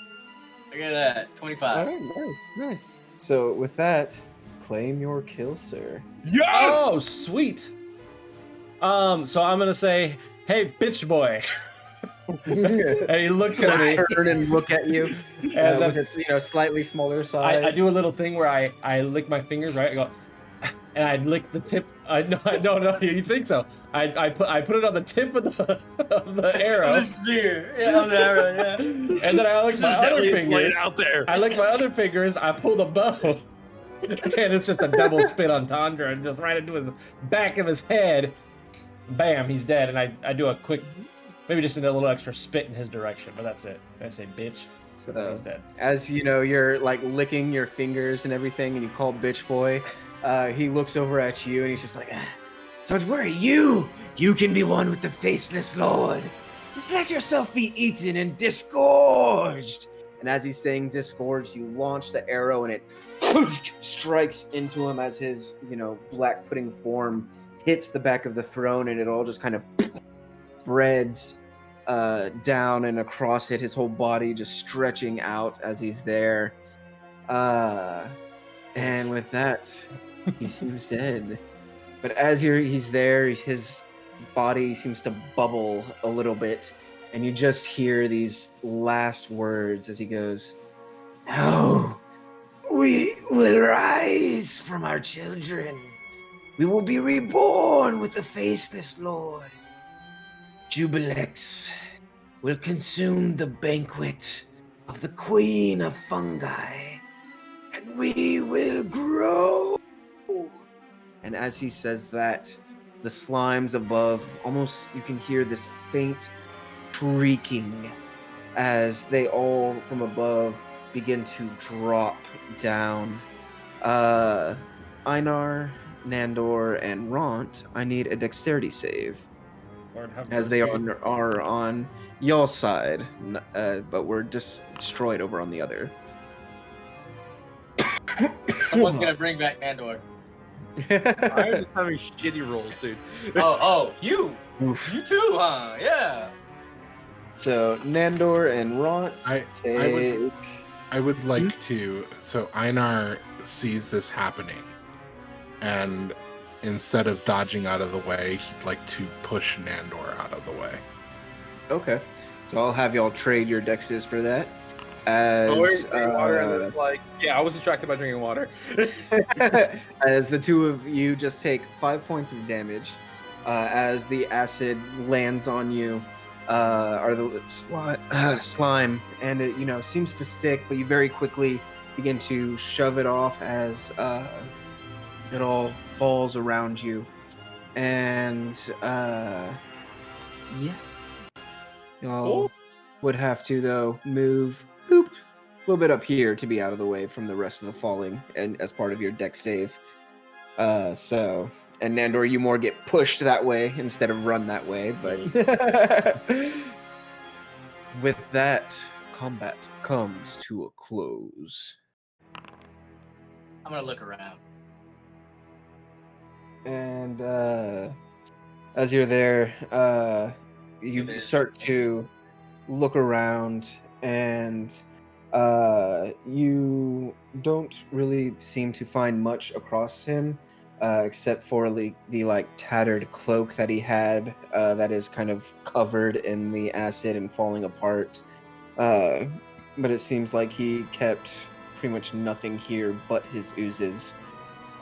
Look at that. 25. All right, nice. So with that, claim your kill, sir. Yes! Oh, sweet. So I'm gonna say, hey, bitch boy. And he looks It's at gonna me. turn and look at you And with its slightly smaller size. I do a little thing where I lick my fingers, right? I go, and I lick the tip. No, you think so? I put it on the tip of the arrow. The spear. Yeah, of the arrow, yeah. And then I lick my other Deadliest blade fingers. out there. I lick my other fingers. I pull the bow, and it's just a double spin entendre, and just right into his back of his head. Bam, he's dead. And I do a quick, maybe just a little extra spit in his direction, but that's it. I say, bitch. So, He's dead. as you know, you're like licking your fingers and everything, and you call bitch boy. He looks over at you, and he's just like, "Don't worry, you can be one with the faceless lord. Just let yourself be eaten and disgorged." And as he's saying disgorged, you launch the arrow, and it strikes into him as his, black pudding form hits the back of the throne, and it all just kind of spreads down and across it, his whole body just stretching out as he's there. And with that, he seems dead. But as he's there, his body seems to bubble a little bit, and you just hear these last words as he goes, "No, we will rise from our children. We will be reborn with the faceless lord. Jubilex will consume the banquet of the queen of fungi, and we will grow." And as he says that, the slimes above, almost you can hear this faint shrieking as they all from above begin to drop down. Einar, Nandor, and Ront, I need a dexterity save. Lord have As they mercy. are on y'all's side, but we're destroyed over on the other. Someone's gonna bring back Nandor. I'm just having shitty rolls, dude. Oh, you Oof. too, huh? Yeah. So Nandor and Ront take. I would like to. So Einar sees this happening, and instead of dodging out of the way, he'd like to push Nandor out of the way. Okay, so I'll have y'all trade your dexes for that. As Water, and it's like, yeah, I was distracted by drinking water. as the two of you just take 5 points of damage as the acid lands on you, or the slime, and it seems to stick, but you very quickly begin to shove it off as it all falls around you, and yeah, y'all would have to though move a little bit up here to be out of the way from the rest of the falling, and as part of your dex save. And Nandor, you more get pushed that way instead of run that way, but with that, combat comes to a close. I'm gonna look around. And as you're there, you there's- start to look around, and you don't really seem to find much across him, except for the tattered cloak that he had that is kind of covered in the acid and falling apart. But it seems like he kept pretty much nothing here but his oozes.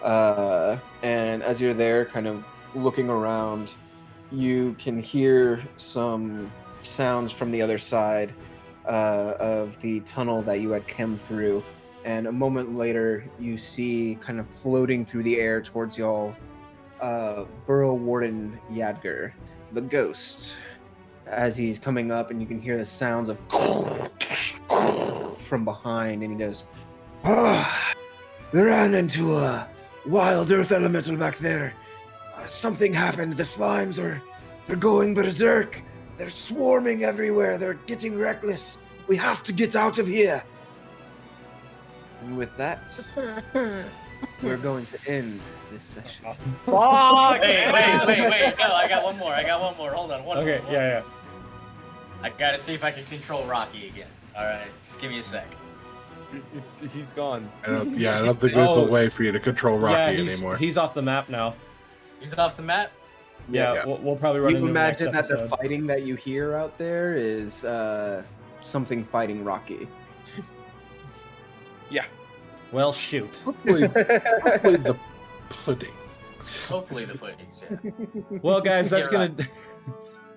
And as you're there, kind of looking around, you can hear some sounds from the other side of the tunnel that you had come through. And a moment later, you see kind of floating through the air towards y'all Burrow Warden Yadgar, the ghost, as he's coming up, and you can hear the sounds of from behind, and he goes, "Ah, we ran into a wild earth elemental back there. Something happened. The slimes they're going berserk. They're swarming everywhere. They're getting reckless. We have to get out of here." And with that, we're going to end this session. Fuck! Wait. No, I got one more. Hold on. One more. Okay, yeah. I gotta see if I can control Rocky again. Alright, just give me a sec. He's gone. I don't think there's a way for you to control Rocky anymore. He's off the map now. He's off the map? Yeah, we'll probably run You into him next imagine that the episode. fighting that you hear out there is something fighting Rocky. Well, shoot. Hopefully the pudding. Hopefully the puddings, yeah. Well, guys, that's You're gonna.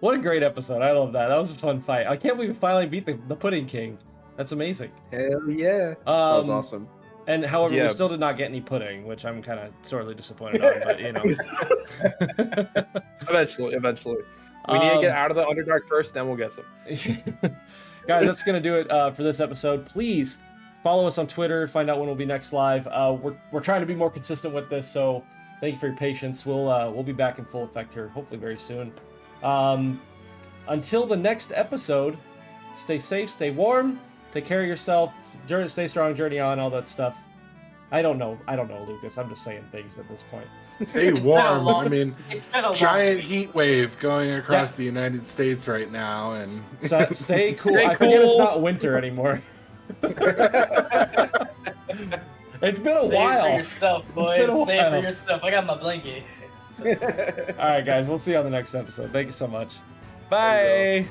What a great episode! I love that. That was a fun fight. I can't believe we finally beat the Pudding King. That's amazing. Hell yeah. That was awesome. And however, Yeah. we still did not get any pudding, which I'm kind of sorely disappointed on. But you know, Eventually. We need to get out of the Underdark first, then we'll get some. guys, that's gonna do it for this episode. Please follow us on Twitter. Find out when we'll be next live. We're trying to be more consistent with this, so thank you for your patience. We'll be back in full effect here, hopefully very soon. Until the next episode, stay safe, stay warm, take care of yourself, stay strong, journey on, all that stuff. I don't know, Lucas. I'm just saying things at this point. Stay It's been a warm. long- I mean, It's been a giant long heat wave going across Yeah. the United States right now, and So stay cool. Stay I forget it's cool. not winter anymore. It's been a Save it while. for yourself, been boys. a Save it for while. yourself. I got my blanket. All right, guys. We'll see you on the next episode. Thank you so much. Bye.